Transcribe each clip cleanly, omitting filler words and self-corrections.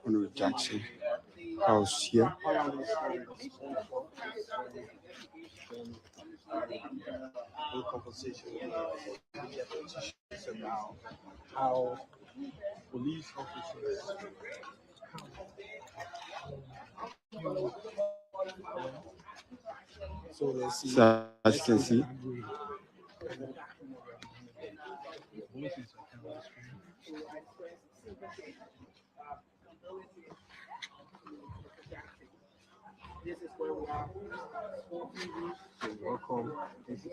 Honorable Jackson House here. A conversation with the politicians about how police officers so let's see. So as you can see, This is where we are. Welcome. This is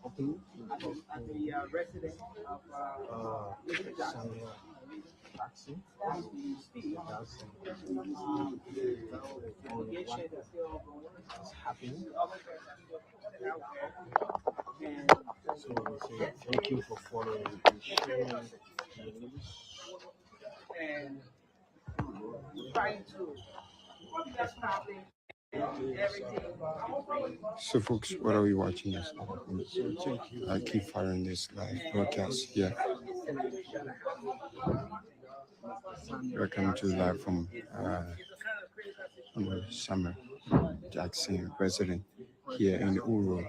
open at the residence of Mr. Samuel Jackson. Jackson. Congregation is happening. So we say thank you for following and sharing the news. And trying to establish everything. so folks, what are we watching this live? I keep following this live broadcast here. Welcome to live from Honorable Samuel Jackson, resident here in the Uru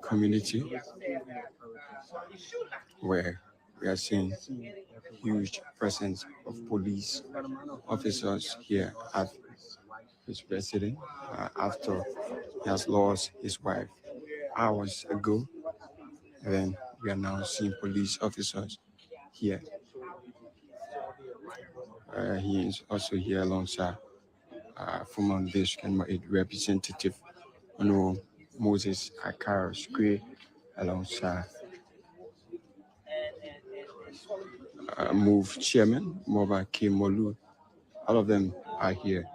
community, where we are seeing huge presence of police officers here at his residence after he has lost his wife hours ago. And then we are now seeing police officers here. He is also here alongside former district representative Honorable Moses Akara Square, alongside Move Chairman Moba K. Molu. All of them are here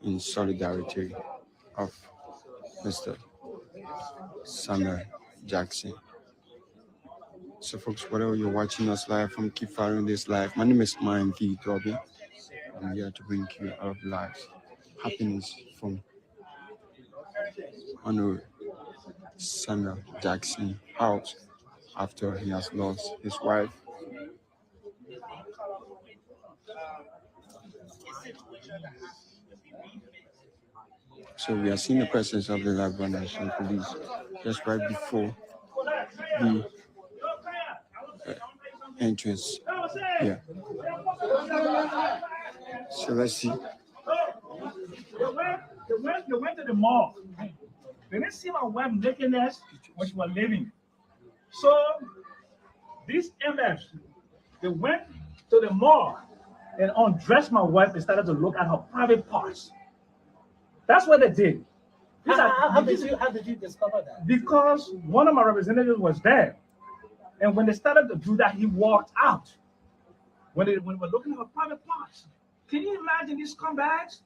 in solidarity of Mr. Samuel Jackson. So folks, whatever you're watching us live from, keep following this live. My name is Mine V. Dobby. I'm here to bring you all of lives, happiness from Honorable Samuel Jackson house after he has lost his wife. So we are seeing the presence of the Liberia National Police just right before the entrance here. So let's see. They went to the mall. They didn't see my wife nakedness when she was leaving. So these MFs, they went to the mall and undressed my wife and started to look at her private parts. That's what they did. How did you discover that? Because one of my representatives was there. And when they started to do that, he walked out. When we were looking at her private parts. Can you imagine these scumbags?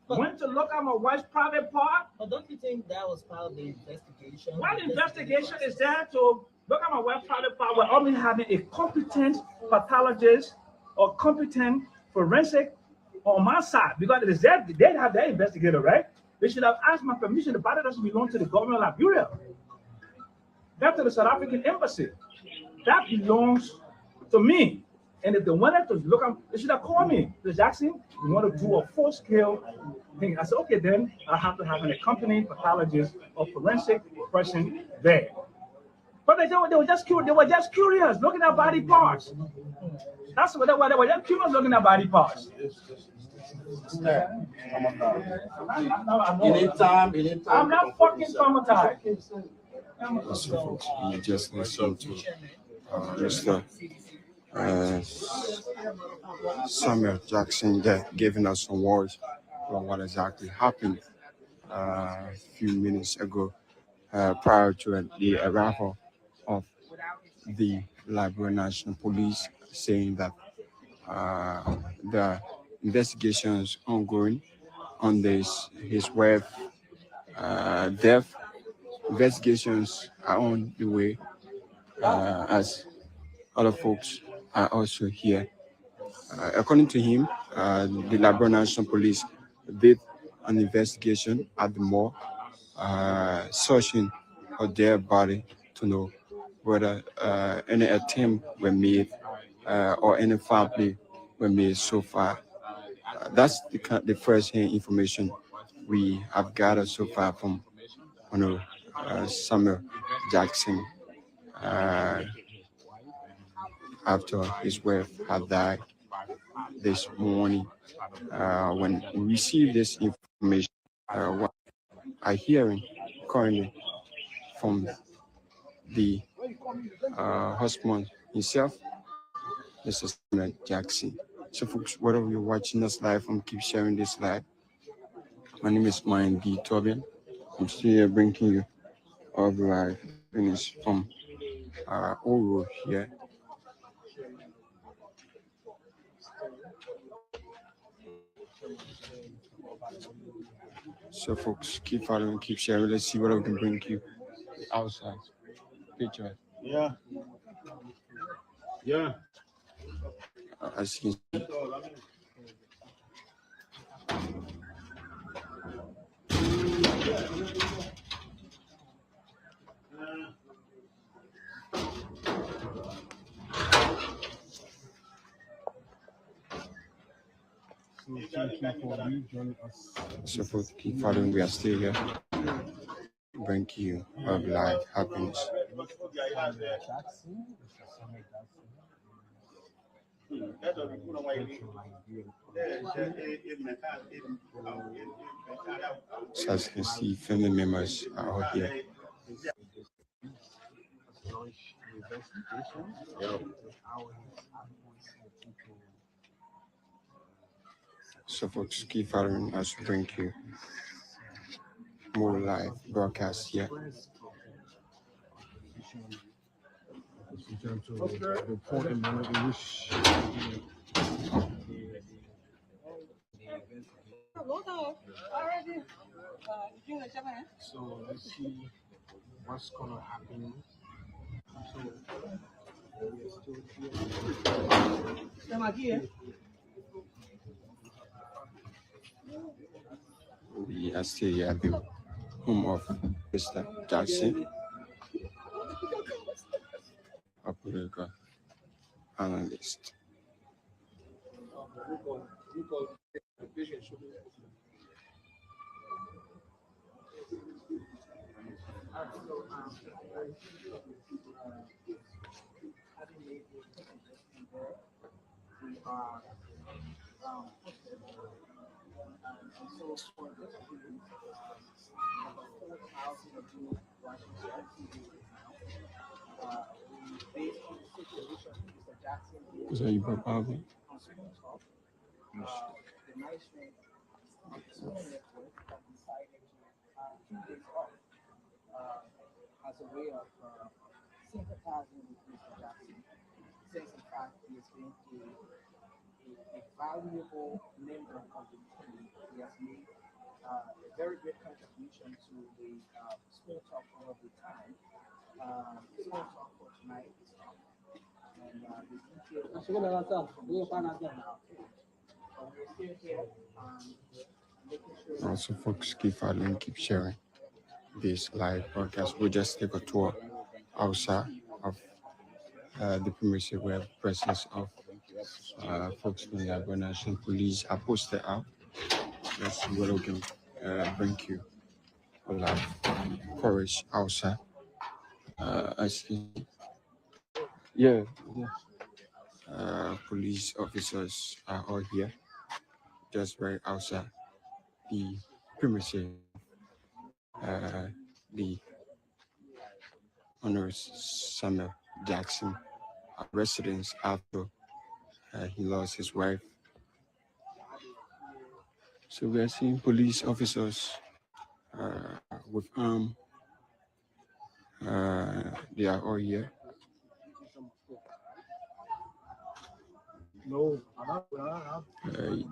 Went to look at my wife's private part. But don't you think that was part of the investigation? What investigation is there to look at my wife's private part? We're only having a competent pathologist or competent forensic on my side, because it is that they have their investigator, right? They should have asked my permission. The body doesn't belong to the government of Liberia. That's to the South African embassy. That belongs to me. And if they wanted to look at, they should have called me. The Jackson, we want to do a full-scale thing. I said, okay, then I have to have an accompanying pathologist or forensic person there. But they were just curious. They were just curious, looking at body parts. That's what they were just curious, looking at body parts. I'm not fucking traumatized. So folks, you just listened to Mr. Samuel Jackson there giving us some words on what exactly happened a few minutes ago prior to the arrival of the Liberia National Police, saying that the investigations ongoing on his wife death. Investigations are on the way as other folks are also here. According to him, the Liberia National Police did an investigation at the mall, searching for their body to know whether any attempt were made or any foul play were made so far. That's the first-hand information we have gathered so far from Samuel Jackson after his wife had died this morning. When we received this information, what I hearing currently from the husband himself, Mr. Samuel Jackson. So, folks, whether you're watching us live and keep sharing this live, my name is Mine B. Tobin. I'm still here bringing you all the live finish from Oro here. So, folks, keep following, keep sharing. Let's see what I can bring you outside picture. Yeah. Yeah. As you can see, So thank you for you joining us. so folks, keep following. We are still here. Bring you of life happiness. Jackson, Mr. Samuel So as you can see, family members are all here. launch investigation. So folks, keep following as we bring you more live broadcast here. Report in English. So let's see what's gonna happen. So we are still here. We are still here at the home of Mr. Jackson, a political analyst. So you probably as a way of sympathizing with Mr. Jackson, since in fact he has been a valuable member of the team. He has made a very great contribution to the Small Talk all of the time. Small Talk for tonight is up. And the details from now. But we're still here making sure. also folks keep following, keep sharing this live broadcast. We just take a tour outside of the premises where presence of folks from the Agua National Police are posted out. Let's see what we can bring you a live courage outside. I see. Yeah. Police officers are all here, just right outside the premises. The Honorable Samuel Jackson residence after he lost his wife. So we are seeing police officers with arm. They are all here.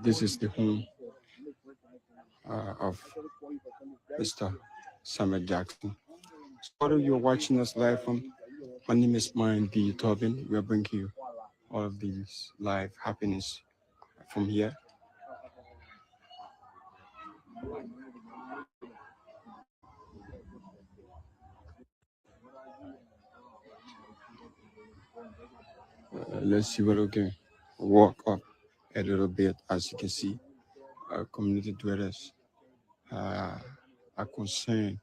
This is the home of Mr. Samuel Jackson. So whether you're watching us live from, my name is Mine D. Tobin. We are bringing you all of these live happenings from here. Let's see what we can walk up a little bit. As you can see, community dwellers are concerned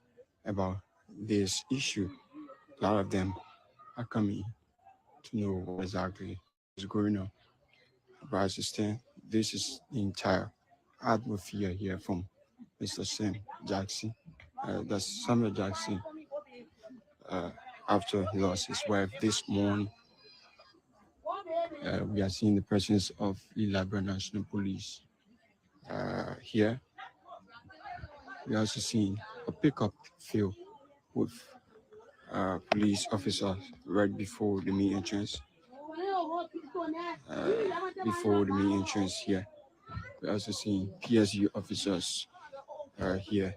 about this issue. A lot of them are coming to know what exactly is going on. But as it stands, this is the entire atmosphere here from Mr. Sam Jackson. That's Samuel Jackson. After he lost his wife this morning, we are seeing the presence of the Liberia National Police here. We are also seeing a pickup filled with police officers right before the main entrance. Here. We're also seeing PSU officers here.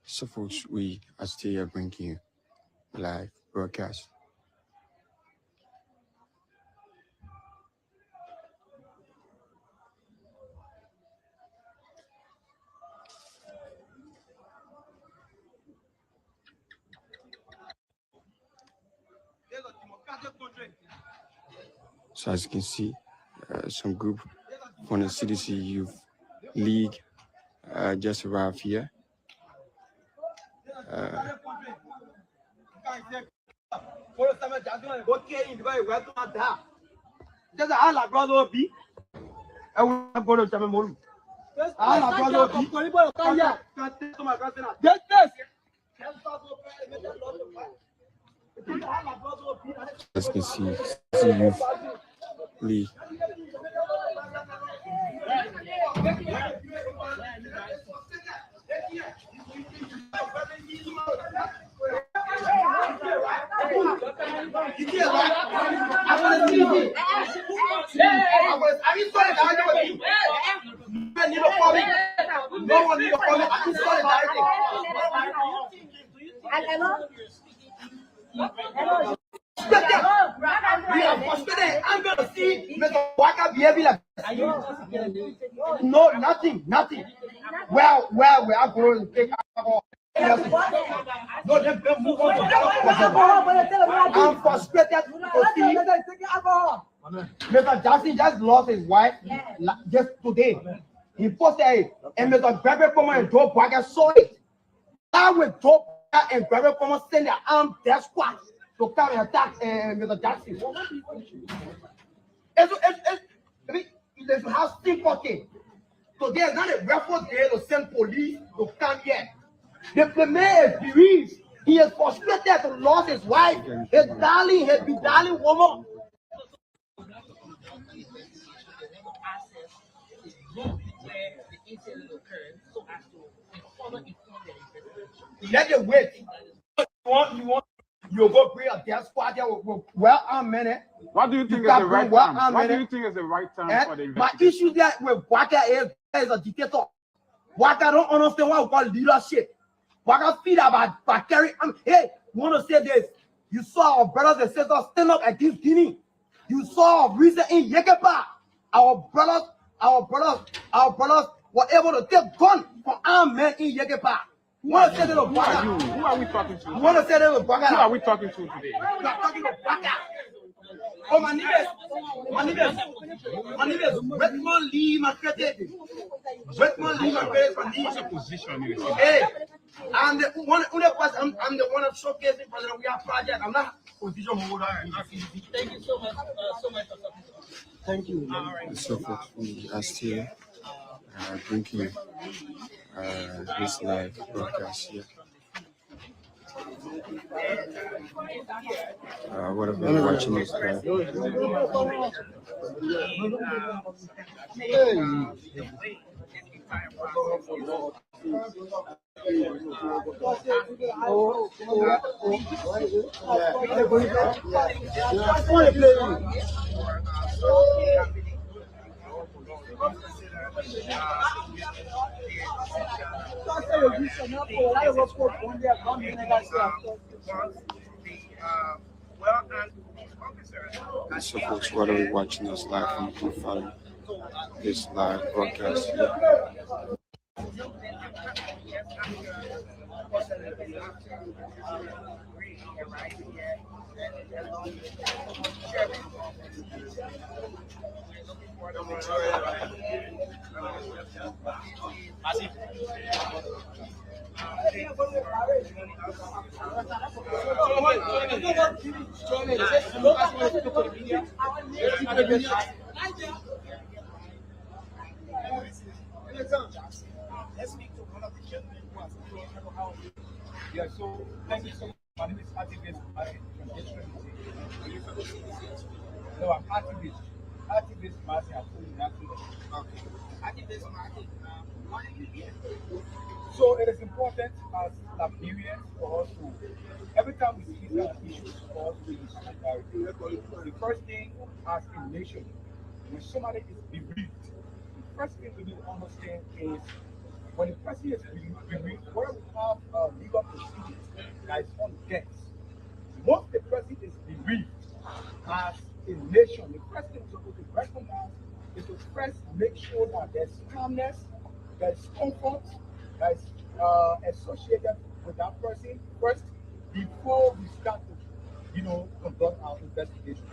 So folks, we are still here bringing you live broadcast. So as you can see, some group from the CDC Youth League just arrived here. As you can see, Youth League. No, nothing. Well, we are going to take alcohol. No, they move on to I'm frustrated to see alcohol. Mr. Jackson just lost his wife just today. He posted it, and Mr. Bebe Poma and Joe Parker saw it. Now with Joe Parker and Bebe Poma send their armed death squad to come and attack Mr. Jackson. It's how sympathy. So there's not a record there to send police to come here. The premier is bereaved. He is frustrated to lose his wife, his darling woman. Let it wait. You go bring a death squad there with well-armed men. What do you think is the right time? What do you think is the right time for the investigation? My issue there with Waka is a dictator. Waka don't understand what we call leadership. Waka feel about carrying. Hey, want to say this? You saw our brothers and sisters stand up against Guinea. You saw reason in Yekepa. Our brothers were able to take gun from armed men in Yekepa. Who are you? Who are we talking to? You want to say that with Waka? Who are we talking to today? We are talking to Waka. Oh, my name is Redmond Lee Macrete. Redmond Lee Macrete from What's your position? Hey, I'm the one of showcasing for the We Are project. I'm not position holder. Thank you so much. Thank you. So folks, we are still bringing this live broadcast here. Whatever you're watching is And so, folks, whether you're watching us live from confirm this live broadcast here. Let's speak to one of the gentlemen who has been how. Yeah, so thank you so much. My name is Activist from District. No, I'm Activist. Activist Martin, I told you that. Okay. Activist Martin, why are you here? So it is important as Liberians for us to, every time we see that issues for us to be solidarity. The first thing as a nation, when somebody is bereaved, the first thing we need to understand is when a person is bereaved, where we have legal proceedings that is on death. Once the person is bereaved, as a nation, the first thing we're supposed to recognize is to first make sure that there's calmness, there's comfort, that's associated with that person first before we start to, conduct our investigation.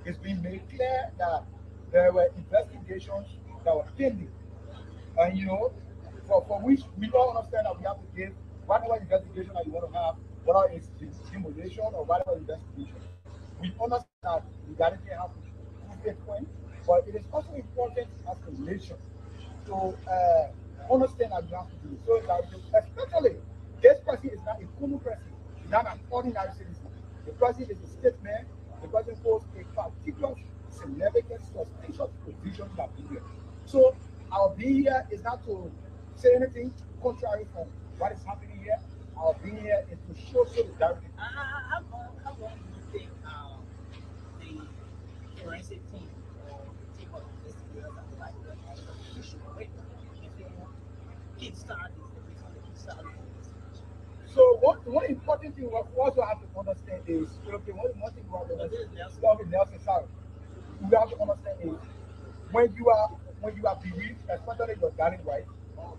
It's been made clear that there were investigations that were pending, and for which we all understand that we have to give whatever investigation that you want to have, whether it's simulation or whatever investigation. We understand that legality has to prove a point, but it is also important as a nation to understand that we have to do it. So that especially this person is not a common person, he's not an ordinary citizen. The person is a statesman, the person holds a particular significant suspicious position that we here. So our being here is not to say anything contrary from what is happening here. Our being here is to show solidarity. How long do you think the forensic team or the team of investigators that would like to issue a wait if they kick start So one important thing we also have to understand is, one thing we have to understand, Nelson, sorry. We have to understand is when you are bereaved, especially your darling wife,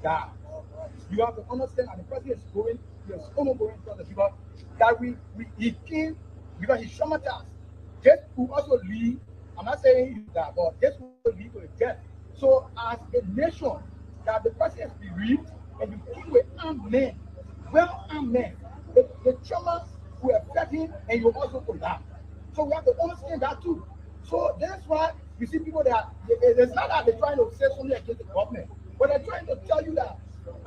die. You have to understand, and the person is going through his own ongoing process because that he came because he's traumatized. This will also lead. I'm not saying you die, but this will lead to a death. So as a nation, that the person is bereaved and you kill with armed men, well-armed men, the trauma will affect him and you also collapse. So we have to understand that too. So that's why you see people that it's not that they're trying to say something against the government, but they're trying to tell you that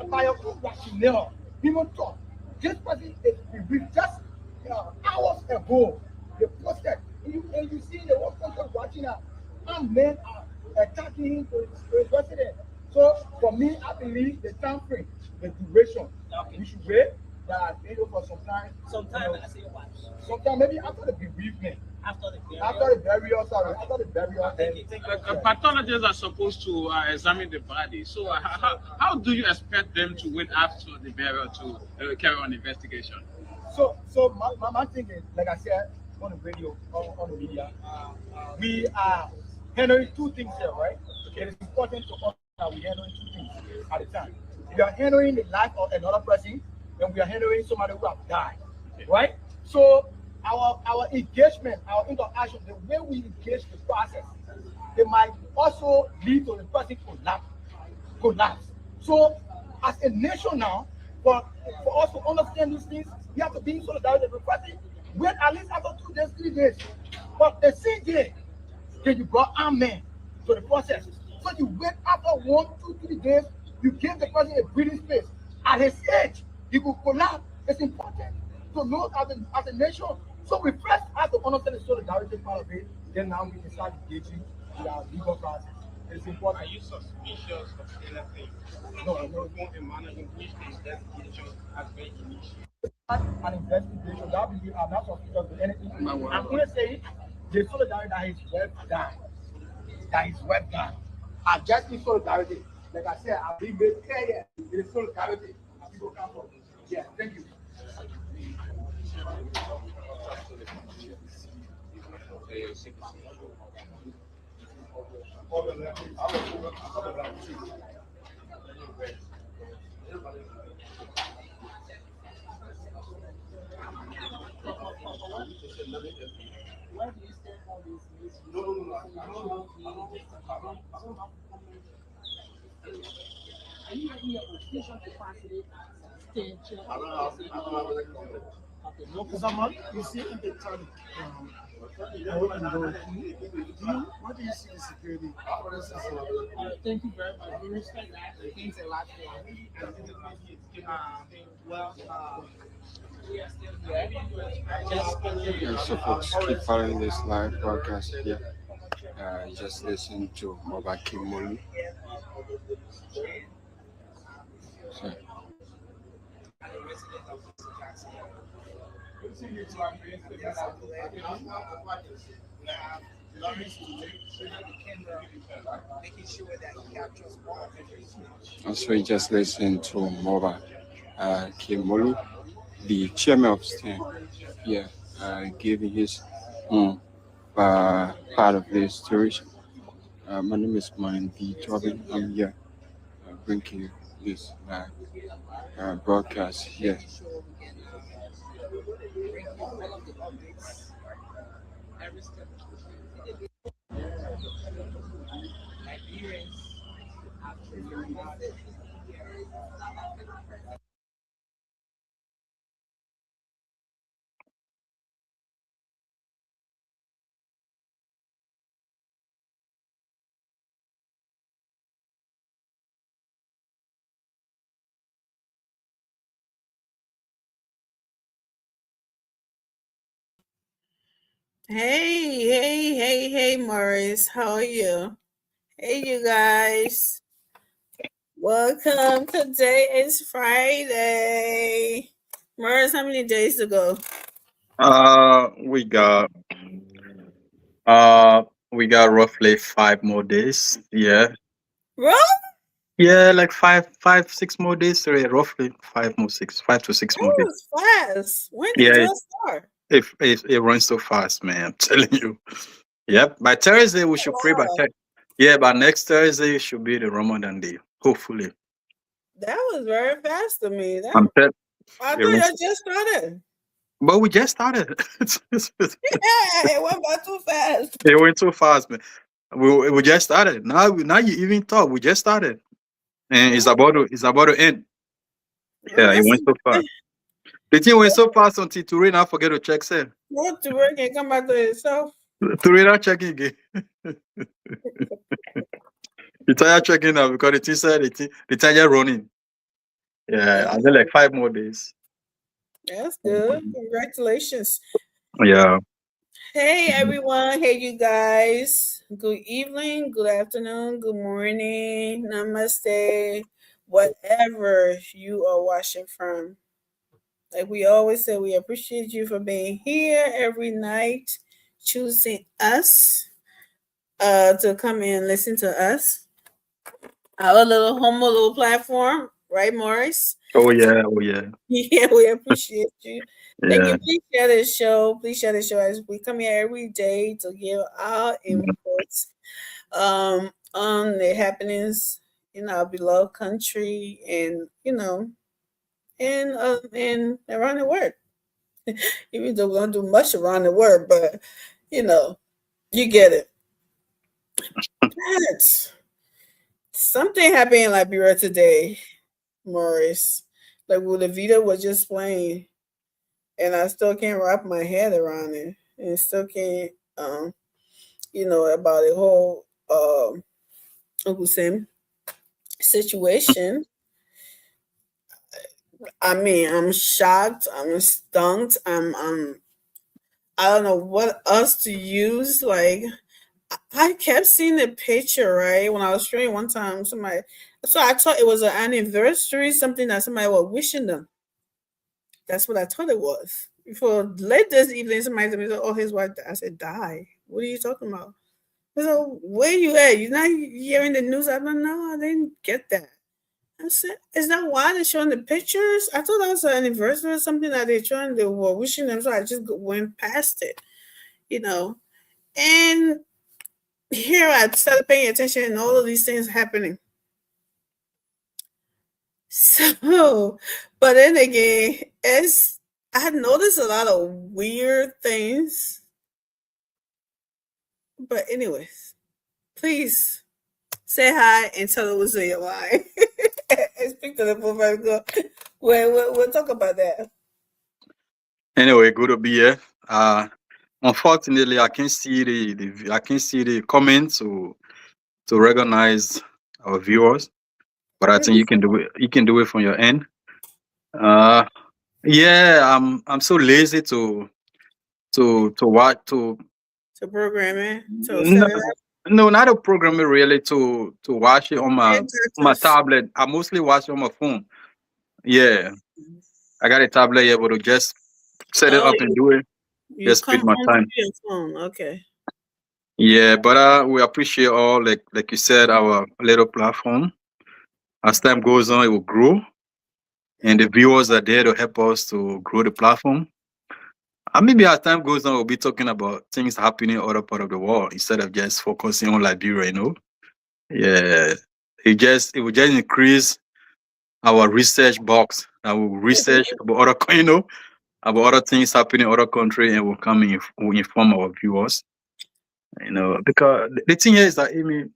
by your own rationale, people thought this person is bereaved just hours ago. They posted, and you see the whole country watching that armed men are attacking him to his residence. So for me, I believe the time frame, the duration, we should wait that for some time. I say what? Sometime maybe after the bereavement. After the burial. Pathologists are supposed to examine the body. So how do you expect them to wait after the burial to carry on investigation? So my thing is, like I said on the radio, on the media, we are handling two things here, right? It is important to us that we handling two things at a time. We are handling the life of another person, and we are handling somebody who have died, right? So our engagement, our interaction, the way we engage the process, they might also lead to the person collapse. So as a nation now, for us to understand these things, we have to be in solidarity with the person. Wait at least after 2 days, 3 days. But the same day, then you brought armed men to the process. So you wait after 1, 2, 3 days, you give the person a breathing space. At his age, he will collapse. It's important to know as a nation. So we first have to understand the solidarity part of it, then now we can start engaging with our legal process. It's important. Are you suspicious of anything? No, No, a manner in which the investigation has been initiated. an investigation that will be I'm not suspicious of anything. I'm going to say the solidarity that is well done. That is well done. I just need solidarity. Like I said, I've been made clear. It is solidarity. People come from. Yeah, thank you. Where do you stand on this issue? Are you making your official capacity as state chair? Okay, no Someone, you see in the time, what do you see in security? thank you very much. We respect that. Thanks a lot. Well, we are still here. Yeah, so folks, keep following this live broadcast here. Just listen to Moba Kimolu. So, also, you just listen to Moba Kimolu, the chairman of STEM, yeah, giving his part of the story. My name is Mine V. Tobin. I'm here bringing you this broadcast here. Hey, Maurice. How are you? Hey, you guys. Welcome. Today is Friday. Maurice, how many days to go? We got uh we got roughly 5 more days. Yeah. Bro? Yeah, like 6 more days. Sorry, roughly 5 to 6 more That days. was fast. When did Yeah, you start? if it runs so fast, man, I'm telling you. Yep. By Thursday we should pray by Wow. Yeah, by next Thursday should be the Ramadan day. Hopefully. That was very fast to me. I'm telling I it thought runs, you just started. but we just started. Yeah, it went by too fast. It went too fast, man. We just started. Now you even thought we just started. And it's about to end. Well, Yeah, it that's went so fast. The thing went so fast until Turina forget to check say. go to work and come back to yourself. Turina checking again. The tire checking now because the thing said the tire running. Yeah, and then like 5 more days. That's good. Congratulations. Yeah. Hey everyone, hey you guys. Good evening, good afternoon, good morning, namaste, whatever you are watching from. Like we always say, we appreciate you for being here every night, choosing us to come in and listen to us. Our little little platform, right, Morris? Oh yeah. Yeah, we appreciate you. Thank Yeah. you. Please share this show. Please share this show as we come here every day to give our inputs on the happenings in our beloved country and and around the world. Even though we don't do much around the world, but you get it. But something happened in Liberia today, Morris. Like what the video was just playing. And I still can't wrap my head around it, and still can't, about the whole Uncle Sam situation. I mean, I'm shocked. I'm stunned. I don't know what else to use. Like, I kept seeing the picture, right? When I was streaming one time, so I thought it was an anniversary, something that somebody was wishing them. That's what I thought it was. Before late this evening, somebody told me, "Oh, his wife." I said, "Die? What are you talking about?" So where you at? You're not hearing the news? I don't know. I didn't get that. I said, "Is that why they're showing the pictures?" I thought that was an anniversary or something that they were wishing them. So I just went past it, you know. And here I started paying attention, and all of these things happening. So, but then again, as I had noticed a lot of weird things. But anyways, please say hi and tell her what's in your mind. And speak to the profile girl. We'll talk about that. Anyway, good to be here. Unfortunately, I can't see the comments to recognize our viewers, but I think you can do it. You can do it from your end. Yeah, I'm so lazy to watch To program it. To no, set it up. no, not a programmer really to watch it on my Exactly. tablet. I mostly watch it on my phone. Yeah, I got a tablet able to just set it Oh, up and do it. you Just come spend my home to time. your phone. Okay. Yeah, but we appreciate all like you said our little platform. As time goes on, it will grow, and the viewers are there to help us to grow the platform. And maybe as time goes on, we'll be talking about things happening in other part of the world instead of just focusing on Liberia. Yeah, it will just increase our research box. I will research about other, about other things happening in other countries, and will inform our viewers. Because the thing here is that, I mean,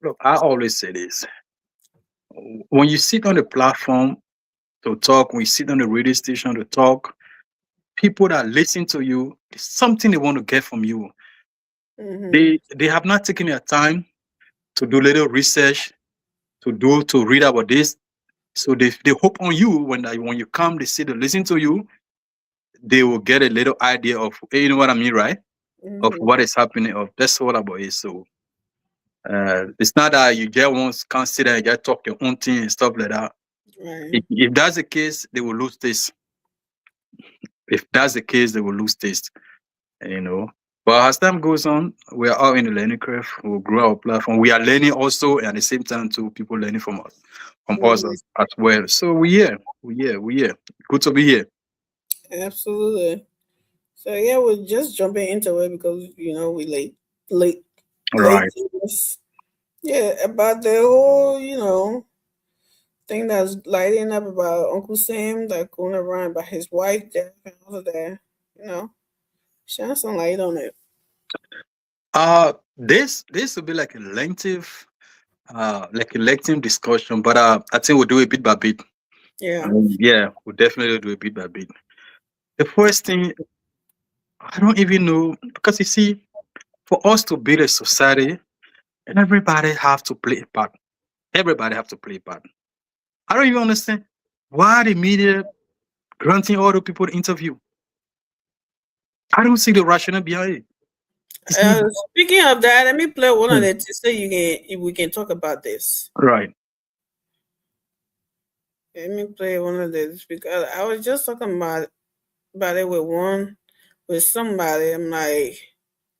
look, I always say this: when you sit on the platform to talk, when you sit on the radio station to talk, people that listen to you, it's something they want to get from you. They have not taken their time to do little research, to read about this. So they hope on you when you come, they sit to listen to you, they will get a little idea of, you know what I mean, right? Of what is happening. Of that's all about it. So it's not that you just won't consider and just talk your own thing and stuff like that. Right. If that's the case, they will lose this. If that's the case, they will lose taste. But as time goes on, we are all in the learning curve. We'll grow our platform. We are learning also, and at the same time, too, people learning from us, as well. So we here. Good to be here. Absolutely. So yeah, we're just jumping into it because we late Right. to this. Yeah, about the whole thing that's lighting up about Uncle Sam that going around about his wife death and all of that. Shine some light on it. This will be like a lengthy discussion, but I think we'll do it bit by bit. Yeah. Yeah, we'll definitely do it bit by bit. The first thing, I don't even know, because you see, for us to build a society, everybody have to play a part. Everybody have to play a part. I don't even understand why the media granting all the people the interview. I don't see the rationale behind it. Speaking of that, let me play one of the so we can talk about this. Right. Let me play one of this because I was just talking about it with somebody. I'm like,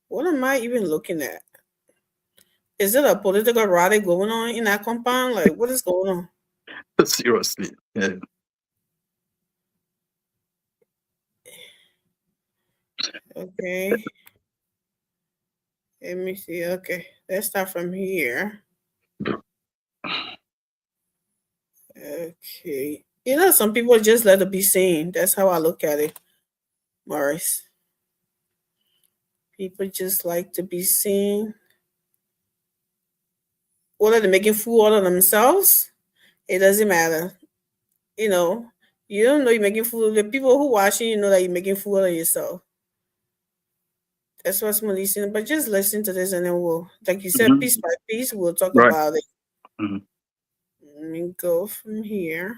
what am I even looking at? Is it a political rally going on in that compound? Like, what is going on? Seriously. Yeah. Okay. Let me see. Okay. Let's start from here. Okay. Some people just let it be seen. That's how I look at it, Morris. People just like to be seen. Whether they're making fool out of themselves, it doesn't matter. You don't know you're making fool. The people who watching, you know that you're making fool out of yourself. That's what's more listening. But just listen to this and then we'll, like you said, piece by piece, we'll talk about it. Let me go from here.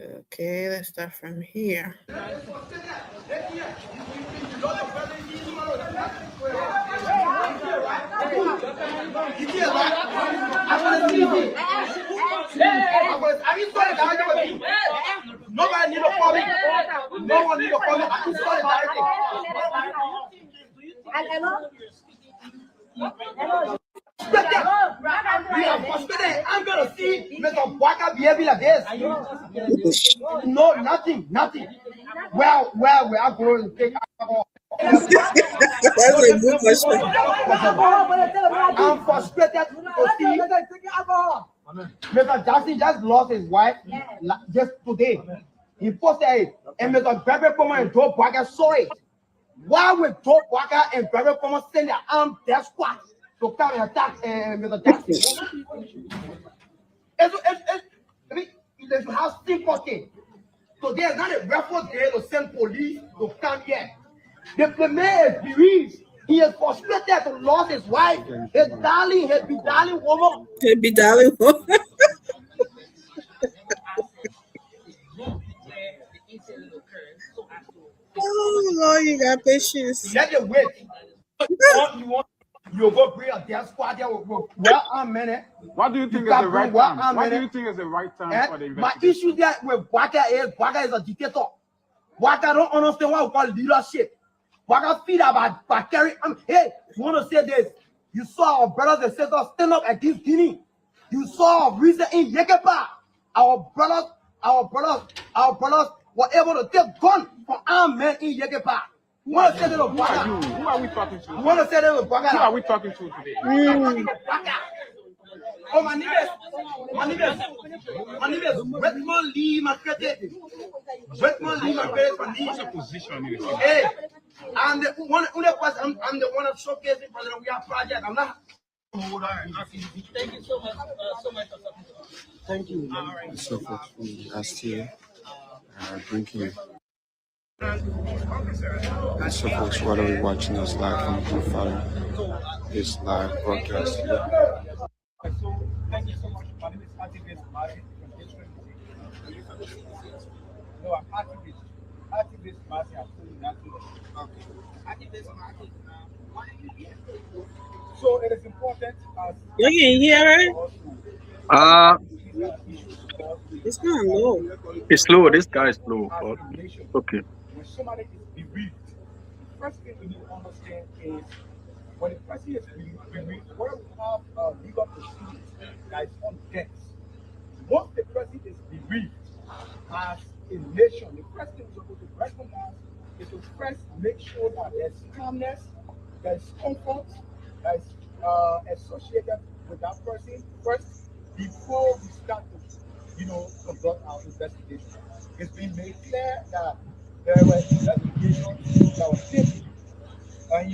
Okay, let's start from here. Nobody need to call me. No one need to call me. I can start it directly. I'm gonna see Mr. Waka behaving like this. No, nothing. Well, I'm going to take alcohol. That's a good question. I'm frustrated to see Mr. Jackson just lost his wife just today. He posted it, and Mr. Gregory Comer and Joe Parker saw it. Why would Joe Parker and Gregory Comer send their armed death squad to come and attack Mr. Jackson? It's how simple thing. Today is not a reference day to send police to come here. The man is bereaved. He is frustrated to lose his wife, his darling woman. Oh Lord, you got patience. Let it wait. You go bring a death squad there. Well, I'm minute. What do you think is the right time? What do you think is the right time for the investigation? My issue there with Waka is a dictator. Waka don't understand what we call leadership. Waka feel about carry. Hey, you want to say this? You saw our brothers and sisters stand up against Guinea. You saw a reason in Yekepa. Our brothers were able to take gun from armed men in Yekepa. You want to say that with Waka? Who are we talking to? You want to say that with Waka? Who are we talking to today? Oh, my niggas, Redmond Lee, my credit. Redmond Lee, my credit. What's your position in this? Hey, I'm the one of showcasing President. We have project. I'm not. Thank you so much. Thank you. So folks, we are still drinking. And so folks, whether you're watching us live from Buffalo, this live broadcast here. Thank you so much. My name is Activist Martin from District. No, I'm Activist. Activist Martin, I'm still in Activist Martin, why are you here? So it is important as You can hear it? It's not low. It's slow. This guy is slow. Okay. When somebody is bereaved, the first thing we need to understand is when the person is bereaved, where we have legal proceedings that is on death. Once the person is bereaved as a nation, the first thing we're supposed to recognize is to first make sure that there's calmness, there's comfort, that is associated with that person first before we start to, conduct our investigation. It's been made clear that there were investigations that were taken, and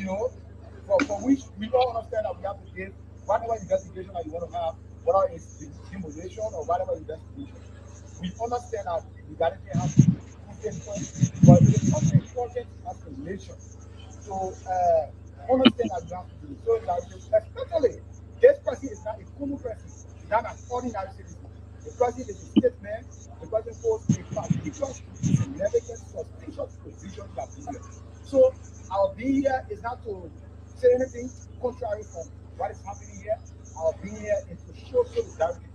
for which we all understand that we have to give whatever investigation that you want to have, whether it's demolition or whatever investigation. We understand that we got to have but it is also important as a nation to understand that we have to do. So that especially this person is not a common person, not an ordinary citizen. The person is a statesman. The person holds a particular significant suspicious position that we here. So our being here is not to say anything contrary from what is happening here. Our being here is to show solidarity.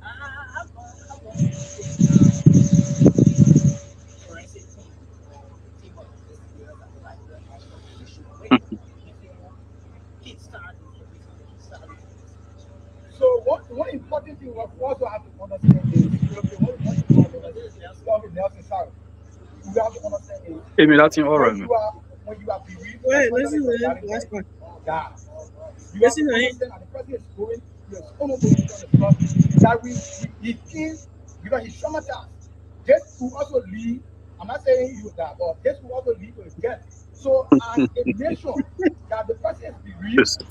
So one important thing we also have to understand is we have to understand is when you are bereaved, Wait, listen to this last one. you have to understand that the person is going through his own emotions that he feels because he's traumatized. This will also lead, I'm not saying you that, but this will also lead to his death. So as a nation, that the person is bereaved,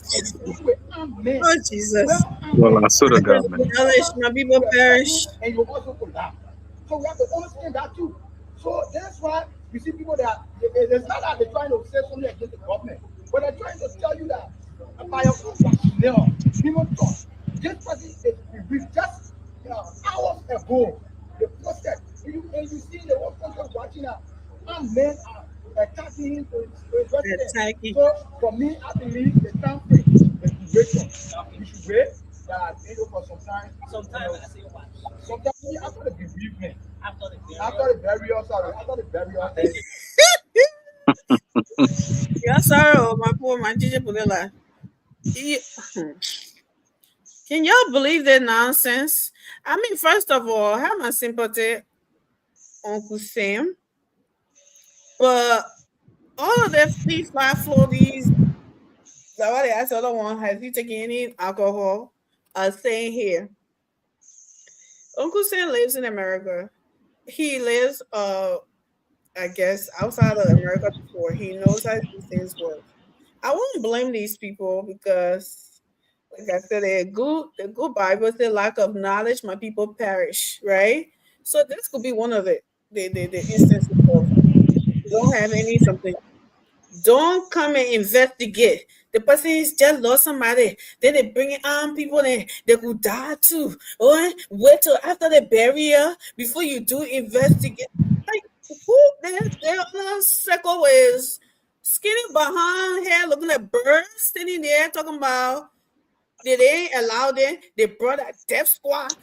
Oh Jesus! Well, I saw the guy, man. My people perish. And you also collapse. So we have to understand that too. So that's why you see people that it's not that they're trying to say something against the government, but they're trying to tell you that by your rationale, people thought this person is bereaved just hours ago. They posted and you see the whole country watching that. And men are attacking him to his residence. Attacking. So for me, I believe the time frame is duration. We should wait that for some time. Sometimes after the bereavement, after the burial. Yeah, sorry, my poor my Gigi Pulila. Can y'all believe that nonsense? I mean, first of all, I have my sympathy, Uncle Sam, but all of that flea fly floaties. Somebody asked the other one, has he taken any alcohol? Saying here, Uncle Sam lives in America. He lives, I guess, outside of America before. He knows how these things work. I won't blame these people because, like I said, the good Bible said, lack of knowledge, my people perish, right? So this could be one of the instances of you don't have any something. Don't come and investigate. The person is just lost somebody. Then they bring on people and they could die too. Or wait till after the burial before you do investigate. Like who they're on a circle is skinny behind here looking at birds standing there talking about they ain't allow them. They brought a death squad.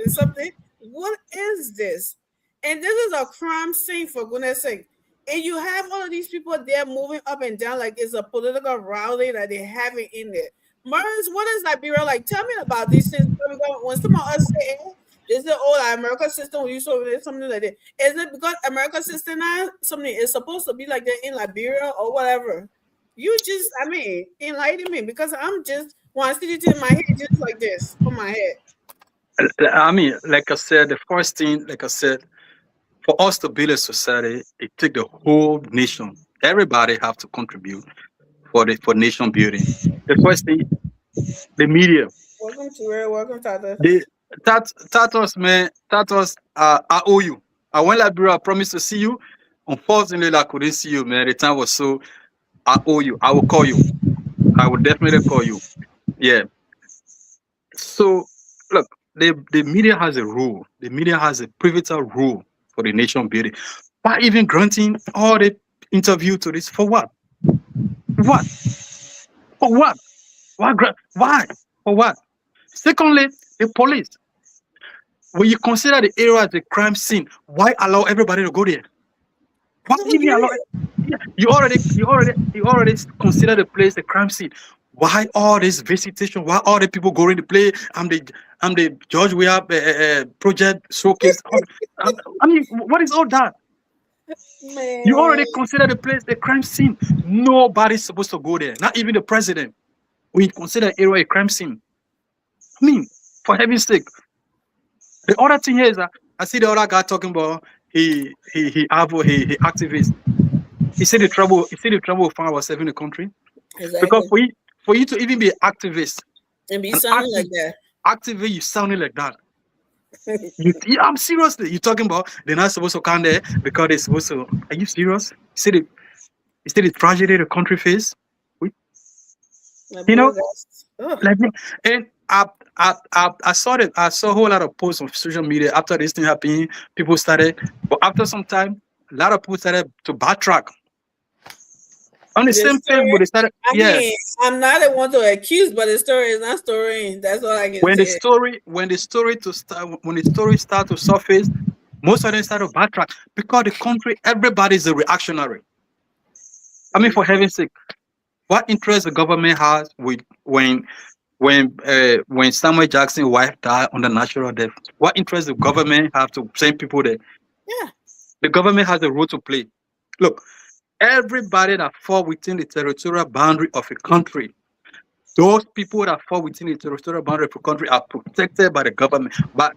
Something. What is this? And this is a crime scene, for goodness sake. And you have all of these people there moving up and down like it's a political rally that they have it in there. Mars, what is Liberia like? Tell me about these things. When some of us say, is it all American system? We something like that. Is it because American system now something is supposed to be like that in Liberia or whatever? You just, I mean, enlighten me because I'm just want to see it in my head just like this on my head. I mean, like I said, the first thing, like I said, for us to build a society, it takes the whole nation. Everybody have to contribute for nation building. The first thing, the media. Welcome to it. Welcome, Tata. Tatos, man, Tatos, I owe you. I went Liberia, I promised to see you. Unfortunately, I couldn't see you, man. The time was so. I owe you. I will call you. I will definitely call you. Yeah. So, look, the media has a role. The media has a pivotal role for the nation building. Why even granting all the interview to this? For what? What? For what? Why? For what? Secondly, the police. When you consider the area as a crime scene, why allow everybody to go there? Why even allow? Yeah, you already consider the place a crime scene. Why all this visitation? Why all the people going to play? I'm the judge. We have a project showcase. I mean, what is all that? Man. You already consider the place a crime scene. Nobody's supposed to go there. Not even the president. We consider area a crime scene. I mean, for heaven's sake. The other thing here is that I see the other guy talking about he activist. He said the trouble we find ourselves in the country. Exactly. Because for you to even be an activist and be sounding like that. Activist, you sounding like that. I'm seriously. You're talking about they're not supposed to come there because they're supposed to. Are you serious? You see the tragedy the country face. You know, like, and I saw that. I saw a whole lot of posts on social media after this thing happened. People started, but after some time, a lot of people started to backtrack. On the same page, but they started. I mean, I'm not the one to accuse, but the story is not story. That's all I can say. When the story start to surface, most of them start to backtrack because the country, everybody is a reactionary. I mean, for heaven's sake, what interest the government has with when Samuel Jackson's wife died on the natural death? What interest the government have to send people there? Yeah, the government has a role to play. Look. Everybody that fall within the territorial boundary of a country, those people that fall within the territorial boundary of a country are protected by the government. But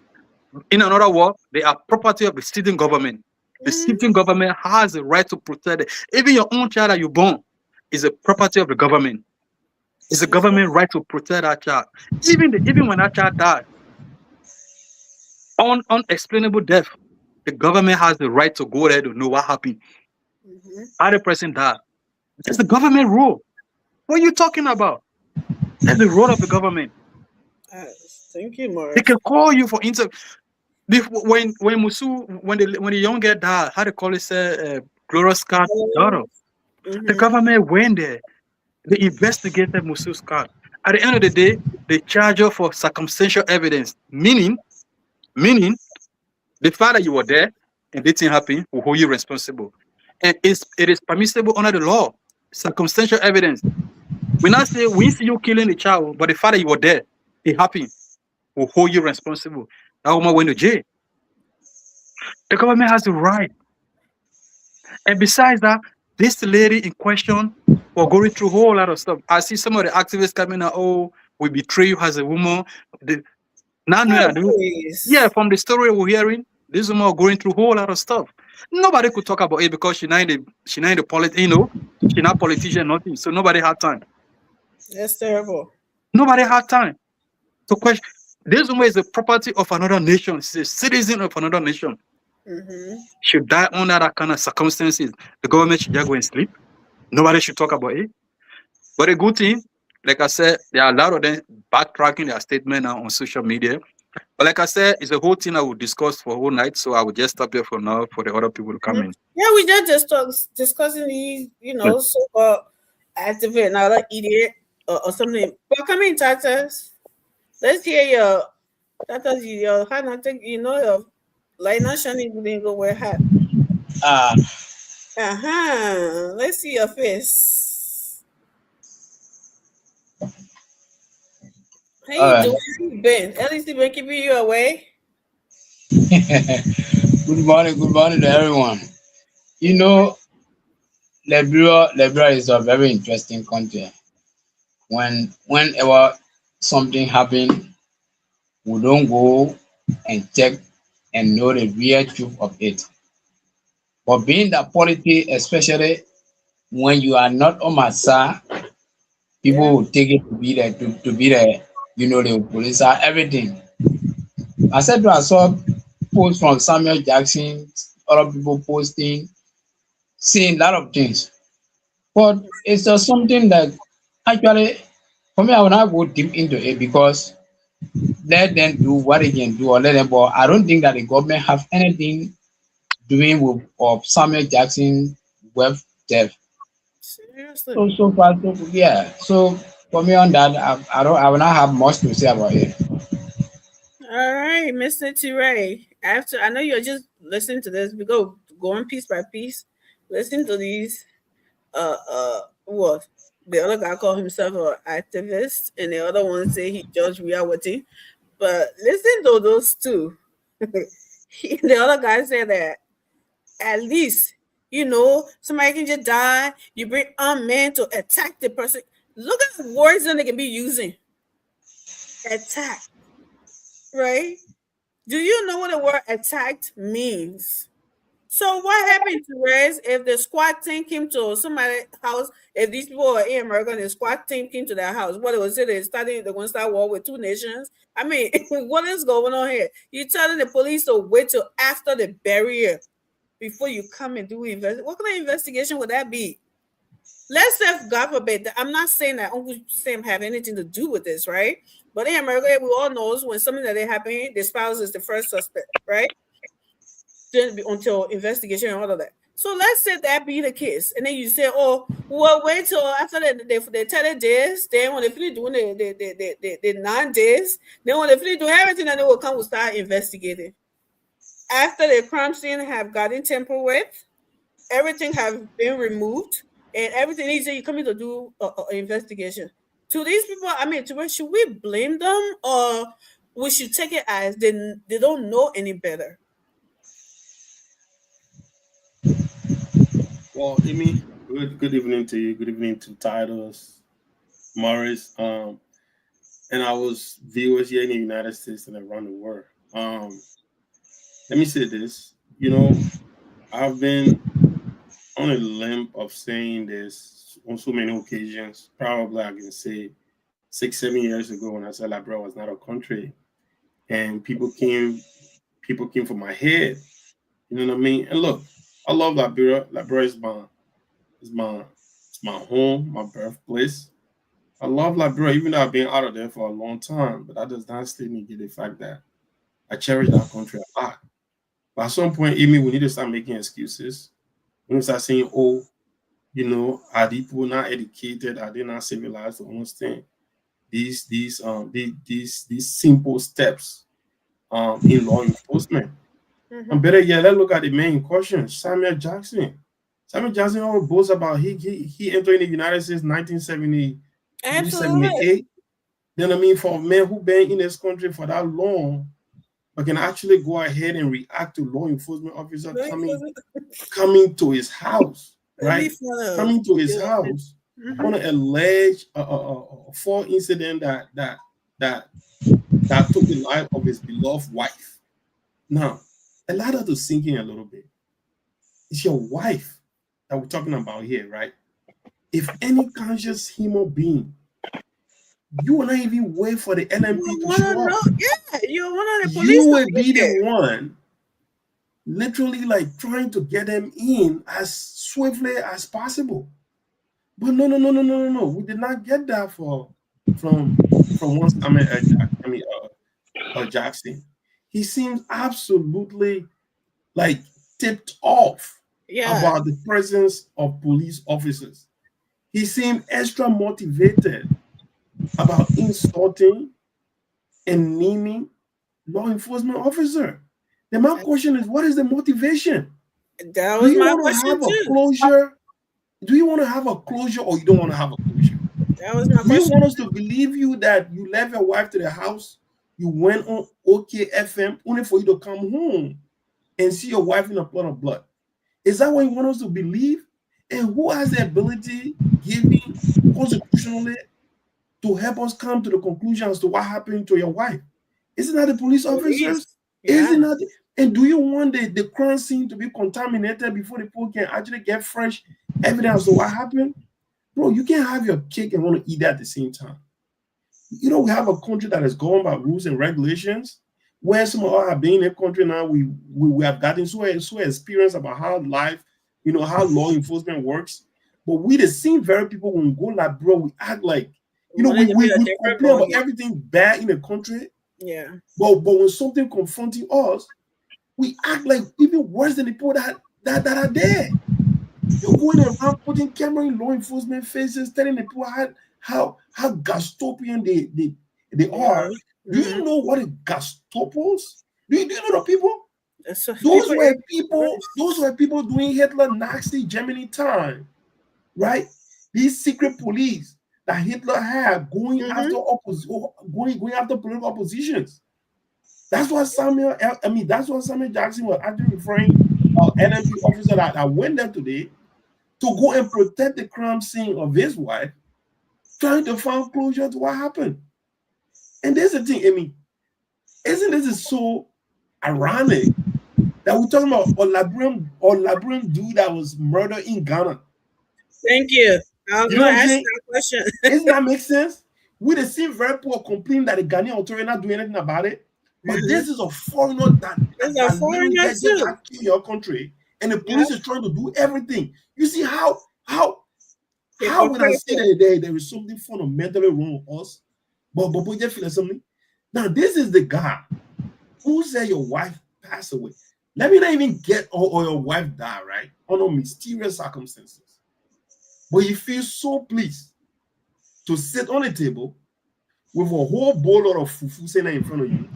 in another word, they are property of the sitting government. The sitting government has the right to protect it. Even your own child that you born is a property of the government. It's the government right to protect that child. Even when that child died, unexplainable death, the government has the right to go there to know what happened. How the person died. That's the government rule. What are you talking about? That's the role of the government. Thank you, Morris. They can call you for interview. When Musu, when the young girl died, how they call it, Gloria Scott's daughter, the government went there. They investigated Musu's car. At the end of the day, they charge her for circumstantial evidence, meaning the fact that you were there and this thing happened will hold you responsible. And it is permissible under the law. Circumstantial evidence. We not say we see you killing the child, but the fact that you were there, it happened, will hold you responsible. That woman went to jail. The government has the right. And besides that, this lady in question was going through a whole lot of stuff. I see some of the activists coming out, oh, we betray you as a woman. Yeah, from the story we're hearing, this woman was going through a whole lot of stuff. Nobody could talk about it because she's not in the she's not politician, nothing. So nobody had time. That's terrible. Nobody had time to question. This woman is the property of another nation. She's a citizen of another nation. She died under that kind of circumstances. The government should just go and sleep. Nobody should talk about it. But a good thing, like I said, there are a lot of them backtracking their statement now on social media. But like I said, it's a whole thing I will discuss for a whole night. So I will just stop here for now for the other people to come in. Yeah, we just discussing these, so-called activist, another idiot or something. But come in, Tatas. Let's hear your Tatas, your hand. I think your light not shining. You didn't go wear hat. Let's see your face. How you doing? How you been? At least been keeping you away. Good morning to everyone. Liberia is a very interesting country. Whenever something happens, we don't go and check and know the real truth of it. But being that politics, especially when you are not on my side, people will take it to be the the police are everything. I saw posts from Samuel Jackson, other people posting, saying a lot of things. But it's just something that actually, for me, I will not go deep into it because let them do what they can do or let them, but I don't think that the government have anything doing with Samuel Jackson web death. Seriously. So far, yeah. So for me on that, I will not have much to say about it. All right, Mr. Ture. After I know you're just listening to this, we go on piece by piece. Listen to these. What the other guy called himself an activist, and the other one say he judged reality. But listen to those two. The other guy said that at least somebody can just die. You bring armed men to attack the person. Look at the words that they can be using. Attack. Right? Do you know what the word attacked means? So what happened to Rez if the SWAT team came to somebody's house? If these people are in America and the SWAT team came to their house, what it was it? They're going to start war with two nations. I mean, what is going on here? You're telling the police to wait till after the barrier before you come and do investigation. What kind of investigation would that be? Let's say, God forbid, I'm not saying that Uncle Sam have anything to do with this, right? But in America, we all know when something that happens, the spouse is the first suspect, right? Until investigation and all of that. So let's say that be the case. And then you say, oh, well, wait till after they tell the days, then when they finish doing the 9 days, then when they finish doing everything, then they will come and start investigating. After the crime scene have gotten tampered with, everything have been removed, and everything needs you coming to do an investigation. To these people, I mean, should we blame them, or we should take it as they don't know any better? Well, Amy, good evening to you. Good evening to Titus, Morris, and our viewers here in the United States and around the world. Let me say this. I've been on a limb of saying this on so many occasions. Probably I can say 6-7 years ago when I said Liberia was not a country, and people came for my head. You know what I mean? And look, I love Liberia. Liberia is my home, my birthplace. I love Liberia, even though I've been out of there for a long time, but that does not still negate the fact that I cherish that country a lot. But at some point, even we need to start making excuses. We need to start saying, oh, you know, are people not educated? Are they not civilized to understand these simple steps in law enforcement? And better yet, let's look at the main question, Samuel Jackson. Samuel Jackson always boasts about he entered the United States in 1978. Then I mean, for a man who been in this country for that long, but can actually go ahead and react to law enforcement officer coming to his house, right? Coming to his house on an alleged false incident that took the life of his beloved wife. Now, allow that to sink in a little bit. It's your wife that we're talking about here, right? If any conscious human being, you will not even wait for the LMP to show up. Yeah, the police. You will be the one literally like trying to get them in as swiftly as possible. But no. We did not get that from Jackson. He seems absolutely like tipped off about the presence of police officers. He seemed extra motivated about insulting and naming law enforcement officer. The my question is, what is the motivation? That was my question too. Closure? Do you want to have a closure or you don't want to have a closure? That was my question. Do you want us to believe you that you left your wife to the house, you went on OKFM only for you to come home and see your wife in a plot of blood? Is that what you want us to believe? And who has the ability given constitutionally to help us come to the conclusion as to what happened to your wife? Isn't that the police officers? Isn't that? And do you want the crime scene to be contaminated before the people can actually get fresh evidence of what happened? Bro, you can't have your cake and want to eat that at the same time. You know, we have a country that is going by rules and regulations. Where some of us have been in a country now, we have gotten so experienced about how life, you know, how law enforcement works. But we the same very people when we go like, bro, we act like, you know, we complain about everything bad in the country. Yeah. But when something confronting us, we act like even worse than the people that are there. You're going around putting camera in law enforcement faces, telling the people how Gastopian they are. Do you know what is Gastopos? Do you know the people? Those were people doing Hitler Nazi Germany time, right? These secret police that Hitler had going after going after political oppositions. That's what Samuel Jackson was actually referring NMP officer that went there today to go and protect the crime scene of his wife, trying to find closure to what happened. And there's the thing, I mean, isn't this so ironic that we're talking about a Liberian dude that was murdered in Ghana? Thank you. I was going to ask that question. Doesn't that make sense? We the same very poor complaining that the Ghanaian authority not doing anything about it. But this is a foreigner that in your country, and the police is trying to do everything. You see how when I say that there is something fundamentally wrong with us, but just feel something. Now this is the guy who said your wife passed away. Let me not even get or your wife died, right? Under mysterious circumstances. But you feel so pleased to sit on a table with a whole bowl of fufu sitting in front of you.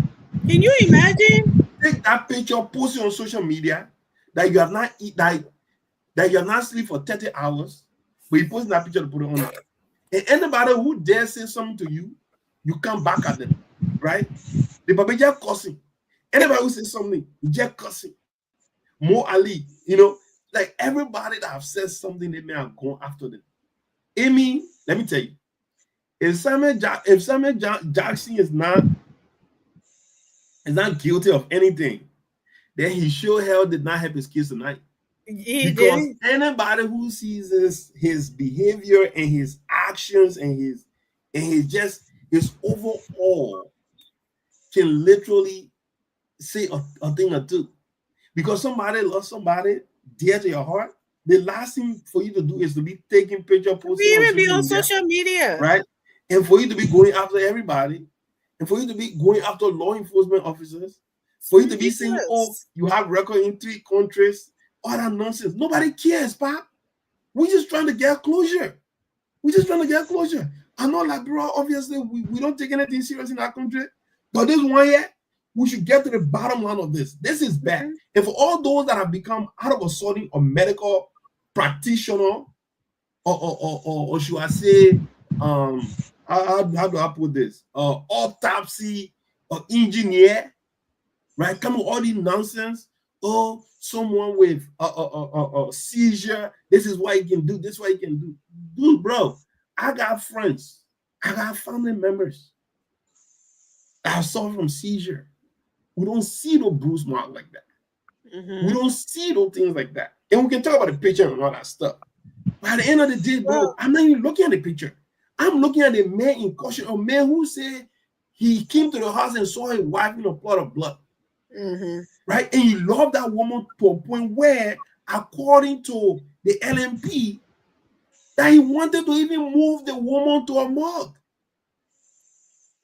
Can you imagine? Take that picture, post it on social media that you have not eaten, that you have not slept for 30 hours, but you post that picture to put it on there. And anybody who dare say something to you, you come back at them, right? The baby just cussing. Anybody who says something, you just cussing. Mo Ali, you know, like everybody that have said something, they may have gone after them. Amy, let me tell you, if Samuel Jackson is not guilty of anything, then he sure hell did not help his kids tonight. Because anybody who sees his behavior and his actions and his overall can literally say a thing or two. Because somebody loves somebody dear to your heart, the last thing for you to do is to be taking picture, posting on social media, right? and for you to be going after everybody, and for you to be going after law enforcement officers, for you to be saying, oh, you have record in 3 countries, all that nonsense. Nobody cares, Pop. We're just trying to get closure. I know, like, bro, obviously, we don't take anything serious in our country, but this one here, we should get to the bottom line of this. This is bad. And for all those that have become out of a sudden a medical practitioner, or should I say, how do I put this? Autopsy or engineer, right? Come with all these nonsense. Oh, someone with a seizure. This is what you can do. This is what you can do. Dude, bro, I got friends. I got family members that have suffered from seizure. We don't see no bruise mark like that. We don't see those things like that. And we can talk about the picture and all that stuff. But at the end of the day, bro, I'm not even looking at the picture. I'm looking at the man in question, a man who said he came to the house and saw his wife in a plot of blood. Right? And he loved that woman to a point where, according to the LMP, that he wanted to even move the woman to a morgue.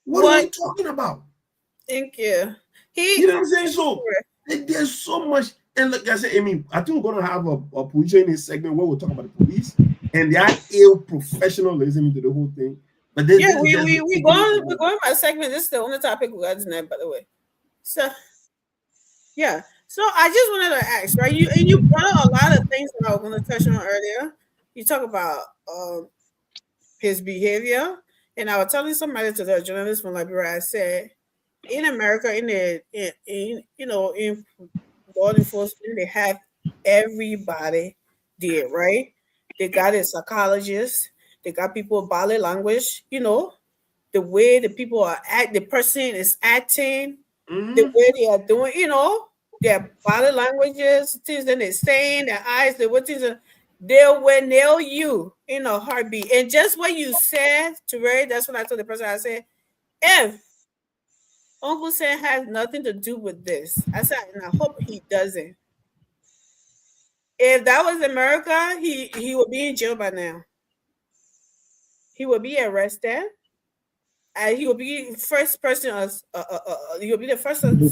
What are we talking about? Thank you. You know what I'm saying? So there's so much. And like I said, I mean, I think we're going to have a position in this segment where we'll talk about the police and their ill professionalism into the whole thing. But we're going by segment. This is the only topic we got tonight, by the way. So, yeah. So I just wanted to ask, right? You brought up a lot of things that I was going to touch on earlier. You talk about his behavior, and I was telling somebody today, a journalist from Liberia, I said, in America, in law enforcement, they have everybody there, right? They got a psychologist, they got people body language, the way the people are the person is acting, the way they are doing, their body languages, things that they're saying, their eyes, they will nail you in a heartbeat. And just what you said, Terry, that's what I told the person. I said, if Uncle Sam has nothing to do with this, I said, and I hope he doesn't. If that was America, he would be in jail by now. He would be arrested, and he would be the first person. He would be the first anyway.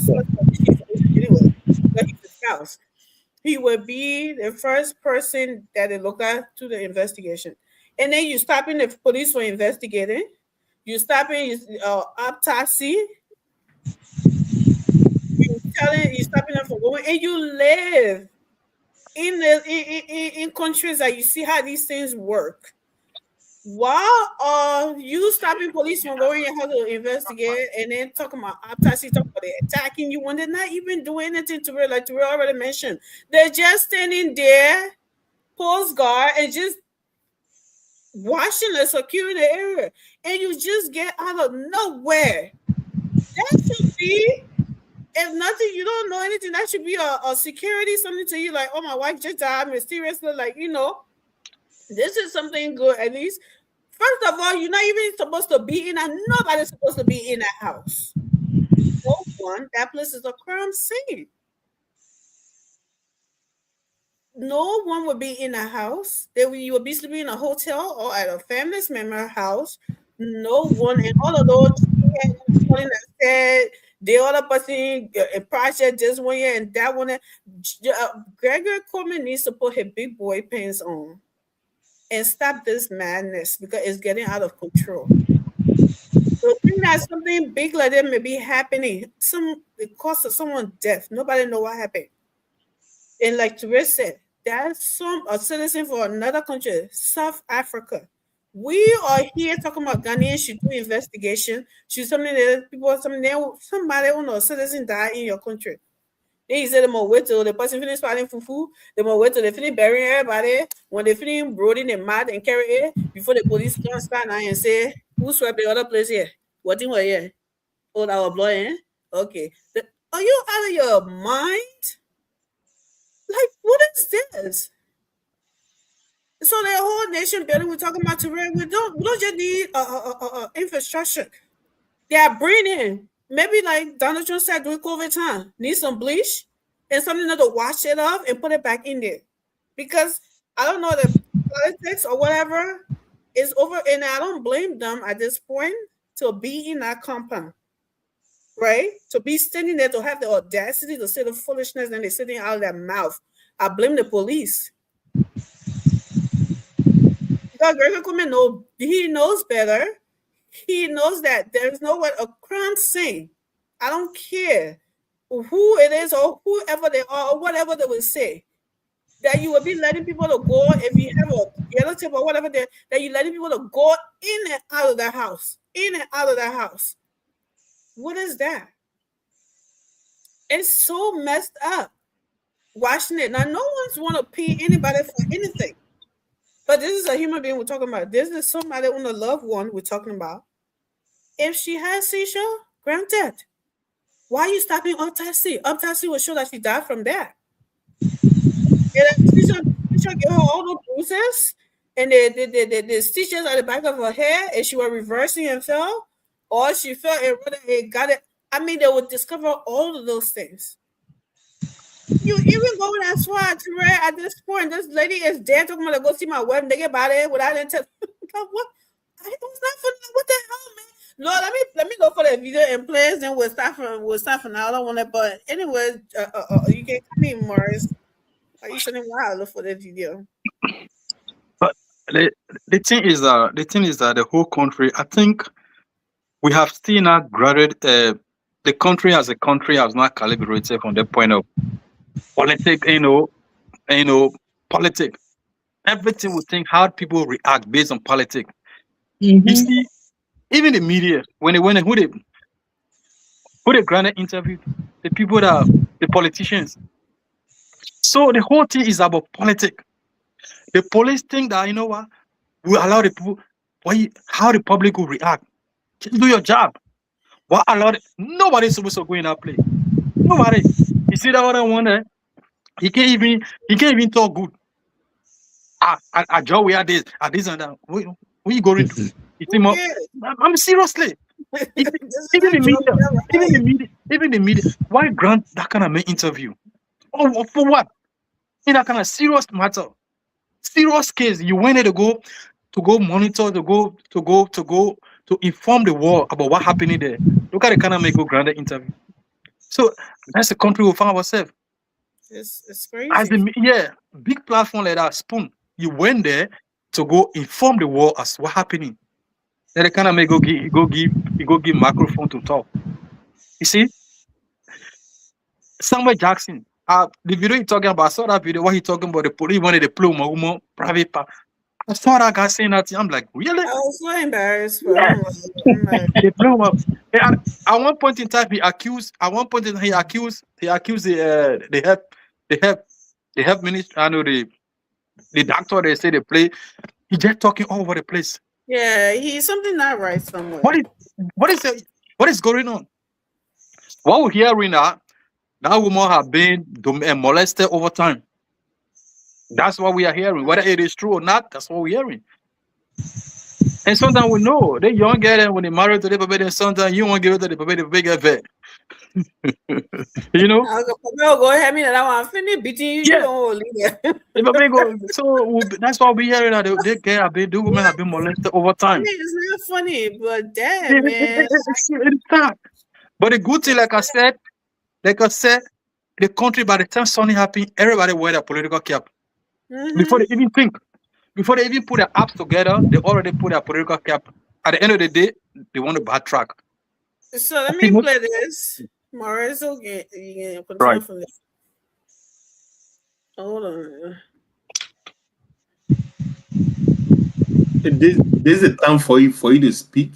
He would be the first person that they look at to the investigation, and then you stopping the police from investigating. You stopping autopsy. You stopping them from going, and you live in countries that you see how these things work. While you stopping police from going and how to investigate, and then talking about autopsy, talking about they attacking you when they're not even doing anything to real, like Terrell already mentioned. They're just standing there, post guard, and just watching the security area, and you just get out of nowhere. That should be, if nothing, you don't know anything, that should be a security, something to you, like, oh, my wife just died mysteriously, like, this is something good. At least, first of all, you're not even supposed to be in nobody's supposed to be in that house. No one. That place is a crime scene. No one would be in a house. You would be sleeping in a hotel or at a family member house. No one. And all of those that said the other person a project this one year and that one. Gregory Coleman needs to put his big boy pants on and stop this madness because it's getting out of control. So think that something big like that may be happening. It caused someone death. Nobody know what happened. And like Therese said, that's a citizen for another country, South Africa. We are here talking about Ghanaians should do investigation. Should somebody on a citizen die in your country? They said they might wait till the person finish fighting fufu. They might wait till they finish burying everybody. When they finish brooding the mud and carry it, before the police come stand now and say, who swept the other place here? What thing were here? Oh, our blood, eh? Okay. Are you out of your mind? Like, what is this? So the whole nation building we're talking about today, we don't just need infrastructure. They are bringing, maybe like Donald Trump said during COVID time, need some bleach and something to wash it off and put it back in there. Because I don't know the politics or whatever, It's over, and I don't blame them at this point to be in that compound, right? To be standing there, to have the audacity to say the foolishness, and they're sitting out of their mouth. I blame the police. Because Gregory Coleman he knows better. He knows that there's no a crime scene. I don't care who it is or whoever they are or whatever they will say, that you will be letting people to go if you have a relative or whatever, that you're letting people to go in and out of their house, in and out of their house. What is that? It's so messed up watching it. Now, no one's want to pay anybody for anything. But this is a human being we're talking about. This is somebody on a loved one we're talking about. If she has seizure, granted. Why are you stopping autopsy? Autopsy will show that she died from that. And seizure gave her all the bruises and the stitches at the back of her head, and she was reversing and fell, or she fell and got it. I mean, they would discover all of those things. You even going as far to where at this point, this lady is dead talking about to go see my wedding. They get about it without intent. What? It was not funny. What the hell, man? No, let me go for that video and play. Then we'll start from now. I don't want it, but anyway, you can come in, Morris. Are you sending wild look for that video? But the thing is that the whole country, I think, we have still not graduated. The country as a country has not calibrated from the point of politics, politics. Everything we think how people react based on politics. Mm-hmm. You see, even the media, when they granted interview, the people that the politicians. So the whole thing is about politics. The police think that we allow the people. How the public will react. Just do your job. What allowed? Nobody's supposed to go in that place. Nobody. You see that what I wonder? He can't even talk good. I job we are this and that. What you going to do? You see, I'm seriously. Even the media. Why grant that kind of interview? Oh, for what? In that kind of serious matter, serious case, you went there to go monitor, to inform the world about what happening there. Look at the kind of make a granted interview. So that's the country we find ourselves. It's crazy. As big platform like that, Spoon. You went there to go inform the world as what happening. Then they kind of make go give microphone to talk. You see, Samuel Jackson. The video he talking about, I saw that video. What he talking about, the police wanted to play my private part. I saw that guy saying that. I'm like, really? I was so embarrassed. They blow him up. At one point in time, he accused the health minister. I know the doctor. They say they play. He just talking all over the place. Yeah, he's something not right somewhere. What is going on? What we're hearing that woman have been molested over time. That's what we are hearing. Whether it is true or not, that's what we're hearing. And sometimes we know the young girl when they marry to the baby, then sometimes you won't give it to the baby, the bigger vet. I'll go ahead and I want to finish beating you. So that's why we hearing that the women have been molested over time. It's not funny, but damn, man. It's not. But the good thing, like I said, the country, by the time something happened, everybody wear their political cap. Mm-hmm. Before they even think, before they even put their apps together, they already put their political cap. At the end of the day, they want to backtrack. So let me play this. Morris, okay, you can right. From this. Hold on. This is a time for you to speak.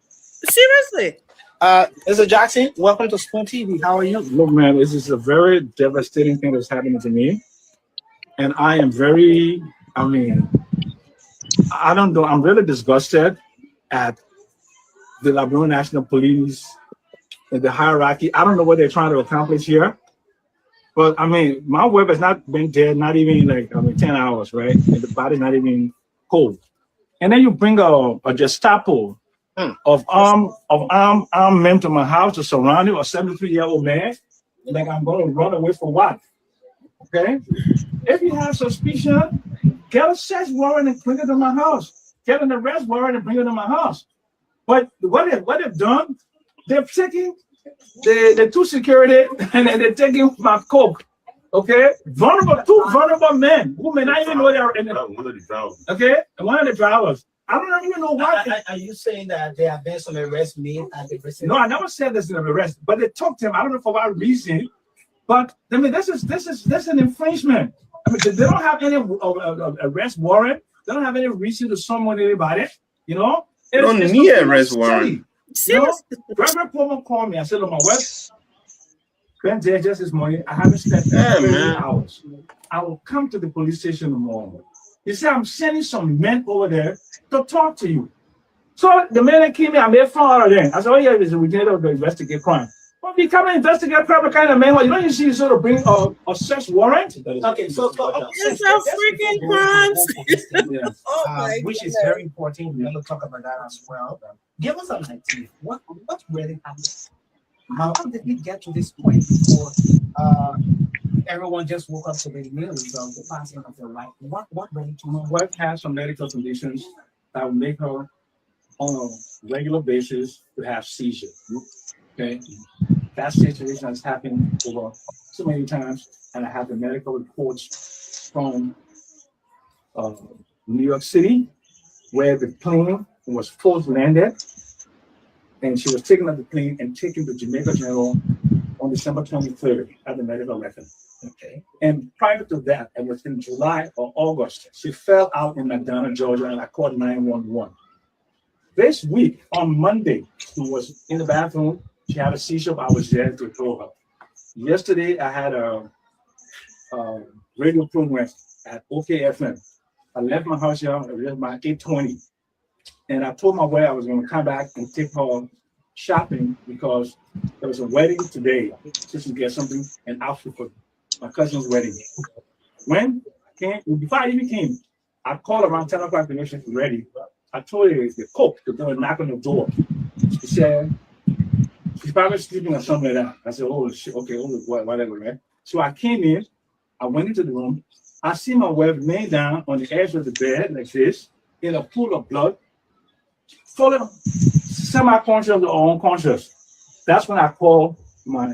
Seriously. Mr. Jackson, welcome to Spoon TV. How are you? Look, man, this is a very devastating thing that's happening to me. And I am I don't know. I'm really disgusted at the Liberia National Police and the hierarchy. I don't know what they're trying to accomplish here. But my wife has not been dead, not even 10 hours, right? And the body's not even cold. And then you bring a Gestapo of armed men to my house to surround you, a 73-year-old man. Like I'm going to run away for what? Okay? If you have suspicion, get a search warrant and bring it to my house. get an arrest warrant and bring it to my house. But what they've done, they've taken the two security and they're taking my coke. Okay, two vulnerable men who may not even know they're in it. One of the drivers. Okay, one of the drivers. I don't even know why. Are you saying that there have been some arrests made at the precinct? No, I never said there's an arrest, but they took them. I don't know for what reason, but I mean this is an infringement. I mean they don't have any arrest warrant. They don't have any reason to summon anybody. You know, You don't need an arrest warrant. You know, Reverend Pullman called me. I said, on my website, spent there just this morning. I haven't spent 30 hours. I will come to the police station tomorrow. He said, I'm sending some men over there to talk to you. So the man that came in, I made fun out of them. I said, oh yeah, it's a routine of the investigate crime. But if you come and investigate crime, the kind of man, you don't you see sort of bring a search warrant? Okay, so it's a freaking crime. Oh my which is very important. We're going to talk about that as well. Give us an idea. What really happened? How did we get to this point before everyone just woke up to the news of the passing of their life? What really took place? Wife has some medical conditions that will make her on a regular basis to have seizures. Okay, that situation has happened over so many times, and I have the medical reports from New York City, where the plane was first landed, and she was taken off the plane and taken to Jamaica General on December 23rd at the medical record. Okay, and prior to that, it was in July or August, she fell out in McDonough, Georgia, and I called 911. This week, on Monday, she was in the bathroom. She had a seizure. I was there to throw her. Yesterday, I had a radio program at OKFM. I left my house here at about 8:20, and I told my wife I was going to come back and take her shopping because there was a wedding today. Just to get something, an outfit for my cousin's wedding. When I came, before I even came, I called around 10 o'clock to make sure she's ready. I told her the cook to go and knock on the door. She said, she's probably sleeping or something like that. I said, oh shit, okay, whatever, right? So I came in, I went into the room, I see my wife laying down on the edge of the bed like this, in a pool of blood, falling semi-conscious or unconscious. That's when I called my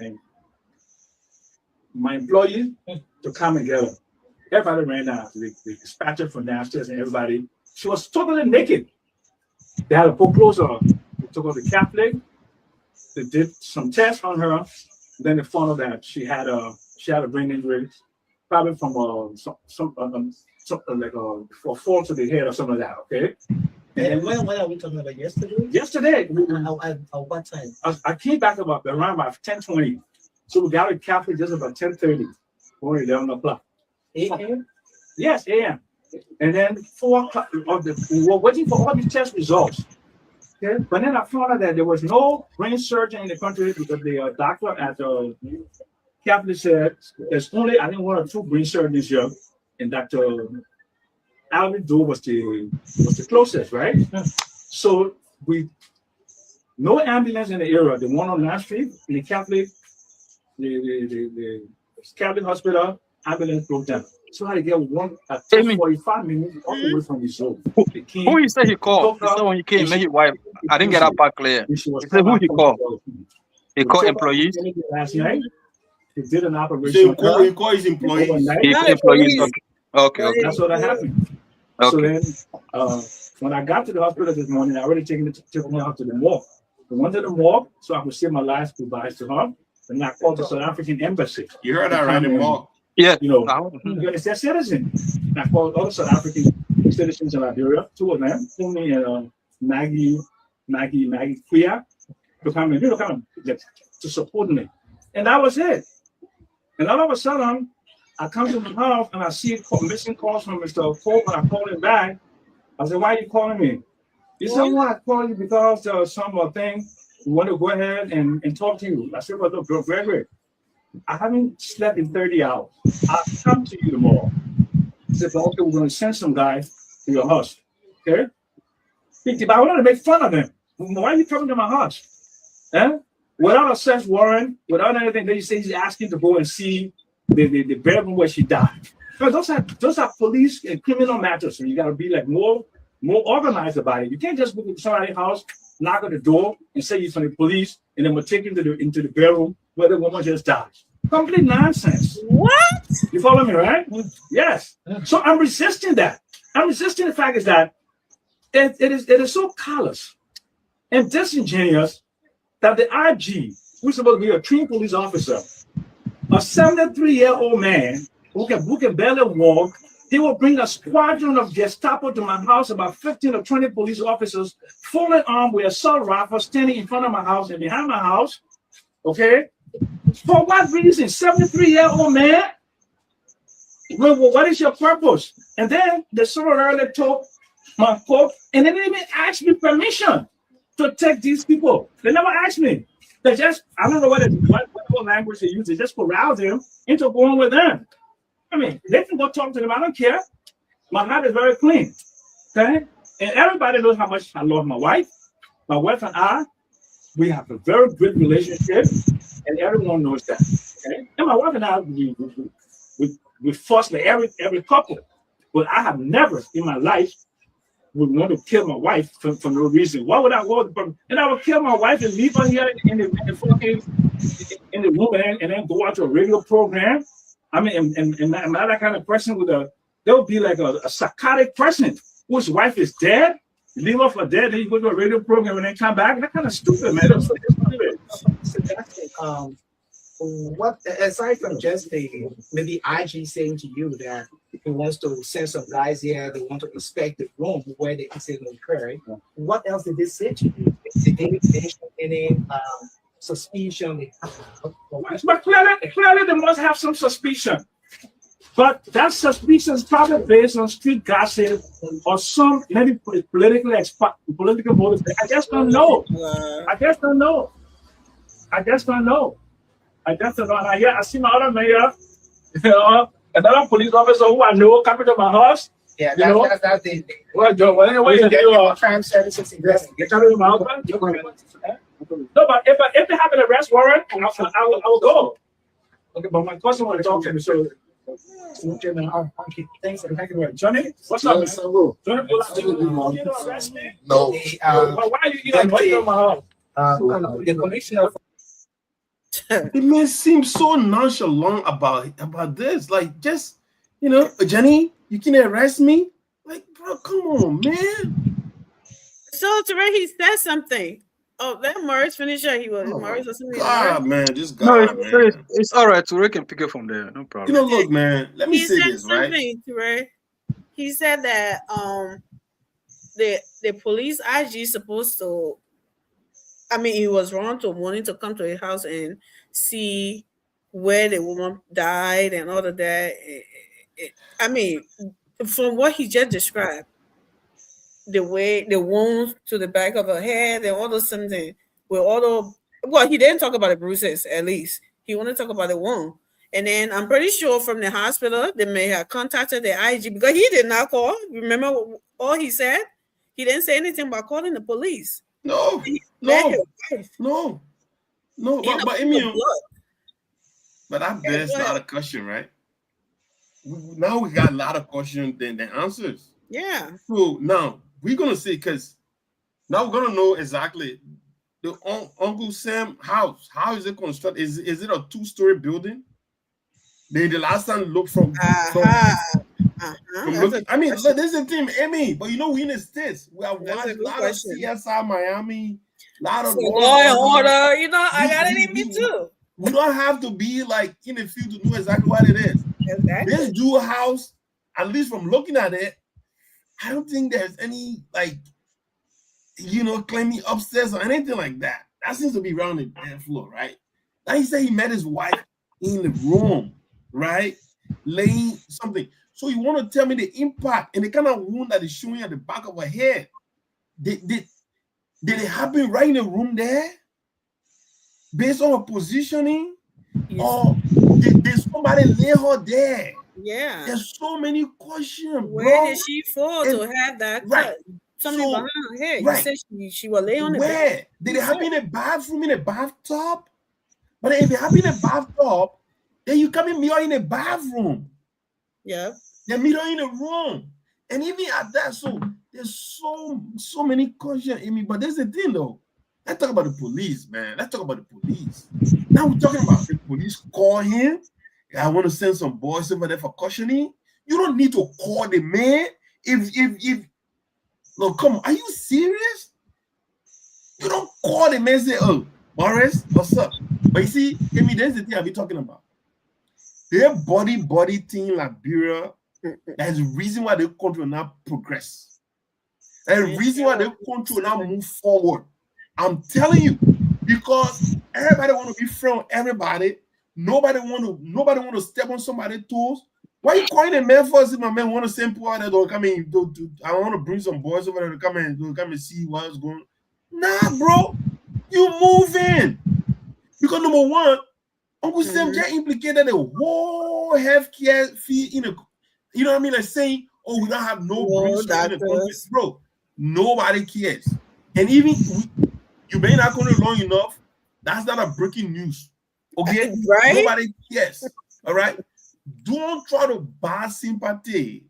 employee to come and get her. Everybody ran down, the dispatcher from downstairs and everybody. She was totally naked. They had to put clothes on her. They took her to Catholic. They did some tests on her. Then they found out that she had a brain injury, probably from something like a fall to the head or something like that. Okay. And when are we talking about? Yesterday? Yesterday. At what time? I came back around about 10:20. So we got to Catholic just about 10:30 or 11 o'clock. A.M.? Yes, a.m. And then 4 o'clock, we were waiting for all the test results. Okay? But then I found out that there was no brain surgeon in the country because the doctor at the Catholic said there's only, I think, 1 or 2 brain surgeons here. And Dr. Alvin Doe was the closest, right? So no ambulance in the area. The one on Last Street, the Catholic, the Catholic hospital, ambulance broke down. So I had to get one at 45 minutes all the way from the zone. Who he said he called? He said when he came, his wife. I didn't get that part clear. He said who he called? He called employees. Last night, he did an operation. He called his employees. His employees. Okay. That's what happened. Okay. So then, when I got to the hospital this morning, I already taken her out to the morgue. I went to the morgue so I could say my last goodbyes to her. And I called the South African embassy. You heard that right, the morgue? Yeah. You know, it's their citizen. And I called other South African citizens in Liberia, 2 of them, Fumi and Maggie Quia, to come in, to support me. And that was it. And all of a sudden, I come to the house and I see missing calls from Mr. Pope, and I called him back. I said, why are you calling me? He said, well, I called you because there was some thing. We want to go ahead and talk to you. I said, well, look, Gregory, I haven't slept in 30 hours. I'll come to you tomorrow. He said, well, okay, we're going to send some guys to your house. Okay? But I wanted to make fun of them. Why are you coming to my house? Eh? Without a search warrant, without anything, then you say he's asking to go and see the bedroom where she died. Because those are police and criminal matters. So you got to be like more more organized about it. You can't just go to somebody's house, knock on the door, and say you're from the police, and then we'll take you into the bedroom where the woman just died. Complete nonsense. What? You follow me, right? Yes. So I'm resisting that. I'm resisting the fact is that it is so callous and disingenuous that the IG, who's supposed to be a trained police officer, a 73-year-old man who can barely walk, they will bring a squadron of Gestapo to my house, about 15 or 20 police officers, fully armed with assault rifles, standing in front of my house and behind my house. Okay? For what reason? 73-year-old man? Well, what is your purpose? And then the sorority took my coat, and they didn't even ask me permission to take these people. They never asked me. They just, I don't know what language they use, they just corral them into going with them. I mean, they can go talk to them. I don't care. My heart is very clean. Okay? And everybody knows how much I love my wife. My wife and I, we have a very good relationship, and everyone knows that. Okay? And my wife and I, we fuss like every couple. But I have never in my life would want to kill my wife for no reason. Why would I want to? And I would kill my wife and leave her here in the room and then go out to a radio program. I mean, and I'm not that kind of person they'll be like a psychotic person whose wife is dead, leave her for dead, then you go to a radio program and then come back. That kind of stupid, man. That's stupid. What, aside from just maybe IG saying to you that he wants to send some guys here, they want to inspect the room where the incident occurred, what else did they say to you? Did they mention any suspicion? But clearly they must have some suspicion. But that suspicion is probably based on street gossip or some maybe political motives. I just don't know. I just don't know. I see my other mayor, another police officer who I know coming to my house. Yeah, that's the Well, Joe, anyway, crime services investigation. get out of my husband. No, but if they have an arrest warrant, I will go. Okay, but my cousin want to talk to me, so. Okay, thanks. Thank you very much. Johnny, what's up, man? Johnny, you don't arrest me? No. Why are you in my house? The commissioner. The man seems so nonchalant about this. Like, just, Jenny, you can arrest me? Like, bro, come on, man. So Terrell, he said something. Oh, let Morris finish it. Morris or something. God, man, just No, God, it's all right. Ture can pick it from there. No problem. Look, man, let me say this, right? Terrell. He said that the police IG supposed to, I mean, he was wrong to wanting to come to his house and see where the woman died and all of that. I mean, from what he just described, the way the wounds to the back of her head and all those something with all the, well, he didn't talk about the bruises, at least. He wanted to talk about the wound. And then I'm pretty sure from the hospital, they may have contacted the IG because he did not call. Remember all he said? He didn't say anything about calling the police. No. But I mean, but I bet it's not a question, right? Now we got a lot of questions than the answers. Yeah. So now we're gonna see, because now we're gonna know exactly the Uncle Sam house. How is it constructed? Is it a 2-story building? The last time looked from looking, I mean, look, this is the thing, Emmy. But we in the States. We have a lot of CSI Miami, a lot of law and order. I got it in me too. We don't have to be like in the field to know exactly what it is. Exactly. This Jewel house, at least from looking at it, I don't think there's any claiming upstairs or anything like that. That seems to be around the dance floor, right? Now he said he met his wife in the room, right? Laying something. So you want to tell me the impact and the kind of wound that is showing at the back of her head? Did it happen right in the room there? Based on her positioning? Yes. Or did somebody lay her there? Yeah. There's so many questions. Where did she fall to have that cut? Something behind her head. Right. You said she was laying on the bed. bed. Did it happen in a bathroom, in a bathtub? But if it happened in a bathtub, then you come in mirror in a bathroom. Yeah. The mirror in a room. And even at that, so There's so many questions in me. But there's the thing though. Let's talk about the police, man. Let's talk about the police. Now we're talking about the police call him. I want to send some boys over there for cautioning. You don't need to call the man. If look, come on, are you serious? You don't call the man and say, oh, Morris, what's up? But you see, Amy, there's the thing I'll be talking about. Their body thing, Liberia, that's the reason why the country will not progress. That's the reason why the country will not move forward. I'm telling you, because everybody want to be friend with everybody. Nobody want to step on somebody's toes. Why are you calling a man first if my man want to send people out there to come in? I want to bring some boys over there to come and see what's going on. Nah, bro. You move in. Because number one, Uncle Sam just implicated the whole healthcare fee in a, you know what I mean? Like saying, oh, we don't have no in the country. Bro, nobody cares. And even you've been in that country long enough, that's not a breaking news. Okay? Right? Nobody cares. All right? Don't try to buy sympathy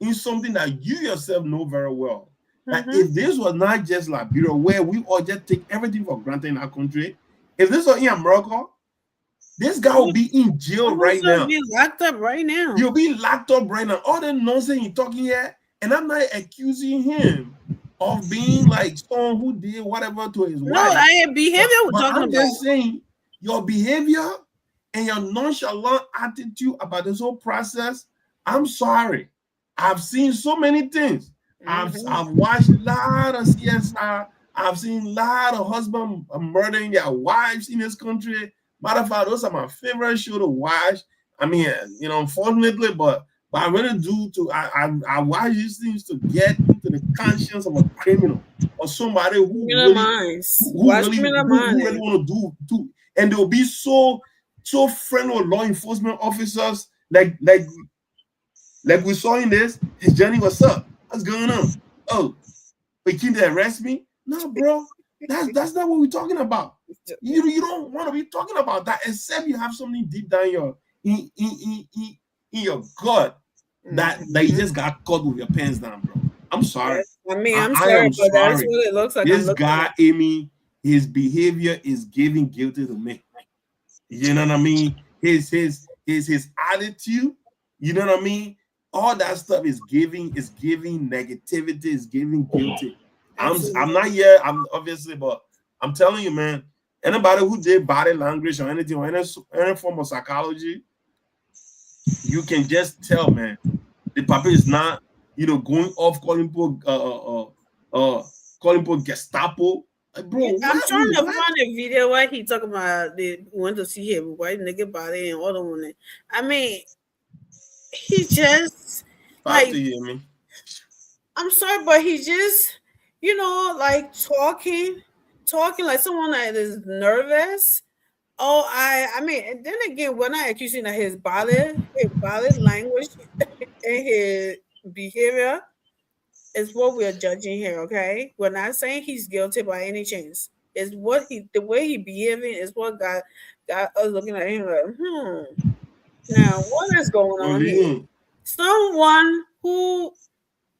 in something that you yourself know very well. That if this was not just Liberia, where we all just take everything for granted in our country, if this was in America, this guy will be in jail right now. Be locked up right now. You'll be locked up right now. All the nonsense you're talking here, and I'm not accusing him of being like someone who did whatever to his wife. No, I am behavior we're talking I'm about. just saying your behavior and your nonchalant attitude about this whole process. I'm sorry. I've seen so many things. I've watched a lot of CSI. I've seen a lot of husbands murdering their wives in this country. Matter of fact, those are my favorite show to watch. I mean, you know, unfortunately, but I really do I watch these things to get into the conscience of a criminal or somebody who really want to do, and they'll be so friendly with law enforcement officers, like we saw in this. Hey, Johnny, what's up? What's going on? Oh, you came to arrest me? No, bro. That's not what we're talking about. You don't want to be talking about that, except you have something deep down in your gut that you just got caught with your pants down, bro. I'm sorry. I mean, I'm sorry, but that's what it looks like. This guy, Amy, his behavior is giving guilty to me. You know what I mean? His attitude. You know what I mean? All that stuff is giving negativity, is giving guilty. I'm not here. I'm obviously, but I'm telling you, man. Anybody who did body language or anything or any form of psychology, you can just tell, man. The papa is not, going off calling people Gestapo. Like, bro, I'm trying to find a video where he talking about they went to see him white nigga body and all the one. I mean, he just like. I'm sorry, but he just. Like talking like someone that is nervous. Oh, I mean, and then again, we're not accusing that his body language and his behavior is what we're judging here. Okay, we're not saying he's guilty by any chance. It's the way he behaving is what got us looking at him like, Now, what is going on here? Someone who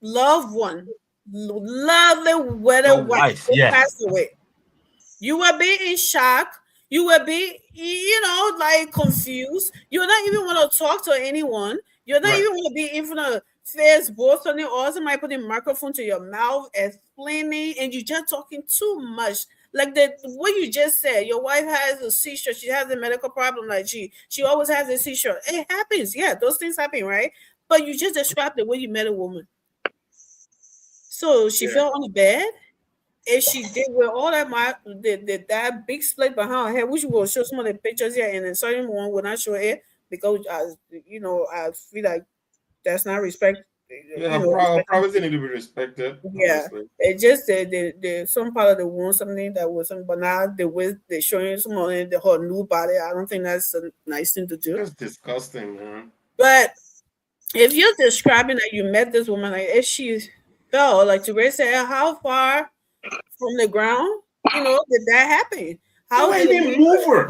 loved one. Lovely weather wife passed away. You will be in shock. You will be, like confused. You're not even want to talk to anyone. You're not even want to be in front of Facebook or somebody putting a microphone to your mouth, explaining, and you're just talking too much. Like what you just said, your wife has a seizure. She has a medical problem. Like she always has a seizure. It happens. Yeah, those things happen, right? But you just described the way you met a woman. So she fell on the bed, and she did with all that that big split behind her head, which will show some of the pictures here, and then certain one will not show it because I feel like that's not respect. Privacy need to be respected. Yeah, it just the some part of the wound, something that was something, but now they're showing some of the whole new body. I don't think that's a nice thing to do. That's disgusting, man. But if you're describing that you met this woman, like if she fell, like Teresa said, how far from the ground, did that happen? How why even move her?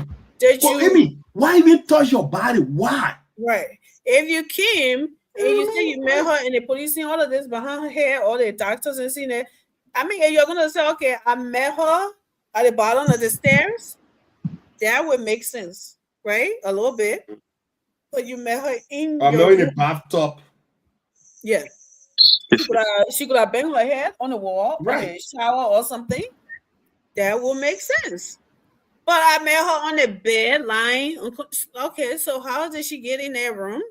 Why even touch your body? Why? Right. If you came And you say you met her and the police seen all of this behind her head, all the doctors and seen it. I mean, and you're gonna say, okay, I met her at the bottom of the stairs. That would make sense, right? A little bit. But you met her in I met in the bathtub. Yeah. She could have banged her head on the wall, right? In the shower or something. That will make sense. But I met her on the bed lying. Okay, so how did she get in that room?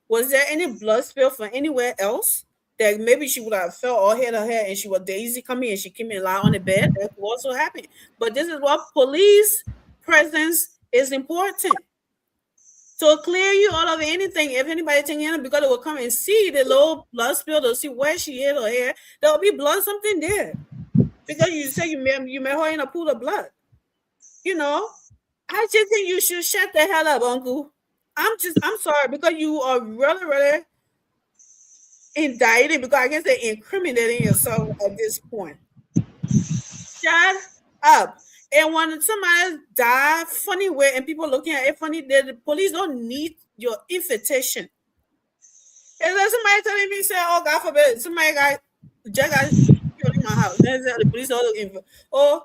Was there any blood spill from anywhere else that maybe she would have fell or hit her head and she was Daisy coming and she came and lie on the bed? That could also happen. But this is what police presence is important. To clear you out of anything, if anybody taking in, because they will come and see the little blood spill to see where she hit her hair, there will be blood, something there. Because you say you met her in a pool of blood. You know, I just think you should shut the hell up, Uncle. I'm sorry, because you are really, really indicted, because I guess they're incriminating yourself at this point. Shut up. And when somebody die funny way and people looking at it funny, the police don't need your invitation. And then somebody telling me, say, oh, God forbid, somebody got killed in my house. Then the police are looking for, oh,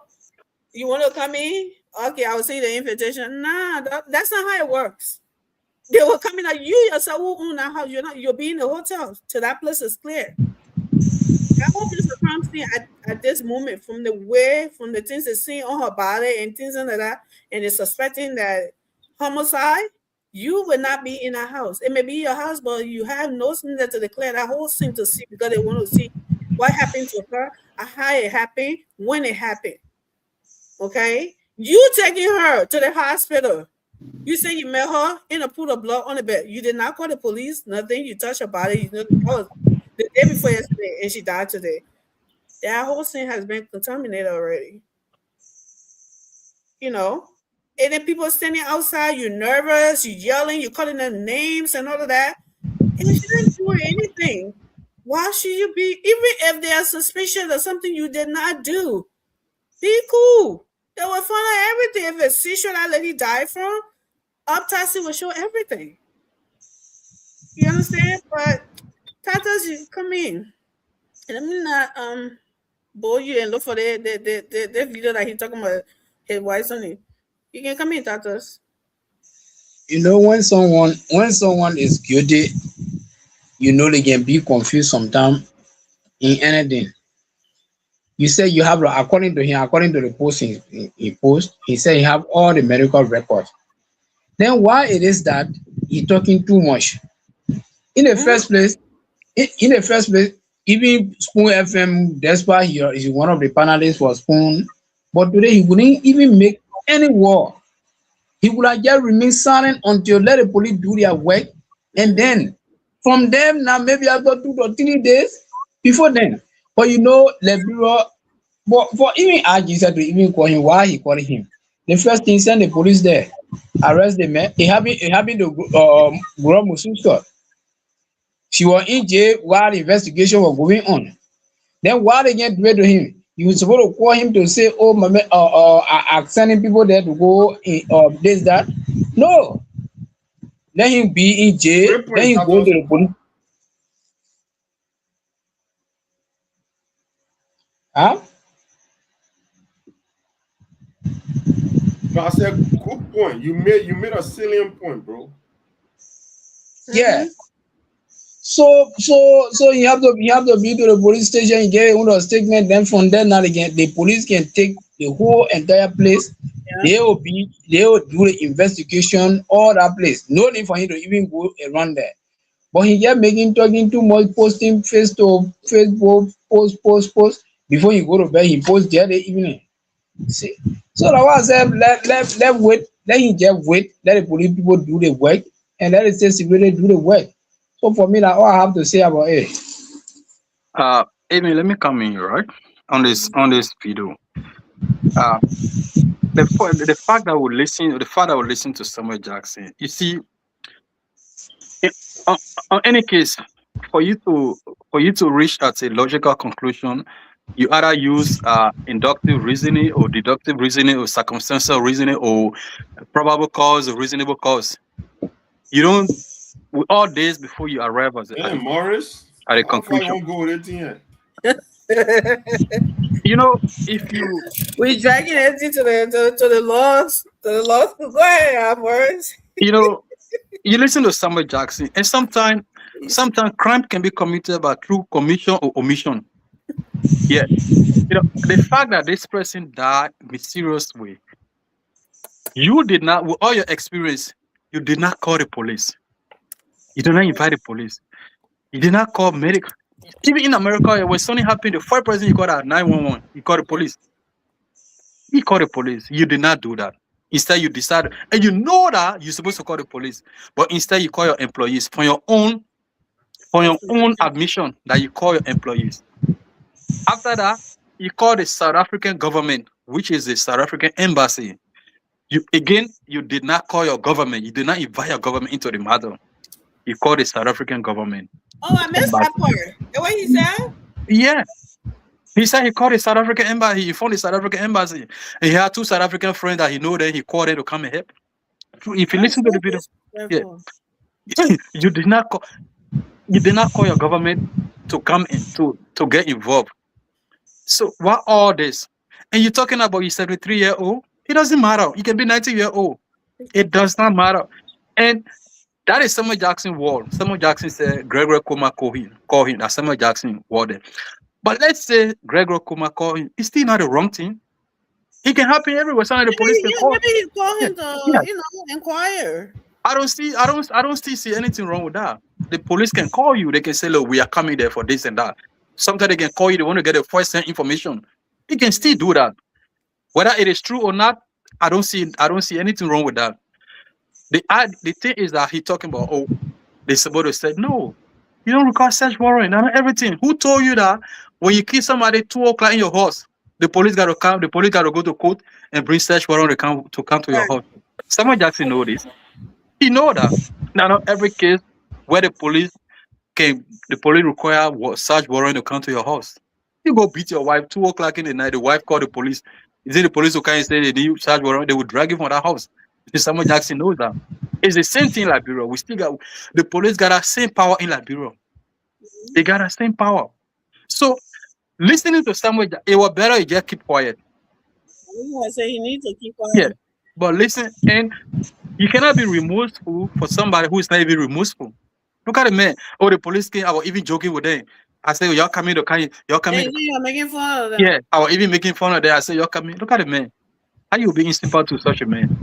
you want to come in? Okay, I will see the invitation. Nah, that's not how it works. They will come in like you yourself who own that house. You'll be in the hotel till that place is clear. I hope this comes at this moment from the things they're seeing on her body and things like that, and they're suspecting that homicide. You will not be in a house. It may be your house, but you have no something to declare that whole thing to see, because they want to see what happened to her, how it happened, when it happened. Okay, you taking her to the hospital. You say you met her in a pool of blood on the bed. You did not call the police, nothing. You touched her body. You know, that was the day before yesterday, and she died today. That whole thing has been contaminated already. You know, and then people standing outside, you're nervous, you're yelling, you're calling them names and all of that. And she didn't do anything. Why should you be, even if they are suspicious of something you did not do? Be cool. They will find out everything. If it's seizure that lady died from, autopsy will show everything. You understand? But Tatas, you come in. And let me not bore you and look for the video that he's talking about his wife's on it. You can come in, Tatas. You know, when someone is guilty, you know they can be confused sometimes in anything. You say you have, according to the post he post, he said he have all the medical records. Then why it is that he talking too much? In the first place, even Spoon FM, despite he is one of the panelists for Spoon, but today he wouldn't even make any word. He would have just remained silent until let the police do their work, and then from them now maybe after 2 or 3 days before then. But you know, the bureau, but for even RG said to even call him, why he calling him? The first thing, send the police there, arrest the man. It happened to Gura Mususka. She was in jail while the investigation was going on. Then why they get rid of him? You were supposed to call him to say, oh, my man, I'm sending people there to go in, this, that. No. Let him be in jail. Then he go to the police. Huh? No, I said good point. You made a salient point, bro. Yeah. So you have to be to the police station, you get a statement, then from there now again the police can take the whole entire place. Yeah. They will do the investigation, all that place. No need for him to even go around there. But he just talking too much, posting Facebook, post. Before he go to bed, he post the other evening. See? So that was let wait, let him just wait, let the police people do the work, and let the state security do the work. So for me, that's all I have to say about it. Amy, let me come in, right? On this video. The fact that we listen to Samuel Jackson, you see, on any case, for you to reach at a logical conclusion, you either use inductive reasoning or deductive reasoning or circumstantial reasoning or probable cause or reasonable cause. You don't with all days before you arrive at Yeah, Morris. at a How far conclusion. you won't go with it yet? You know, if you we dragging it to the laws. To the laws. Go ahead, Morris. you know, you listen to Samuel Jackson, and sometimes crime can be committed by through commission or omission. Yeah, you know, the fact that this person died mysteriously, you did not, with all your experience, you did not call the police. You did not invite the police. You did not call medical. Even in America, when something happened, the first person you called at 911, you called the police. You called the police. You did not do that. Instead, you decided, and you know that you're supposed to call the police, but instead you call your employees for your own admission that you call your employees. After that, you call the South African government, which is the South African embassy. You did not call your government. You did not invite your government into the matter. You call the South African government. Oh, I missed that part. The way he said? Yeah. He said he called the South African embassy. He phoned the South African embassy. And he had 2 South African friends that he know that he called them to come and help. If you listen to the video, you did not call your government to come in to get involved. So why all this? And you're talking about your 73-year-old? It doesn't matter. You can be 90-year-old. It does not matter. And that is Samuel Jackson word. Samuel Jackson said Gregory Kuma call him. That's Samuel Jackson word. But let's say Gregory Kuma call him. It's still not the wrong thing. It can happen everywhere. Sometimes the police can call. Maybe he call him to inquire. I don't still see anything wrong with that. The police can call you. They can say, look, we are coming there for this and that. Sometimes they can call you. They want to get the first-hand information. They can still do that. Whether it is true or not, I don't see anything wrong with that. The thing is that he's talking about, they're supposed to say, no, you don't require search warrant and everything. Who told you that when you kill somebody 2 o'clock in your house, the police got to come, the police got to go to court and bring search warrant to come to your house? Samuel Jackson know this. He know that. Now, not every case where the police require search warrant to come to your house. You go beat your wife 2 o'clock in the night, the wife call the police. Is it the police who can't say they need search warrant? They will drag you from that house. Samuel Jackson knows that. It's the same thing in Liberia. We still got the police got that same power in Liberia. They got that same power. So listening to Samuel, it was better you just keep quiet. I say he needs to keep quiet. Yeah, but listen, and you cannot be remorseful for somebody who is not even remorseful. Look at the man. Oh, the police came. I was even joking with them. I said, y'all coming to carry, y'all coming. You're making fun of them. Yeah, I was even making fun of them. I said, y'all coming. Look at the man. How you being sympathetic to such a man?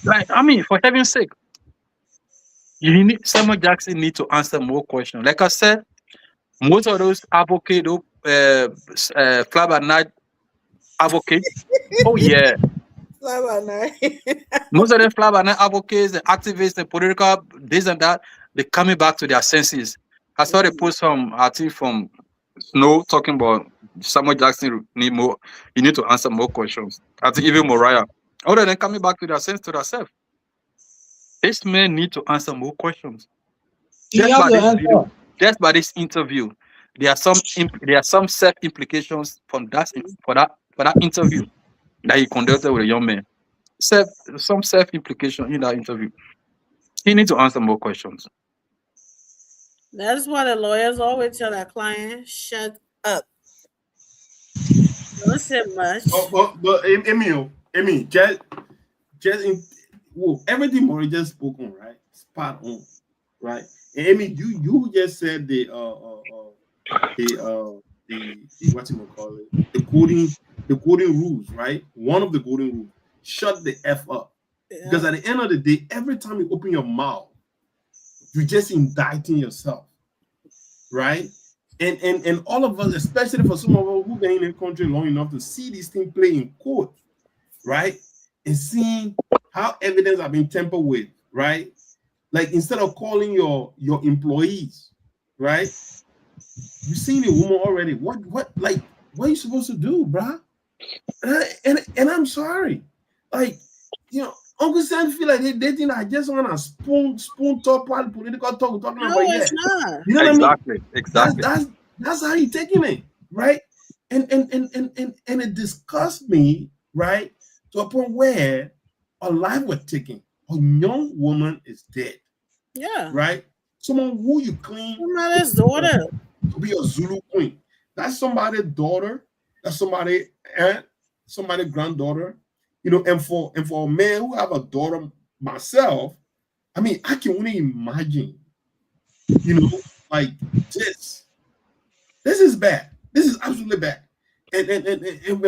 Like, I mean, for heaven's sake, Samuel Jackson need to answer more questions. Like I said, most of those advocates, fly by night advocates. Oh yeah. Fly by night. Most of them fly by night advocates and activists and political this and that. They're coming back to their senses. I saw they post some article from Snow talking about Samuel Jackson need more. You need to answer more questions. I think even Mariah. Other than coming back to their sense to themselves. This man need to answer more questions. Just by this interview, there are some self implications from that for that interview that he conducted with a young man. Some self implication in that interview. He needs to answer more questions. That's why the lawyers always tell their client, shut up. Don't say much. But Emmy, just everything Maury just spoke on, right? Spot on, right? And Emmy, you just said the what you call it, the golden rules, right? One of the golden rules: shut the F up. Yeah. Because at the end of the day, every time you open your mouth, you're just indicting yourself, right? And all of us, especially for some of us who've been in the country long enough to see this thing play in court, right? And seeing how evidence have been tampered with, right? Like instead of calling your employees, right? You've seen a woman already. What are you supposed to do, bruh? And I'm sorry. Like, you know, Uncle Sam feel like they think I just want to spoon top part political talk talking about it's not. You know what I mean? Exactly. That's how you taking it, right? And it disgusts me, right? To a point where a life was taken. A young woman is dead. Yeah. Right? Someone who you claim Somebody's daughter. to be a Zulu queen. That's somebody's daughter. That's somebody's aunt, somebody's granddaughter. You know, and for a man who have a daughter myself, I mean, I can only imagine, you know, like this. This is bad. This is absolutely bad. And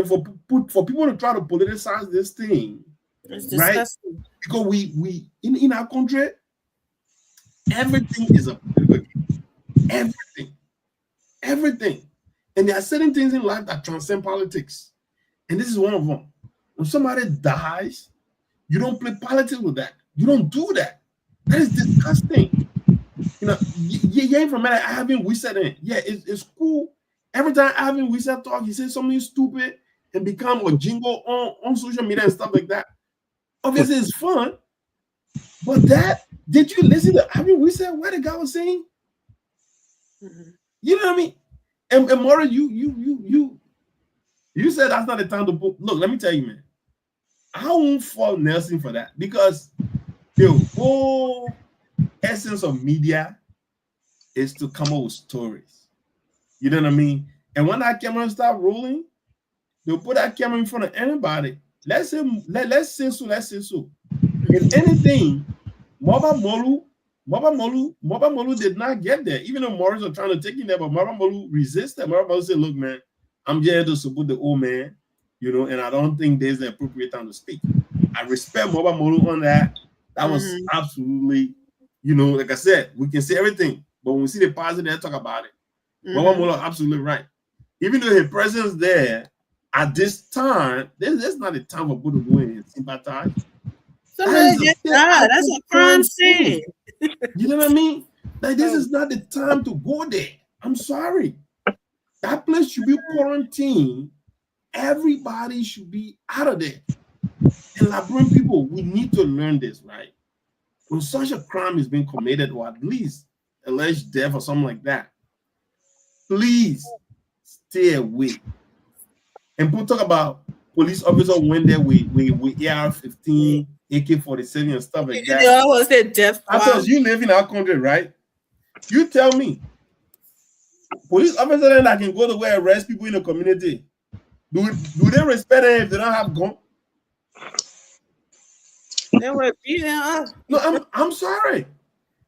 for people to try to politicize this thing, It's right? disgusting. Because we in our country, everything is a political game. Everything. And there are certain things in life that transcend politics. And this is one of them. When somebody dies, you don't play politics with that. You don't do that. That is disgusting. You know, you ain't from I haven't we said it. Yeah, it's cool. Every time I haven't we said talk, he says something stupid and become a jingle on social media and stuff like that. Obviously, it's fun. But that, did you listen to I mean we said what the guy was saying? You know what I mean? And Maury, you said that's not the time to put. Look, let me tell you, man. I won't fault Nelson for that because the whole essence of media is to come up with stories. You know what I mean? And when that camera start rolling, they'll put that camera in front of anybody. Let's say so. If anything, Maba Molu did not get there. Even though Morris was trying to take him there, but Maba Molu resisted. Maba Molu said, look, man, I'm just here to support the old man, you know, and I don't think there's the appropriate time to speak. I respect Maba Molu on that. That was absolutely, you know, like I said, we can say everything, but when we see the positive, talk about it. Maba Molu absolutely right. Even though his presence there at this time, there's not a time for people to go in and sympathize. That's a crime scene. You know what I mean? Like, this is not the time to go there. I'm sorry. That place should be quarantined. Everybody should be out of there. And Liberian people, we need to learn this, right? When such a crime is being committed, or at least alleged death or something like that, please stay away. And people talk about police officers went there with AR-15, AK-47 and stuff like that. Yeah, was that death? Because you live in our country, right? You tell me, police officers that can go to where arrest people in the community, do they respect them if they don't have gun? They were beating up. No, I'm sorry.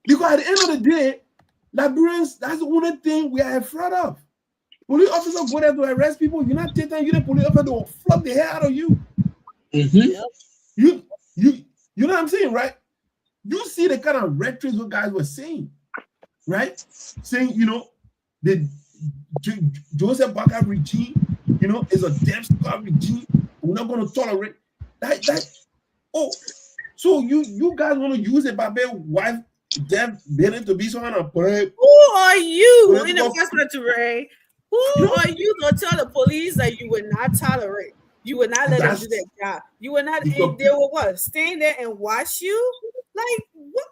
Because at the end of the day, Liberians, that's the only thing we are afraid of. Police officers go there to arrest people. You're not taking you the police officer will flog the hair out of you. You know what I'm saying, right? You see the kind of rhetoric those guys were saying, right? Saying, you know, the Joseph Baka regime, you know, is a death squad regime. We're not going to tolerate that. Oh, so you guys want to use a Babe wife death bidding to be someone a parade? Who are you in the first place, Ray? Who are you to tell the police that you would not tolerate? You would not let them do their job. You would not. They will what? Stand there and watch you? Like what?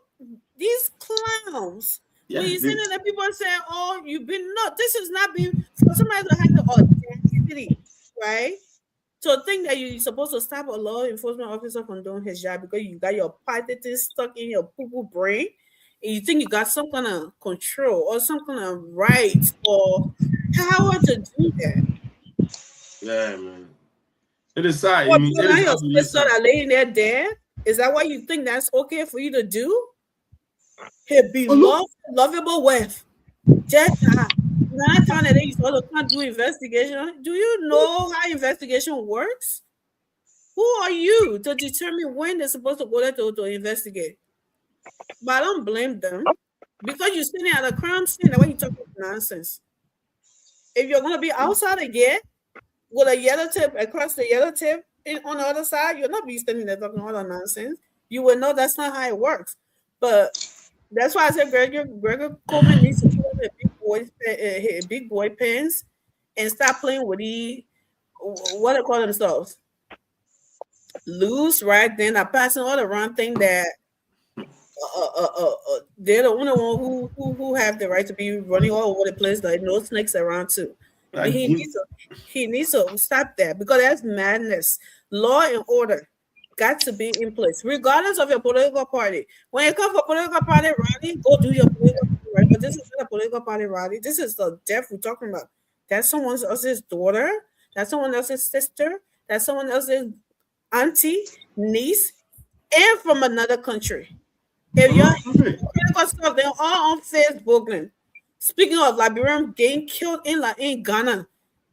These clowns. Yeah, when you see that people are saying, "Oh, you've been no." This has not been for somebody to have the audacity, right? To think that you're supposed to stop a law enforcement officer from doing his job because you got your politics stuck in your poo-poo brain, and you think you got some kind of control or some kind of right or power to do that. Yeah, man. It is sad. Well, I mean, your sister are laying there dead. Is that why you think that's okay for you to do? He'd be lovable with. Just not trying to you sort of can't do investigation. Do you know how investigation works? Who are you to determine when they're supposed to go there to investigate? But I don't blame them because you're sitting at a crime scene. Why you talking nonsense? If you're gonna be outside again with a yellow tip across the yellow tip on the other side, you'll not be standing there talking all that nonsense. You will know that's not how it works. But that's why I said Gregor Coleman needs to put on big boy pants and stop playing with what they call themselves. Loose, right? Then they're passing all the wrong thing that they're the only one who have the right to be running all over the place. Like no snakes around too. Like he needs to stop that because that's madness. Law and order got to be in place, regardless of your political party. When it comes for political party rally, go do your political party rally. But this is not a political party rally. This is the death we're talking about. That's someone else's daughter. That's someone else's sister. That's someone else's auntie, niece, and from another country. If you're political stuff, they're all on Facebook. Then. Speaking of Liberian getting killed in Ghana,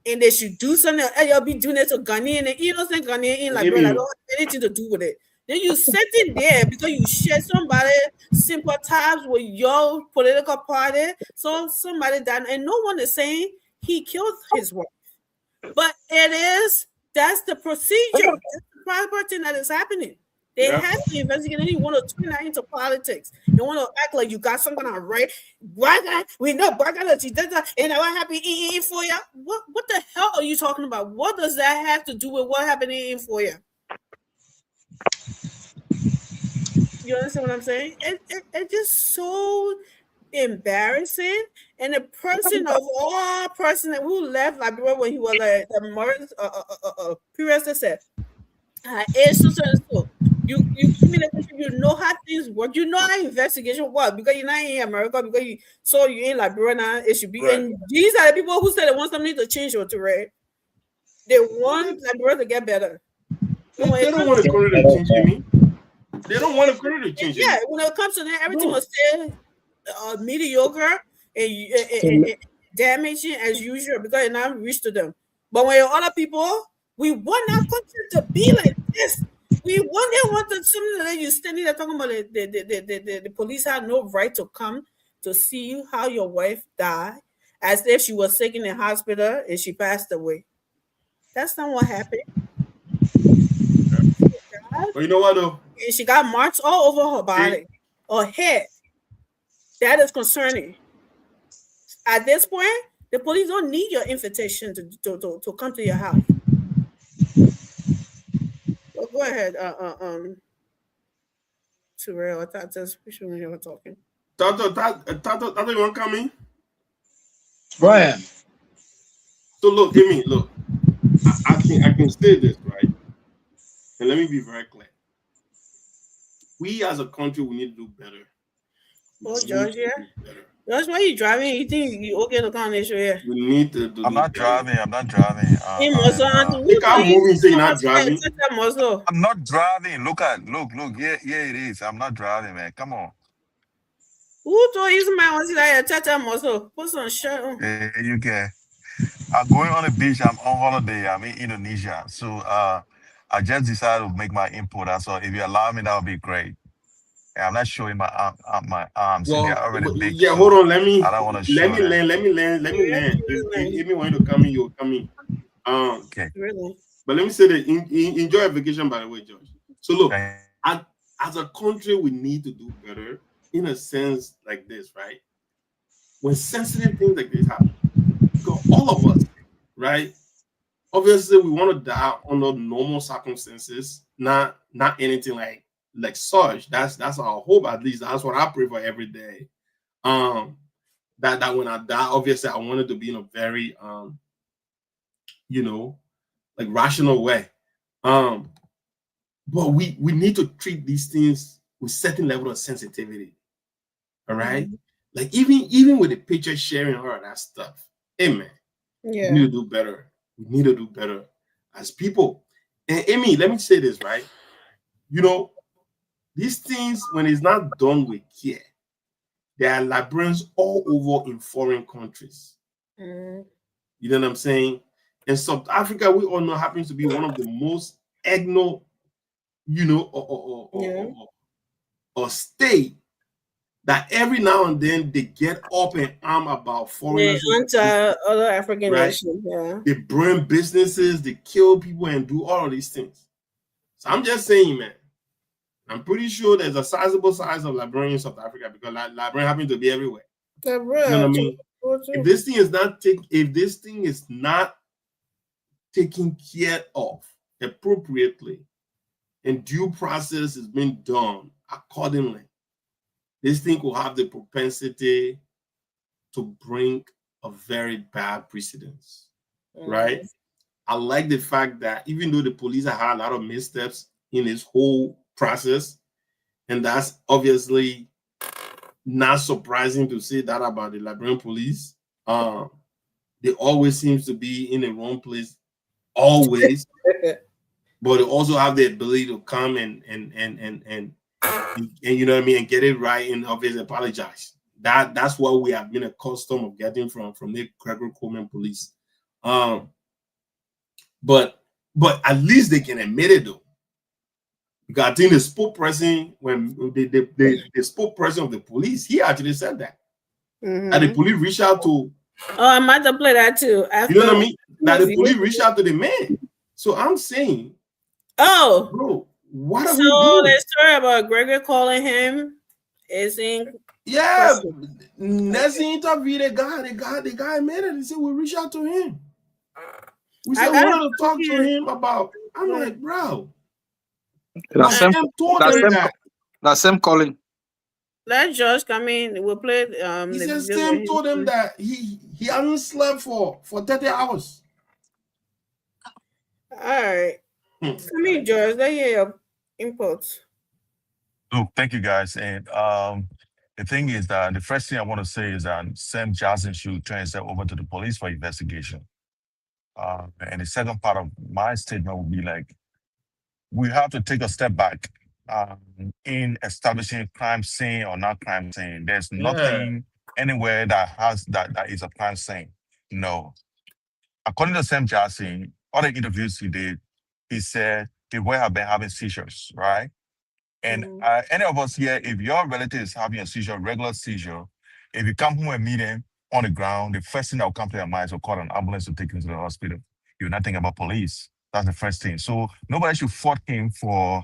and they should do something. Hey, you'll be doing it to Ghanaian and innocent Ghanaian in Liberia. I don't have anything to do with it. Then you sitting there because you share somebody sympathize with your political party. So somebody died, and no one is saying he killed his wife. But that's the procedure. That's the proper thing that is happening. They have to investigate, and you want to turn that into politics. You want to act like you got something on right. We know that she does that, and what happened in for you? What the hell are you talking about? What does that have to do with what happened in for you? You understand what I'm saying? It's just so embarrassing. And the person of all person who left Liberia when he was like the Morris Purista said, it's so. You come in the country, you know how things work, you know how investigation works because you're not in America, because you're in Liberia now. It should be. Right. And these are the people who say they want something to change or to right. They want Liberia to get better. They don't want to country to change, me. They don't want a country to change. Yeah, when it comes to that, everything was still mediocre and damaging as usual because it not reached to them. But when other people, we want our country to be like this. We want something that you standing there talking about the police had no right to come to see how your wife died as if she was sick in the hospital and she passed away. That's not what happened. But you know what though? And she got marks all over her body, her head. That is concerning. At this point, the police don't need your invitation to come to your house. Go ahead, Terrell. I thought that's when you were talking. Tato, you want to come in? Go ahead. So look, I can say this, right? And let me be very clear. We as a country, we need to do better. George, yeah. That's why you driving. You think you okay to come this way? We need to do. I'm not driving. I'm not driving. I'm not driving. Look. Here it is. I'm not driving, man. Come on. Who told you somebody wants to like a tata muscle? Put some shirt on. Hey, you can. I'm going on the beach. I'm on holiday. I'm in Indonesia. So I just decided to make my input. So if you allow me, that would be great. I'm not showing my arms. Well, they're already big. Yeah, hold on. Let me land. Let me land. If you want to come in, you'll come in. Okay. But let me say that enjoy your vacation, by the way, George. So look, as a country, we need to do better in a sense like this, right? When sensitive things like this happen, because all of us, right? Obviously, we want to die under normal circumstances, not anything like such. That's our hope, at least. That's what I pray for every day. That when I die, obviously, I want it to be in a very rational way. But we need to treat these things with certain level of sensitivity. All right? Mm-hmm. Like even with the picture sharing and all of that stuff. Amen. Yeah. We need to do better. We need to do better as people. And Amy, let me say this, right? These things, when it's not done with care, there are Liberians all over in foreign countries. Mm. You know what I'm saying? In South Africa, we all know happens to be one of the most or state that every now and then they get up and arm about foreigners. Other African nations, yeah. They burn businesses, they kill people and do all of these things. So I'm just saying, man, I'm pretty sure there's a sizable size of Liberian in South Africa because Liberian happen to be everywhere. You know what I mean? If this thing is not taken care of appropriately and due process is being done accordingly, this thing will have the propensity to bring a very bad precedence, right? I like the fact that even though the police have had a lot of missteps, in this whole process, and that's obviously not surprising to say that about the Liberian police. They always seems to be in the wrong place, always. But they also have the ability to come and you know what I mean, and get it right and obviously apologize. That's what we have been accustomed of getting from the Gregory Coleman police. But at least they can admit it though. Because I think the spokesperson, when the spokesperson of the police, he actually said that. And the police reached out to. Oh, I might have played that too. You know what I mean? That the police reached out to the man. So I'm saying, oh, bro, what are we so doing? the story about Gregory calling him is in. Yeah, next interview, the guy made it. He said we reached out to him. We said we wanted to talk to him about. I'm like, bro. That's Sam calling. Let Josh come in. We'll play. He said Sam told him that he hasn't slept for 30 hours. All right. Come in, George. Let's hear your input. Look, thank you guys. And the thing is that the first thing I want to say is that Sam Jackson should transfer over to the police for investigation. And the second part of my statement would be like, we have to take a step back in establishing crime scene or not crime scene. There's nothing anywhere that is a crime scene. No. According to Sam Jackson, all the interviews he did, he said he would have been having seizures, right? And any of us here, if your relative is having a seizure, regular seizure, if you come home and meet him on the ground, the first thing that will come to your mind is to call an ambulance to take him to the hospital. You're not thinking about police. That's the first thing. So nobody should fault him for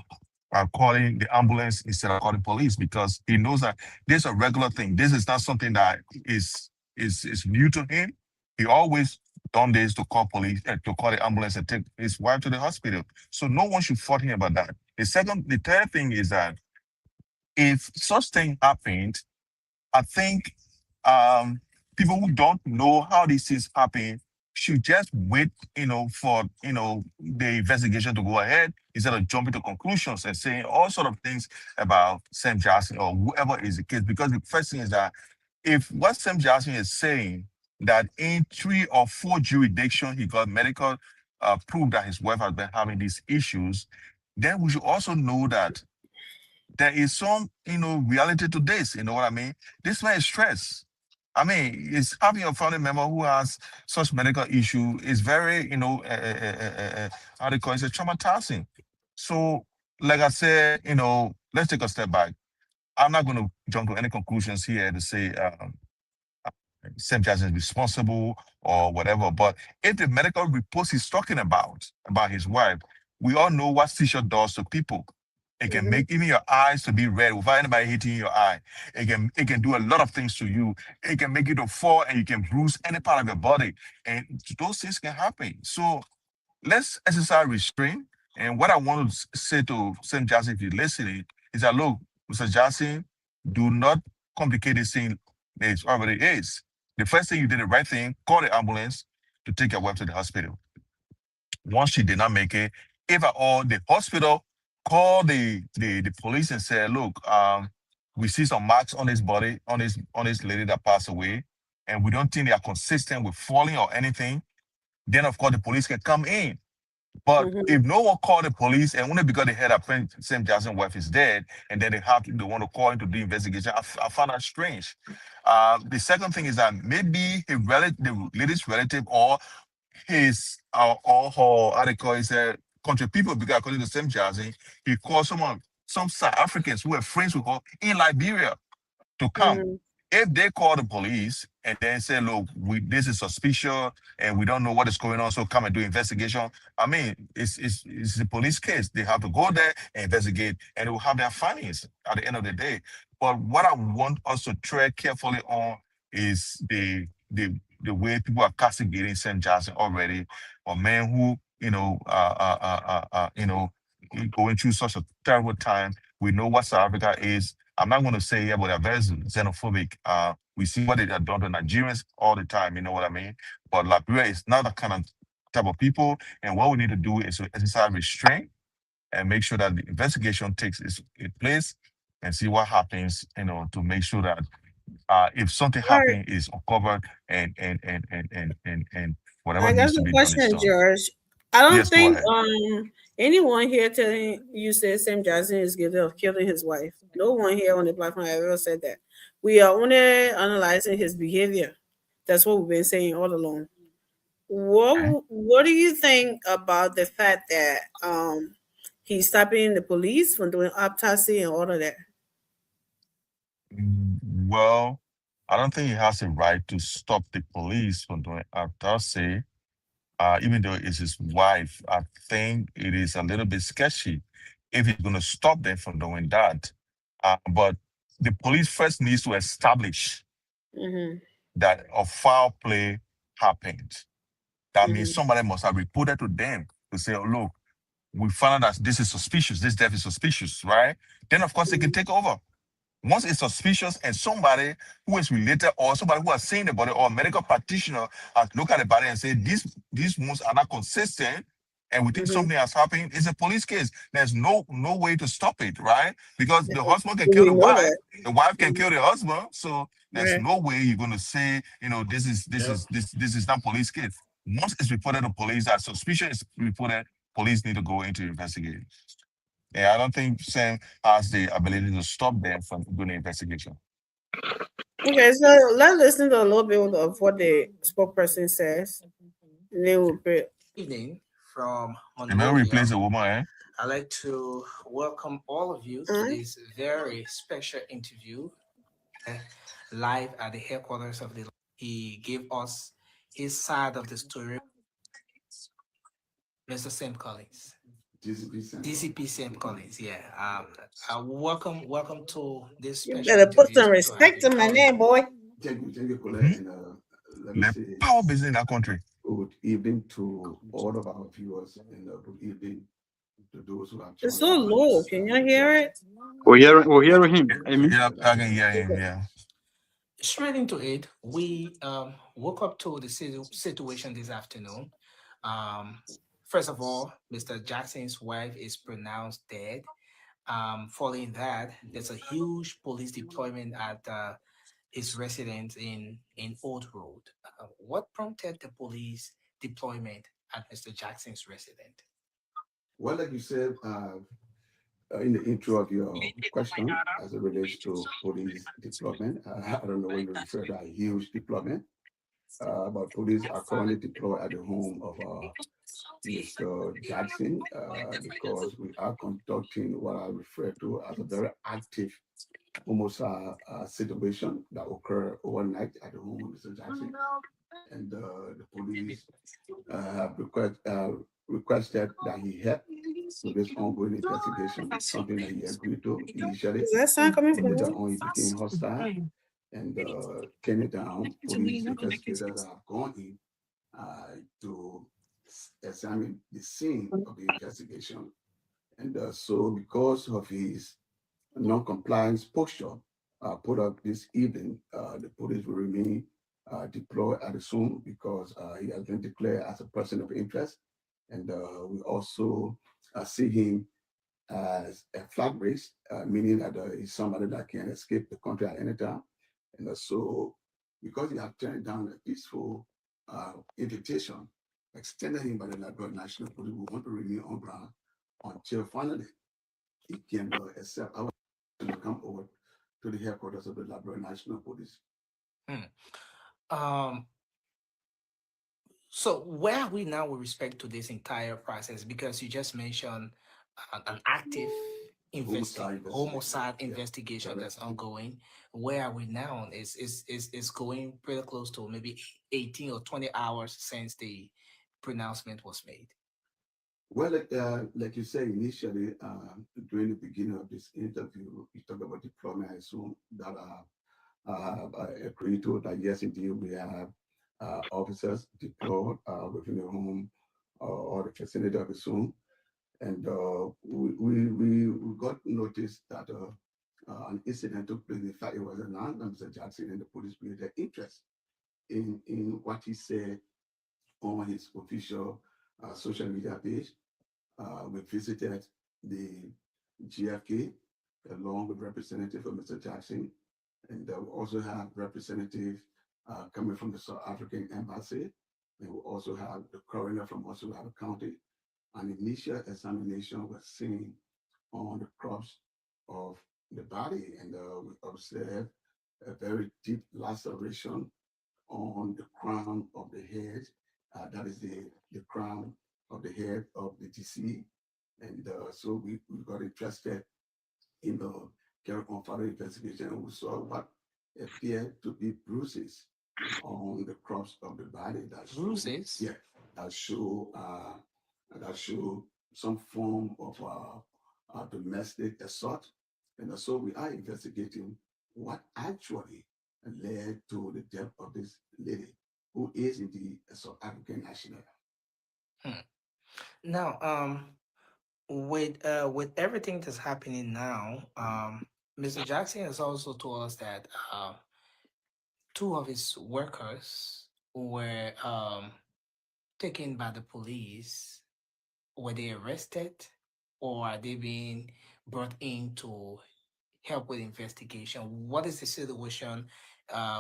calling the ambulance instead of calling police, because he knows that this is a regular thing. This is not something that is new to him. He always done this to call police, to call the ambulance and take his wife to the hospital. So no one should fault him about that. The third thing is that if such thing happened, I think people who don't know how these things happen should just wait, for the investigation to go ahead instead of jumping to conclusions and saying all sort of things about Sam Jackson or whoever is the case. Because the first thing is that if what Sam Jackson is saying, that in 3 or 4 jurisdictions he got medical proof that his wife has been having these issues, then we should also know that there is some, reality to this. You know what I mean? This man is stressed. I mean, it's having a family member who has such medical issue is very, how do you call it? It's traumatizing. So, like I said, let's take a step back. I'm not going to jump to any conclusions here to say Sam Jackson is responsible or whatever. But if the medical reports he's talking about his wife, we all know what seizure does to people. It can make even your eyes to be red without anybody hitting your eye. It can do a lot of things to you. It can make you to fall and you can bruise any part of your body. And those things can happen. So let's exercise restraint. And what I want to say to Sam Jackson, if you're listening, is that, look, Mr. Jackson, do not complicate this thing that it already is. The first thing you did the right thing, call the ambulance to take your wife to the hospital. Once she did not make it, if at all, the hospital call the police and say, look, we see some marks on his body, on this lady that passed away, and we don't think they are consistent with falling or anything. Then, of course, the police can come in. But if no one called the police, and only because they heard that Sam Jackson's wife is dead, and then they want to call in to do investigation, I found that strange. The second thing is that maybe the lady's relative or his or her, how they call it, country people, because according to Sam Jackson, he called some South Africans who were friends with her in Liberia to come. If they call the police and then say, look, this is suspicious and we don't know what is going on, so come and do investigation. I mean, it's a police case. They have to go there and investigate, and they will have their findings at the end of the day. But what I want us to tread carefully on is the way people are castigating Sam Jackson already, or men who, going through such a terrible time. We know what South Africa is. I'm not going to say but they're very xenophobic. We see what they have done to Nigerians all the time, you know what I mean? But Liberia is not that kind of type of people. And what we need to do is to exercise restraint and make sure that the investigation takes its place and see what happens, to make sure that if something All right. happens is uncovered and whatever I got needs to a be done is question, done. George. I don't Yes, go think ahead. anyone here telling you said Sam Jackson is guilty of killing his wife. No one here on the platform has ever said that. We are only analyzing his behavior. That's what we've been saying all along. Okay. What do you think about the fact that he's stopping the police from doing autopsy and all of that? Well, I don't think he has a right to stop the police from doing autopsy, even though it's his wife. I think it is a little bit sketchy if he's going to stop them from doing that. But the police first needs to establish that a foul play happened. That means somebody must have reported to them to say, oh, look, we found out that this is suspicious, this death is suspicious, right? Then, of course, they can take over. Once it's suspicious and somebody who is related or somebody who has seen the body or a medical practitioner has looked at the body and said, these wounds are not consistent and we think something has happened, it's a police case. There's no way to stop it, right? Because the husband can kill the wife can kill the husband. So there's no way you're going to say, this is not police case. Once it's reported to police, that suspicion is reported, police need to go into investigation. Yeah, I don't think Sam has the ability to stop them from doing the investigation. Okay, so let's listen to a little bit of what the spokesperson says. And then we'll pray. Evening from They may replace a woman, eh? I'd like to welcome all of you to this very special interview live at the headquarters of the. He gave us his side of the story. Mr. Sam Collins. DCP Sam Collins, yeah. Welcome to this special. You better put some respect on my name, boy. Thank you, Colette. And the power business in that country. Good evening to all of our viewers, and good evening to those who have. It's so low. Can you hear it? We're hearing him. Yeah, I can hear him. Yeah. Straight into it, we woke up to the situation this afternoon. First of all, Mr. Jackson's wife is pronounced dead. Following that, there's a huge police deployment at his residence in Old Road. What prompted the police deployment at Mr. Jackson's residence? Well, like you said in the intro of your question, as it relates to police deployment, I don't know when you refer to a huge deployment, but police are currently deployed at the home of Mr. Jackson because we are conducting what I refer to as a very active homicide situation that occurred overnight at the home of Mr. Jackson. And the police have requested that he help with this ongoing investigation, something that he agreed to initially. Is that sound coming from later on, he became hostile and came it down. Police investigators have gone in to examine the scene of the investigation. And so because of his non-compliance posture put up this evening, the police will remain deployed at the scene because he has been declared as a person of interest. And we also see him as a flag race, meaning that he's somebody that can escape the country at any time. And so because he has turned down a peaceful invitation extended him by the Liberia National Police, we want to remain on ground until finally he can accept our to come over to the headquarters of the Liberia National Police. So where are we now with respect to this entire process? Because you just mentioned an active homicide investigation that's ongoing. Where are we now? Is going pretty close to maybe 18 or 20 hours since the pronouncement was made. Well, like you said initially, during the beginning of this interview, you talk about deployment. I assume that I agreed to that. Yes, indeed, we have officers deployed within the home or the vicinity of the zone. And we got notice that an incident took place. In fact, it was announced by Mr. Jackson, and the police with their interest in what he said on his official social media page. We visited the GFK, along with representative from Mr. Jackson, and we also have representative coming from the South African Embassy. And we also have the coroner from Osalaba County. An initial examination was seen on the crops of the body, and we observed a very deep laceration on the crown of the head. That is the crown of the head of the deceased. And so we got interested in the carry on further investigation, and we saw what appeared to be bruises on the crops of the body. Bruises? Yeah, that show some form of domestic assault. And so we are investigating what actually led to the death of this lady, who is indeed a South African national. Now, with everything that's happening now, Mr. Jackson has also told us that two of his workers were taken by the police. Were they arrested, or are they being brought in to help with investigation? What is the situation?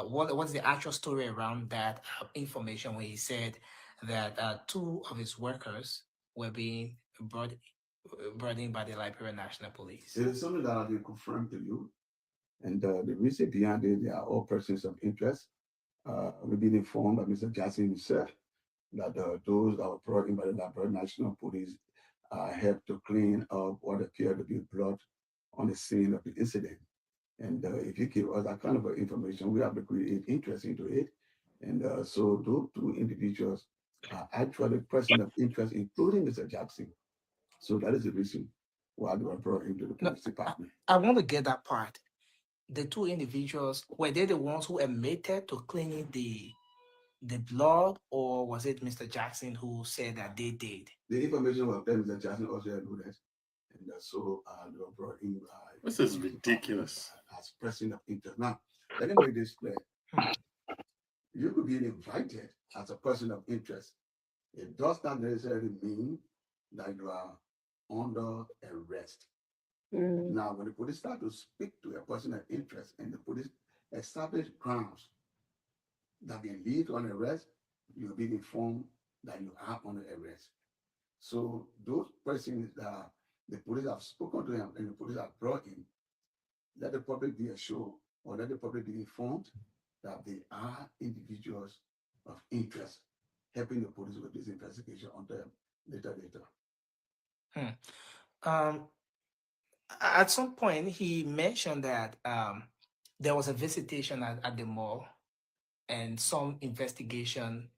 What's the actual story around that information when he said that two of his workers were being brought in by the Liberia National Police? It is something that I can confirm to you. And the reason behind it, they are all persons of interest. We've been informed by Mr. Jackson himself that those that were brought in by the Liberia National Police helped to clean up what appeared to be blood on the scene of the incident. And if you give us that kind of information, we have to create interest into it. And so those two individuals are actually persons of interest, including Mr. Jackson. So that is the reason why they were brought into the police department. I want to get that part. The two individuals, were they the ones who admitted to cleaning the blood, or was it Mr. Jackson who said that they did? The information was that Mr. Jackson also alluded, and so they were brought in. This is ridiculous. As person of interest. Now, let me make this clear. You could be invited as a person of interest. It does not necessarily mean that you are under arrest. Now, when the police start to speak to a person of interest and the police establish grounds that they lead on arrest, you'll be informed that you are under arrest. So those persons that the police have spoken to them and the police have brought in, let the public be assured, or let the public be informed that they are individuals of interest, helping the police with this investigation until later. At some point, he mentioned that there was a visitation at the mall and some investigation,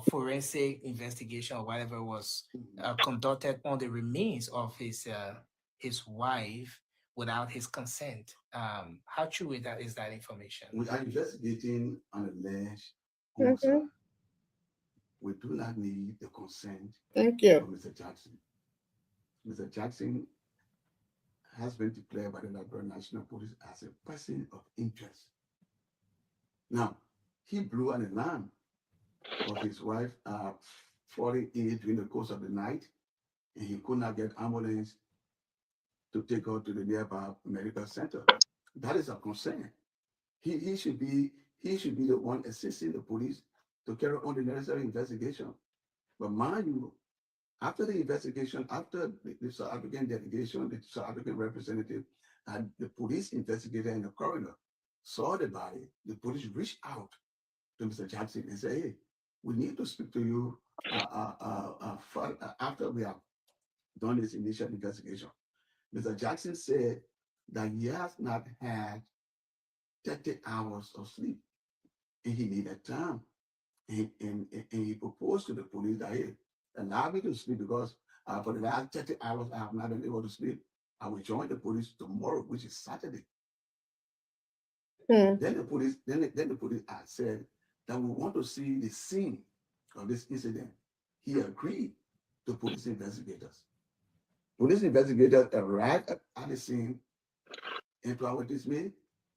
forensic investigation or whatever was conducted on the remains of his wife without his consent. How true is that information? We are investigating an alleged homicide. We do not need the consent of Mr. Jackson. Mr. Jackson has been declared by the Liberia National Police as a person of interest. Now, he blew an alarm of his wife falling ill during the course of the night, and he could not get ambulance to take her to the nearby medical center. That is a concern. He should be the one assisting the police to carry on the necessary investigation. But mind you, after the investigation, after the South African delegation, the South African representative, and the police investigator and the coroner saw the body, the police reached out to Mr. Jackson and said, hey, we need to speak to you after we have done this initial investigation. Mr. Jackson said that he has not had 30 hours of sleep and he needed time. And he proposed to the police that, hey, allow me to sleep because for the last 30 hours I have not been able to sleep. I will join the police tomorrow, which is Saturday. Then the police said that we want to see the scene of this incident. He agreed to police investigators. Police investigators arrived at the scene, and to our dismay,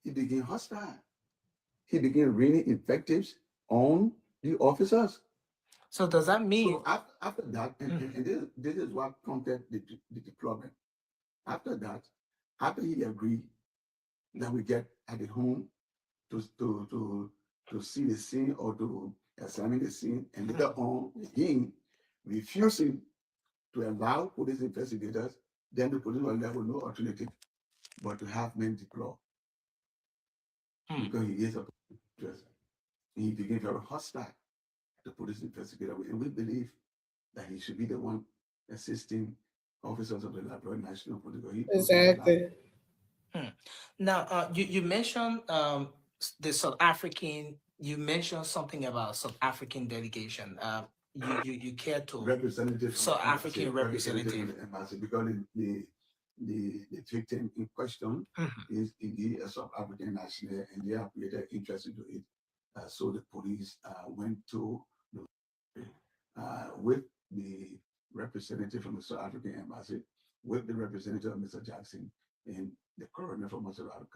he became hostile. He began raining invectives on the officers. So does that mean So after that, and this is what prompted the deployment. After that, after he agreed that we get at the home to see the scene or to examine the scene, and later on him refusing to allow police investigators, then the police will have no alternative but to have men deployed. Because he is a person. He became very hostile to police investigator, and we believe that he should be the one assisting officers of the Liberia National Police. Exactly. Now, you mentioned the South African. You mentioned something about South African delegation. You care to representative South African representative. Because the victim in question is indeed a South African national, and they have created interest into it. So the police went to with the representative from the South African embassy, with the representative of Mr. Jackson, and the coroner from Maserati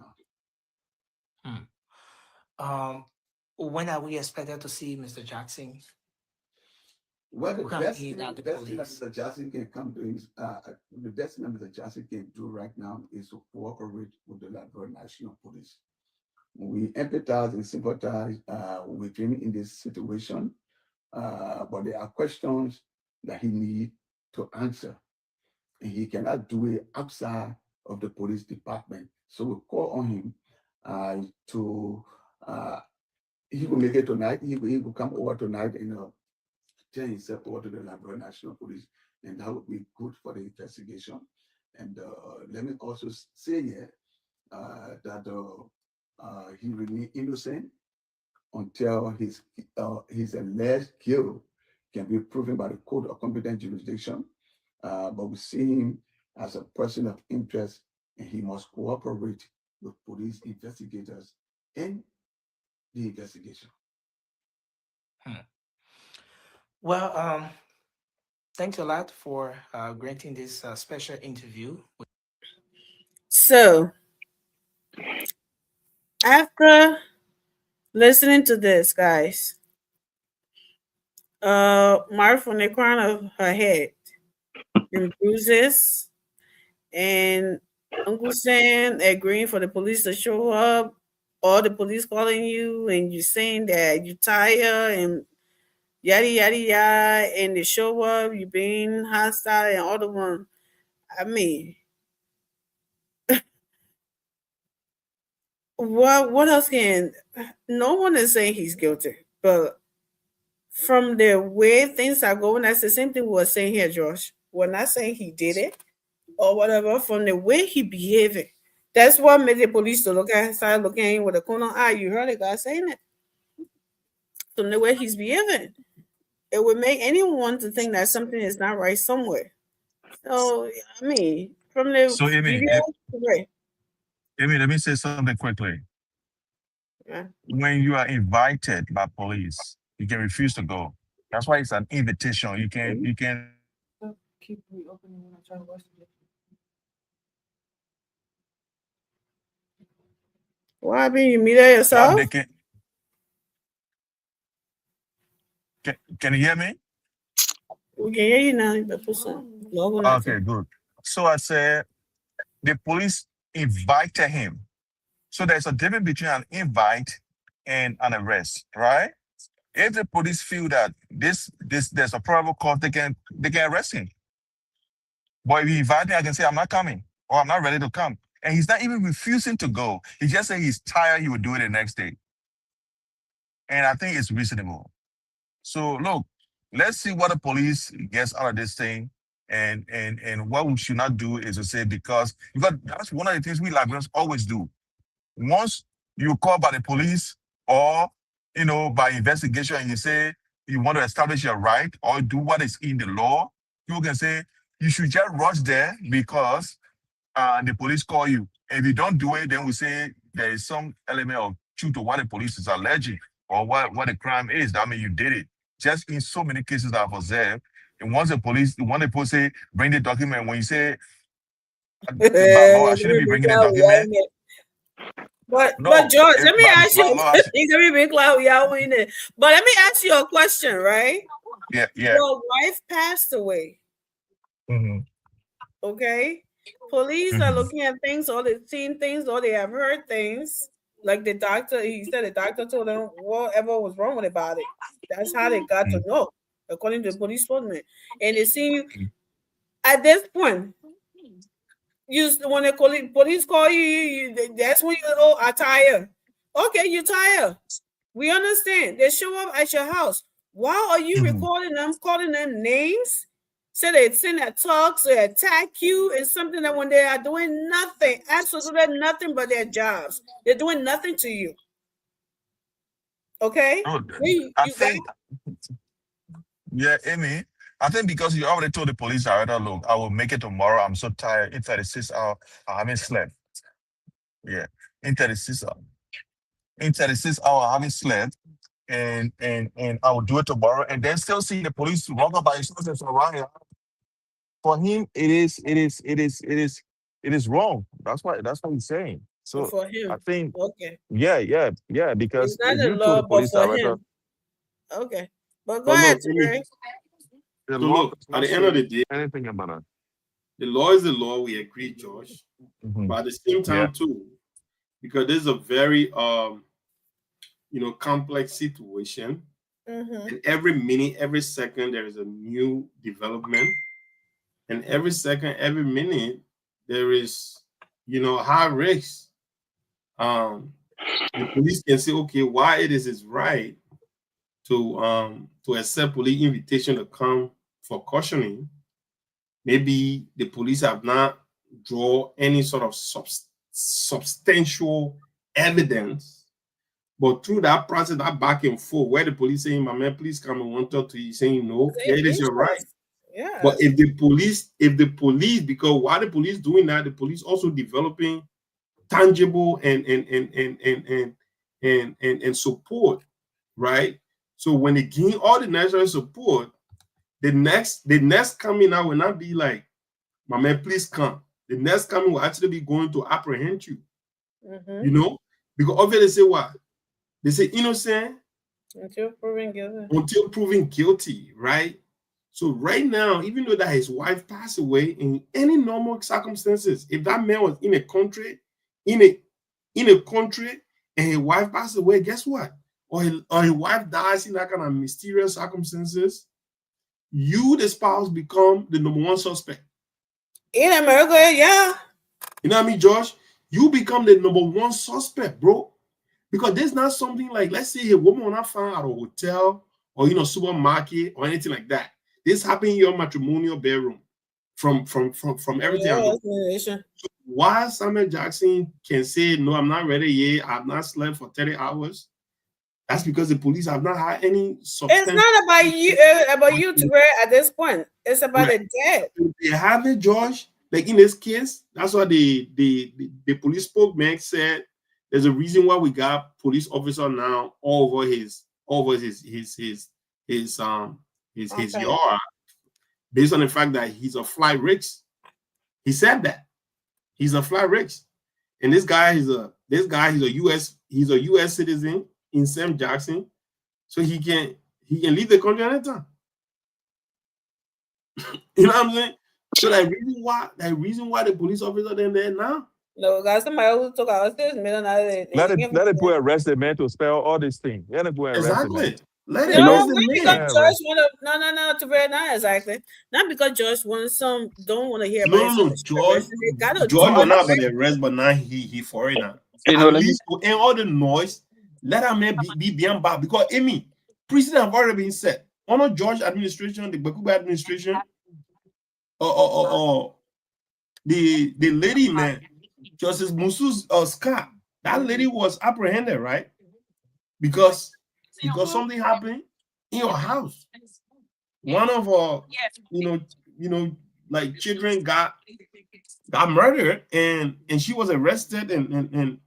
County. When are we expected to see Mr. Jackson? Well, the best thing that Mr. Jackson can come to is, the best thing that Mr. Jackson can do right now is to cooperate with the Liberia National Police. We empathize and sympathize with him in this situation, but there are questions that he needs to answer, and he cannot do it outside of the police department. So we call on him he will make it tonight. He will come over tonight and turn himself over to the Liberia National Police, and that would be good for the investigation. And let me also say here that he remains innocent until his alleged guilt can be proven by the court of competent jurisdiction. But we see him as a person of interest, and he must cooperate with police investigators in the investigation. Well, thanks a lot for granting this special interview. So, after listening to this, guys, mark from the crown of her head and bruises, and Uncle Sam agreeing for the police to show up, or the police calling you and you saying that you're tired and yada yada yada, and they show up, you being hostile and all the one. I mean, what else can? No one is saying he's guilty, but from the way things are going, that's the same thing we're saying here, Josh. We're not saying he did it or whatever. From the way he behaved, that's what made the police to start looking at him with a corner eye. You heard the guy saying it. From the way he's behaving, it would make anyone to think that something is not right somewhere. So, I mean, from the video, Amy, let me say something quickly. Yeah. When you are invited by police, you can refuse to go. That's why it's an invitation. You can keep reopening when I try to watch it. What happened? You meet her yourself? Can you hear me? We can hear you now. You better put some logo on Okay, good. So I said the police invited him. So there's a difference between an invite and an arrest, right? If the police feel that there's a probable cause, they can arrest him. But if he invite me, I can say I'm not coming or I'm not ready to come. And he's not even refusing to go. He just said he's tired, he will do it the next day. And I think it's reasonable. So look, let's see what the police gets out of this thing. And what we should not do is to say because that's one of the things we Liberians always do. Once you call by the police or by investigation and you say you want to establish your right or do what is in the law, you can say you should just rush there because the police call you. If you don't do it, then we say there is some element of truth to what the police is alleging or what the crime is. That means you did it. Just in so many cases that I've observed, and once the police say bring the document, when you say I shouldn't be bringing the document. But George, let me ask you. But let me ask you a question, right? Yeah. Your wife passed away. Mm-hmm. Okay, police are looking at things, or they've seen things, or they have heard things. Like the doctor, he said the doctor told them whatever was wrong with about it. That's how they got to know, according to the police spokesman. And they see you at this point. When the police call you, that's when you are tired. Okay, you're tired. We understand. They show up at your house. Why are you recording them, calling them names? So they send that talks, they attack you, and something that when they are doing nothing, absolutely nothing but their jobs. They're doing nothing to you. Okay? Yeah, Amy. I think because you already told the police director, look, I will make it tomorrow. I'm so tired. In 36 hours, I haven't slept. Yeah. In 36 hours. In 36 hours, I haven't slept. And I will do it tomorrow. And then still see the police walk up by his house and around. For him, it is wrong. That's what he's saying. So for him, I think okay. Yeah, because it's not if a you law, told the but police for director, him. Okay. But go ahead, Terry. the So law look, does at not the end of say the day, anything about it. the law is the law. We agree, Josh. But at the same time, too, because this is a very complex situation, and every minute, every second, there is a new development, and every second, every minute, there is high risk. The police can say, okay, why it is right to accept police invitation to come for cautioning. Maybe the police have not drawn any sort of substantial evidence, but through that process, that back and forth, where the police saying, "My man, please come and want to talk to you," saying no, yeah, it is your right. Yeah. But if the police, because while the police doing that, the police also developing tangible and support, right? So when they gain all the necessary support, the next coming out will not be like, "My man, please come." The next coming will actually be going to apprehend you. Because obviously they say what? They say innocent until proven guilty. Until proven guilty, right? So right now, even though that his wife passed away, in any normal circumstances, if that man was in a country, and his wife passed away, guess what? Or his wife dies in that kind of mysterious circumstances, you, the spouse, become the number one suspect. In America, yeah. You know what I mean, Josh? You become the number one suspect, bro. Because there's not something like, let's say a woman will not find at a hotel or supermarket or anything like that. This happened in your matrimonial bedroom from everything I know. So why Samuel Jackson can say, no, I'm not ready yet, I've not slept for 30 hours, that's because the police have not had any substance. It's not about you to wear at this point. It's about the dead. They have it, Josh. Like in this case, that's why the police spokesman said there's a reason why we got police officer now all over his yard, based on the fact that he's a flight risk. He said that he's a flight risk, and this guy he's a U.S. citizen in Sam Jackson, so he can leave the country anytime. You know what I'm saying? So that reason why the police officer then there now. No, guys, somebody who took our this million. Let it go arrest the man to spell all these things. Let it go arrest the man. Let it arrest the man. George wanna to very not exactly. Not because George wants don't want to hear about no, George will not be arrested, but now he foreigner. At least to end all the noise, let that man be beyond bad. Because Amy, precedent have already been set. Under George administration, the Bakuba administration, the lady, man, Justice Musu's Scott, that lady was apprehended, right? Because something happened in your house. One of our, like children got murdered, and she was arrested and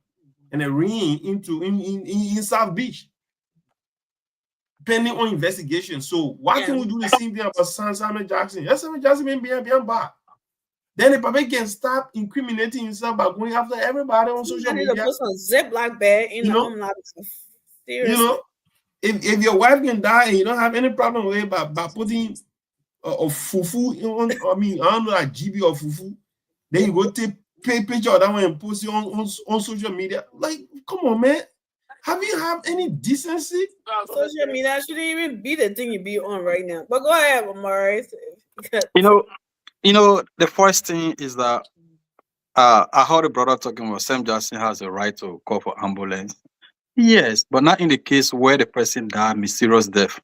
arraigned in South Beach, pending on investigation. So why can't we do the same thing about Samuel Jackson? Yes, Samuel Jackson may be bad. Then the public can stop incriminating himself by going after everybody on social media. Put some Ziploc bag in the home. Seriously. if your wife can die and you don't have any problem with it by putting a fufu on, I mean, I don't know, like GB or fufu, then you go take picture of that one and post it on social media. Like, come on, man. Have you have any decency? Social media shouldn't even be the thing you be on right now. But go ahead, Maurice. You know, the first thing is that I heard a brother talking about Sam Jackson has a right to call for ambulance. Yes, but not in the case where the person died mysterious death.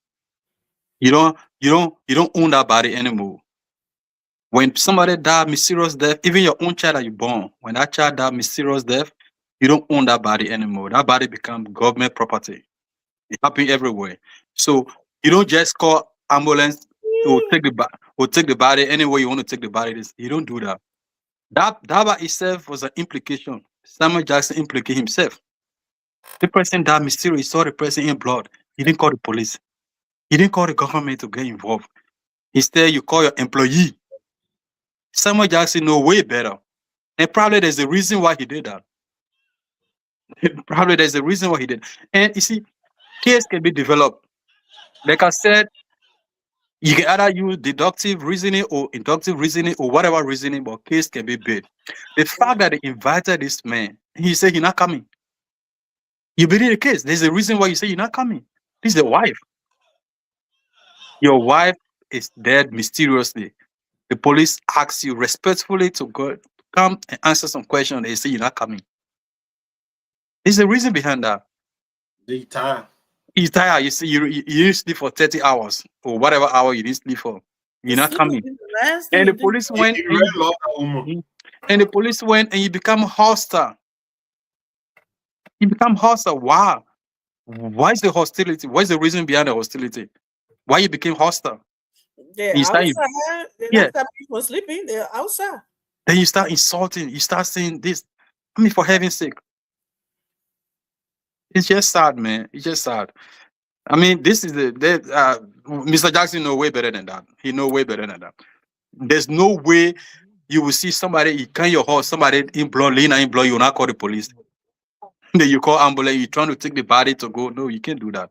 You don't own that body anymore. When somebody died mysterious death, even your own child that you born, when that child died mysterious death, you don't own that body anymore. That body becomes government property. It happens everywhere. So you don't just call ambulance to take the body anywhere you want to take the body. You don't do that. That by itself was an implication. Samuel Jackson implicated himself. The person died mysterious. He saw the person in blood. He didn't call the police. He didn't call the government to get involved. Instead, you call your employee. Samuel Jackson know way better. And probably there's a reason why he did that. Probably there's a reason why he did. And you see, case can be developed. Like I said, you can either use deductive reasoning or inductive reasoning or whatever reasoning, but case can be built. The fact that they invited this man, he said he's not coming. You believe the case. There's a reason why you say you're not coming. This is the wife. Your wife is dead mysteriously. The police ask you respectfully to go come and answer some questions. They say you're not coming. There's a reason behind that. He's tired. He's tired. You see, you didn't sleep for 30 hours or whatever hour you didn't sleep for. You're not coming. And the police went. And the police went and you become hostile. You become hostile. Wow. Why is the hostility? What is the reason behind the hostility? Why you became hostile? They're outside. They're not stopping people sleeping. They're outside. Then you start insulting. You start saying this. I mean, for heaven's sake. It's just sad, man. It's just sad. I mean, this is Mr. Jackson know way better than that. He know way better than that. There's no way you will see somebody, you can your horse, somebody in blood, laying in blood, you will not call the police. Then you call ambulance, you're trying to take the body to go. No, you can't do that.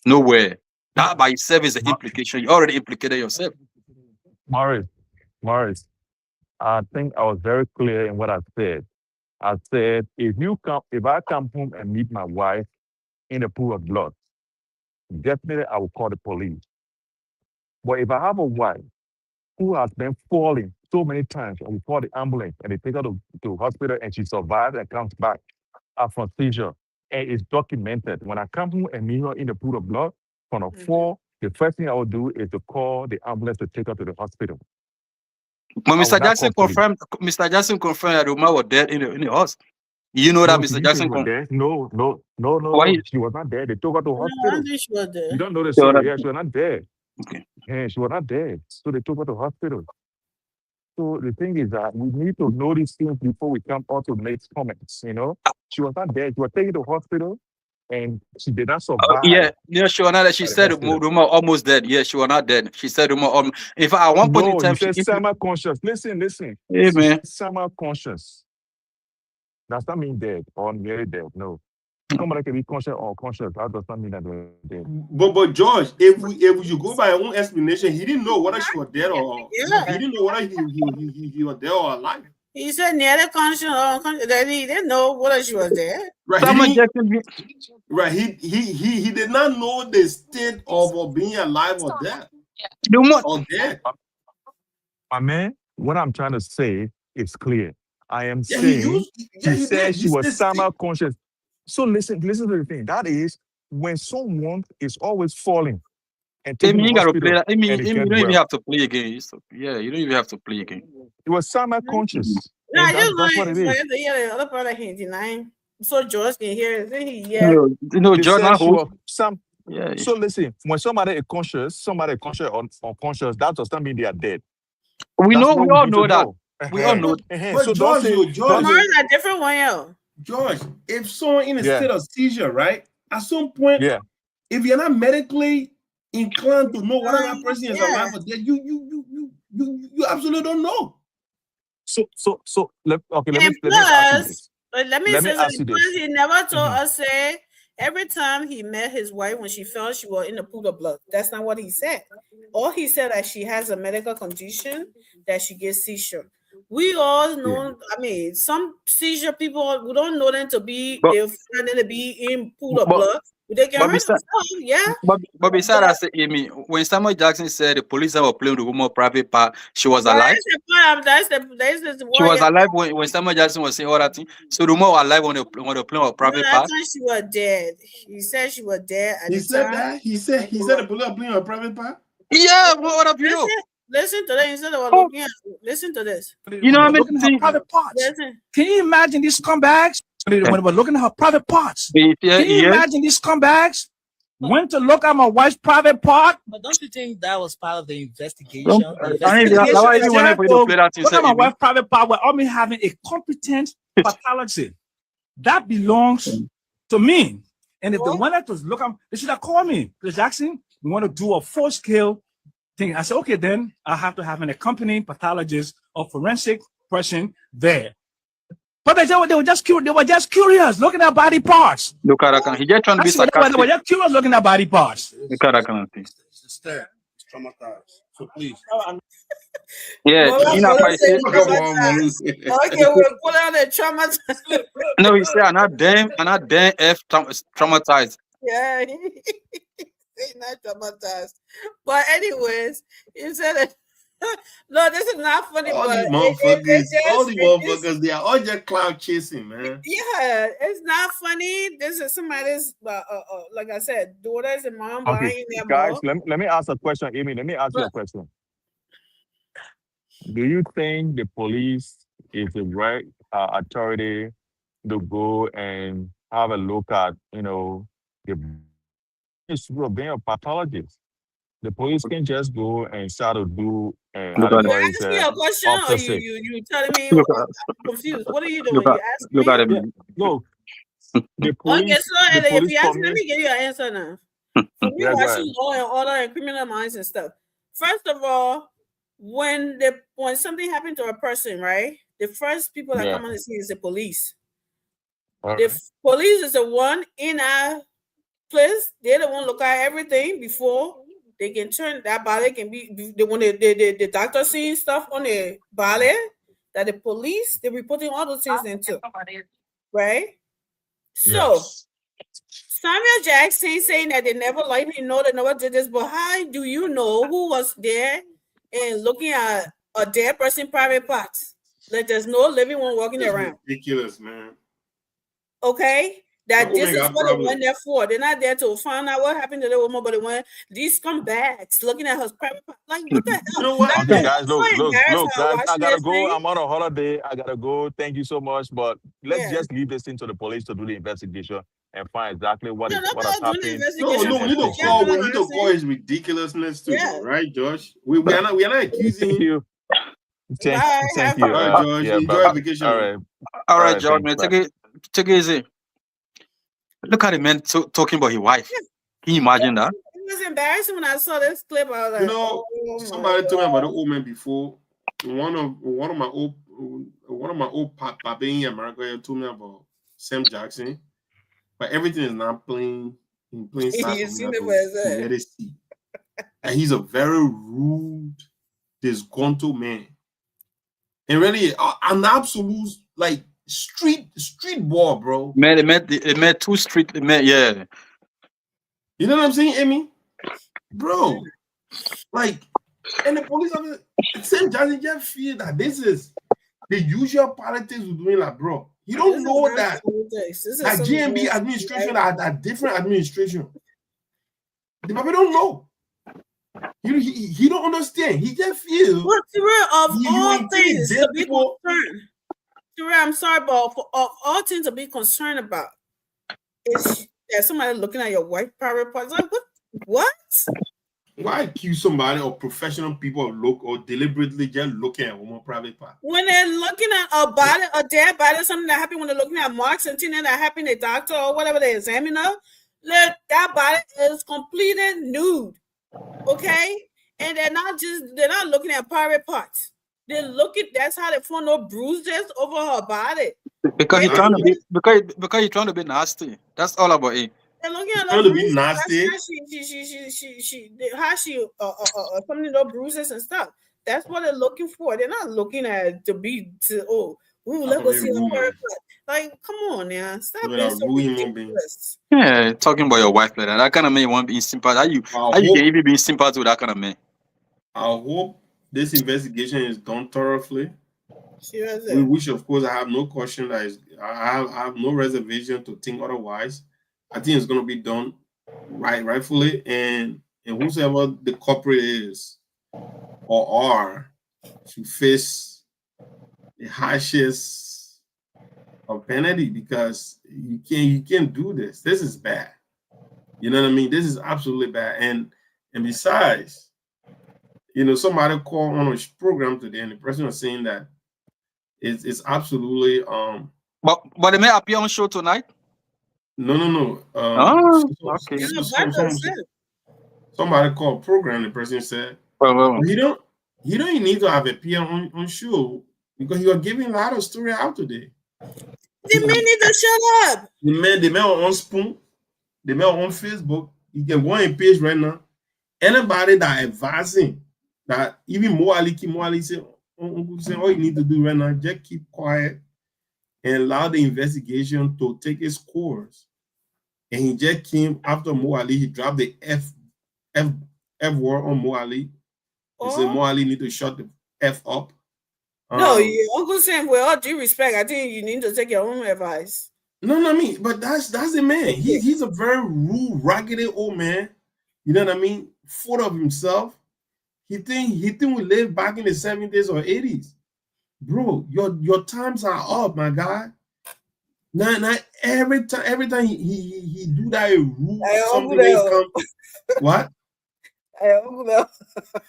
Nowhere. That by itself is an implication. You already implicated yourself. Maurice, I think I was very clear in what I said. I said, if I come home and meet my wife in a pool of blood, definitely I will call the police. But if I have a wife who has been falling so many times, and we call the ambulance and they take her to hospital and she survives and comes back from seizure, and it's documented. When I come home and meet her in the pool of blood from a fall, the first thing I will do is to call the ambulance to take her to the hospital. But Mr. Jackson confirmed that the woman was dead in the house. You know that Mr. Jackson confirmed? No. She was not dead. They took her to hospital. She was dead. You don't know the story. Yeah, she was not dead. Okay. Yeah, she was not dead. So they took her to hospital. So the thing is that we need to know these things before we come out to make comments, you know? She was not dead. She was taken to hospital and she did not survive. Yeah, she was not dead. She said the woman almost dead. Yeah, she was not dead. She said the woman if at one point in time she said semi-conscious. Listen. Hey, man. Semi-conscious. Does not mean dead or nearly dead. No. Somebody can be conscious or unconscious. That does not mean that they're dead. But George, if you go by your own explanation, he didn't know whether she was dead or he didn't know whether he was dead or alive. He said nearly conscious or unconscious. He didn't know whether she was dead. Right. He did not know the state of being alive or dead. Or dead. My man, what I'm trying to say is clear. I am saying he said she was semi-conscious. So listen to the thing. That is when someone is always falling and taking you hospital. You don't even have to play again. Yeah, you don't even have to play again. It was semi-conscious. No, I just want to hear the other part of him denying. So George can hear it. No, George not who. Yeah. So listen, when somebody is conscious or unconscious, that does not mean they are dead. We all know that. We all know. But So George, a different one. George, if someone in a state of seizure, right? At some point, if you're not medically inclined to know whether that person is alive or dead, you absolutely don't know. Let me ask you this. He never told us say every time he met his wife when she fell, she was in a pool of blood. That's not what he said. All he said that she has a medical condition that she gets seizure. We all know. I mean, some seizure people we don't know them to be. They find them to be in pool of blood. They can hurt themselves. Yeah. But besides that, say, Amy, when Samuel Jackson said the police were playing the woman private part, she was alive. She was alive when Samuel Jackson was saying all that thing. So the woman was alive when they playing her private part. She was dead. He said she was dead. He said that. He said the police are playing her private part. Yeah, what up, you know? Listen to that. Instead of looking at, listen to this. You know what I mean? Looking at her private parts. Listen. Can you imagine these scumbags when we're looking at her private parts? Can you imagine these scumbags went to look at my wife's private part? But don't you think that was part of the investigation? Look at my wife's private part. We're only having a competent pathologist. That belongs to me. And if they wanted to look at, they should have called me. Mr. Jackson, we want to do a full-scale thing. I said, okay, then I have to have an accompanying pathologist or forensic person there. But they were just curious. They were just curious, looking at body parts. Look at that. He just trying to be sarcastic. They were just curious, looking at body parts. Look at that. It's traumatized. So please. Yeah, Okay, we'll put on the traumatized. No, he said, I'm not damn traumatized. Yeah, he's not traumatized. But anyways, he said it. No, this is not funny. All but these motherfuckers, they are all just cloud chasing, man. Yeah, it's not funny. This is somebody's, like I said, daughters and mom buying their Guys, mom. let me ask a question, Amy. Let me ask you a question. Do you think the police is the right authority to go and have a look at, the issue of being a pathologist? The police can just go and start to do. You asked me a question, or you telling me? I'm confused. What are you doing? You asked me. No. The police. Okay, so if you ask me, let me give you an answer now. For me, watching Law and Order and Criminal Minds and stuff. First of all, when something happened to a person, right? The first people that come on the scene is the police. The police is the one in our place. They're the one look at everything before they can turn that body. Can be when the doctor seeing stuff on the body that the police they're reporting all those things into, right? So Samuel Jackson saying that they never let him know, they never did this, but how do you know who was there and looking at a dead person private parts? Like there's no living one walking around. Ridiculous, man. Okay, that this is what they went there for. They're not there to find out what happened to the woman, but they went these scumbags looking at her private parts. Like what the hell? You know what? Okay, guys, look, guys, I gotta go. I'm on a holiday. I gotta go. Thank you so much, but let's just leave this thing to the police to do the investigation and find exactly what has happened. No, we need to call his ridiculousness too, right, Josh? We are not accusing him. Thank you. Josh. Enjoy vacation. All right, George, man. Take it easy. Look at the man talking about his wife. Can you imagine that? It was embarrassing when I saw this clip. I was like, somebody told me about the old man before. One of my old papa in America told me about Sam Jackson. But everything is not plain sight. And he's a very rude, disgruntled man. And really, an absolute street boy, bro. Man, it met two street men, yeah. You know what I'm saying, Amy? Bro, and the police officer, Sam Jackson just feel that this is the usual politics we're doing, bro. You don't know that GMB administration are a different administration. The people don't know. He don't understand. He just feels. But of all things to be concerned, I'm sorry, but of all things to be concerned about is that somebody looking at your wife private parts. Like what? Why accuse somebody or professional people or deliberately just looking at a woman's private part? When they're looking at a body, a dead body, something that happened when they're looking at marks and things that happened, the doctor or whatever they examine of, look, that body is completely nude. Okay? And they're not looking at private parts. They're looking, that's how they found no bruises over her body. Because you're trying to be nasty. That's all about it. And looking at trying the to be bruises, nasty. how she some of the bruises and stuff. That's what they're looking for. They're not looking at to let us see a haircut. Like, come on now, stop being so ridiculous. Yeah, talking about your wife like that. That kind of man you want to be in sympathy. How you can even be in sympathy with that kind of man? I hope this investigation is done thoroughly. Seriously. Which, of course, I have no question that is. I have no reservation to think otherwise. I think it's going to be done rightfully, and whosoever the culprit is or are should face the harshest of penalty, because you can't do this. This is bad. You know what I mean? This is absolutely bad. And besides, you know, somebody called on a program today, and the person was saying that it's absolutely But they may appear on show tonight. No. Okay. Somebody called program. The person said, he don't need to have appear on show because he was giving a lot of story out today. The man need to shut up. The man on Spoon, the man on Facebook. You can go on page right now. Anybody that advising that, even Moali say, all you need to do right now, just keep quiet and allow the investigation to take its course. And he just came after Moali. He dropped the F word on Moali. He said Moali need to shut the F up. No, Uncle Sam, with all due respect, I think you need to take your own advice. No, I mean, but that's the man. He's a very rude, raggedy old man. You know what I mean? Full of himself. He think we live back in the 70s or 80s. Bro, your times are up, my guy. Now every time he do that rude something what?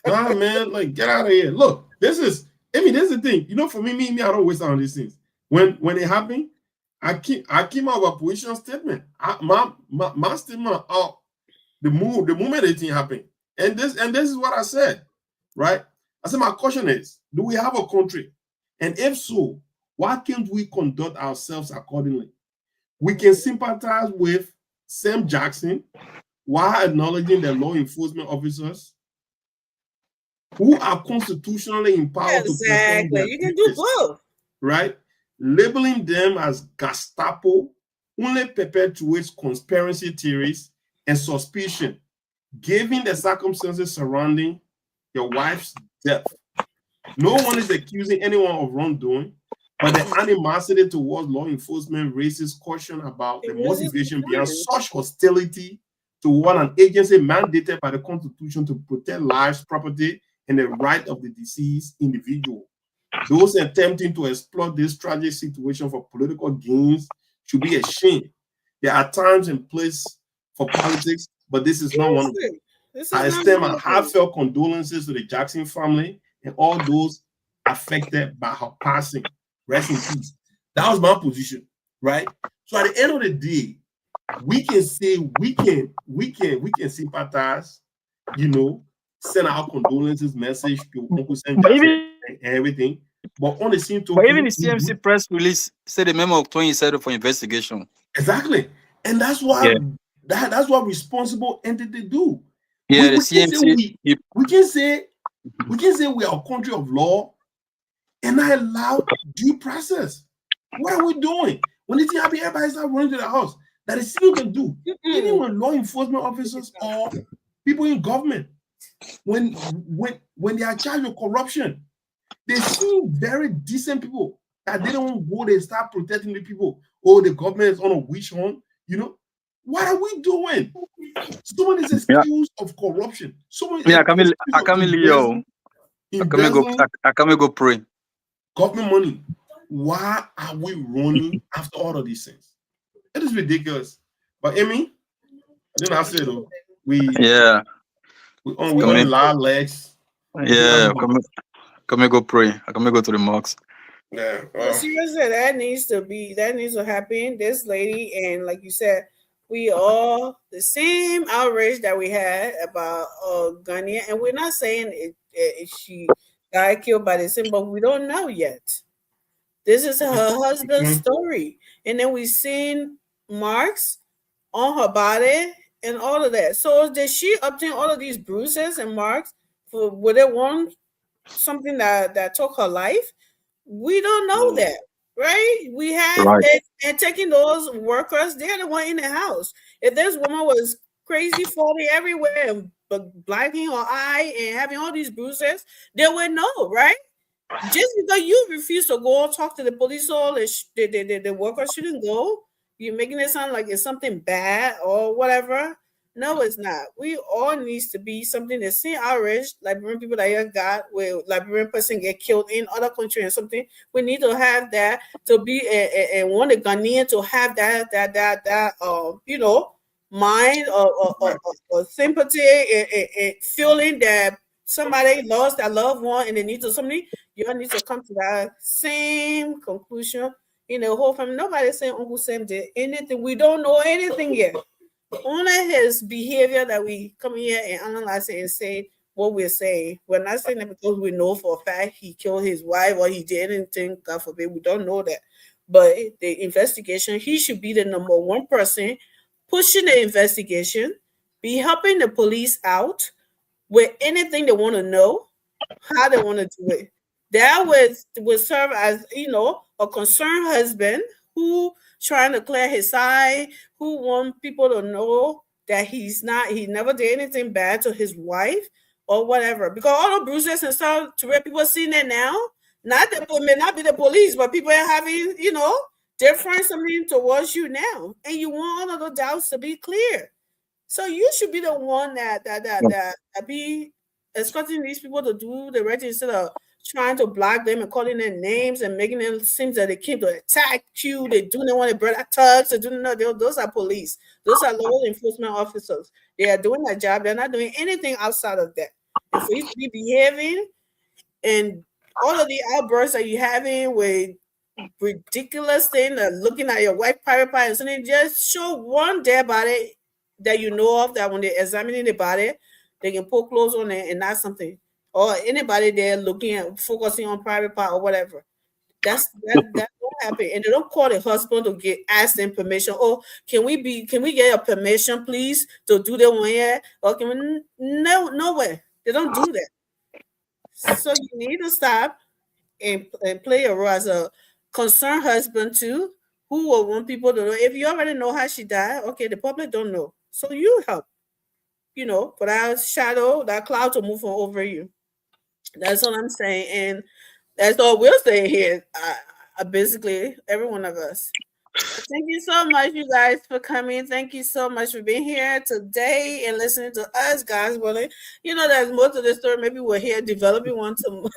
Nah, man, like, get out of here. Look, this is the thing. You know, for me, I don't waste on these things. When it happened, I came out with a position statement. My statement out the moment the thing happened. And this is what I said, right? I said my question is, do we have a country? And if so, why can't we conduct ourselves accordingly? We can sympathize with Sam Jackson while acknowledging the law enforcement officers who are constitutionally empowered to perform their you can do both, right? Labeling them as Gestapo only perpetuates conspiracy theories and suspicion, given the circumstances surrounding your wife's death. No one is accusing anyone of wrongdoing, but the animosity towards law enforcement raises caution about the motivation behind such hostility toward an agency mandated by the Constitution to protect lives, property, and the right of the deceased individual. Those attempting to exploit this tragic situation for political gains should be ashamed. There are times and places for politics, but this is not one of them. I extend my heartfelt condolences to the Jackson family and all those affected by her passing. Rest in peace. That was my position, right? So at the end of the day, we can say we can sympathize, you know, send our condolences message to Uncle Sam Jackson and everything. But on the same token, but even the CMC press release said the memo of 20 for investigation. Exactly, and that's why that's what responsible entity do. Yeah, the CMC. We can say we are a country of law and not allow due process. What are we doing? When the thing happens, everybody start running to the house. That is still can do. Even when law enforcement officers or people in government, when they are charged with corruption, they see very decent people that they don't go, they start protecting the people. Oh, the government is on a witch hunt. You know, what are we doing? Someone is accused of corruption. I can't go pray. Government money. Why are we running after all of these things? It is ridiculous. But Amy, I didn't have to say though. We on live legs. Yeah, come go pray. I come go to the mosque. Yeah. Seriously, that needs to happen. This lady, and like you said, we all the same outrage that we had about Ghania, and we're not saying she got killed by the same, but we don't know yet. This is her husband's story, and then we seen marks on her body and all of that. So did she obtain all of these bruises and marks for would it want something that took her life? We don't know that, right? We have and taking those workers, they're the one in the house. If this woman was crazy, falling everywhere and blinding her eye and having all these bruises, they would know, right? Just because you refuse to go talk to the police or the worker shouldn't go, you're making it sound like it's something bad or whatever. No, it's not. We all needs to be something the same outrage Liberian people that you got where Liberian person get killed in other country and something. We need to have that to be and want a Ghanaian to have that you know, mind or sympathy and feeling that somebody lost their loved one and they need to something. You need to come to that same conclusion in the whole family. Nobody's saying Uncle Sam did anything. We don't know anything yet. Only his behavior that we come here and analyze it and say what we're saying. We're not saying that because we know for a fact he killed his wife or he did anything, God forbid, we don't know that. But the investigation, he should be the number one person pushing the investigation, be helping the police out with anything they want to know, how they want to do it. That would serve as, you know, a concerned husband who trying to clear his side, who want people to know that he never did anything bad to his wife or whatever. Because all the bruises and stuff, to where people seeing it now, may not be the police, but people are having, you know, different something towards you now. And you want all of the doubts to be clear. So you should be the one that be expecting these people to do the right instead of trying to block them and calling their names and making them seem that they came to attack you. They do not want to break thugs. They do not. Those are police. Those are law enforcement officers. They are doing their job. They're not doing anything outside of that. And for you to be behaving and all of the outbursts that you're having with ridiculous thing, looking at your white private part and something, just show one dead body that you know of that when they're examining the body, they can put clothes on it and not something. Or anybody there looking at focusing on private part or whatever. That don't happen. And they don't call the husband to ask them permission. Oh, can we get your permission, please, to do the one here? Or can we no way. They don't do that. So you need to stop and play a role as a concerned husband too, who will want people to know. If you already know how she died, okay, the public don't know. So you help, you know, for that shadow, that cloud to move over you. That's what I'm saying. And that's all we'll say here. Basically, every one of us. Thank you so much, you guys, for coming. Thank you so much for being here today and listening to us, guys. Well, you know, there's more to the story. Maybe we're here developing one tomorrow.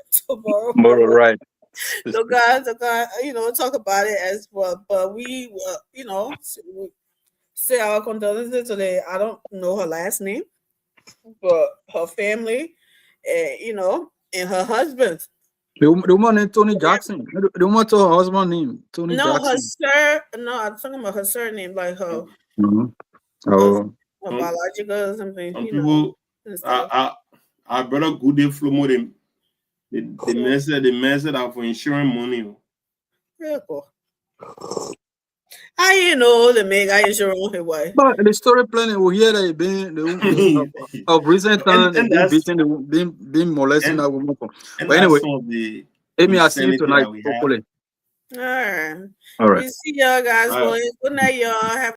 Tomorrow, right. So, guys, you know, talk about it as well. But we will, you know, say our condolences to I don't know her last name, but her family, you know, and her husband. The woman named Tony Jackson. The woman told her husband name Tony Jackson. I'm talking about her surname, like her. Mm-hmm. Oh. Her biological or something. Some people, our brother Good Day Flomo, the message out for insurance money. Yeah, cool. I know the mega insurance way. But the story plenty we hear that of recent times being molesting that woman. But anyway, Amy, I see you tonight. Hopefully. All right. All right. We see y'all guys. Well, good night, y'all. Have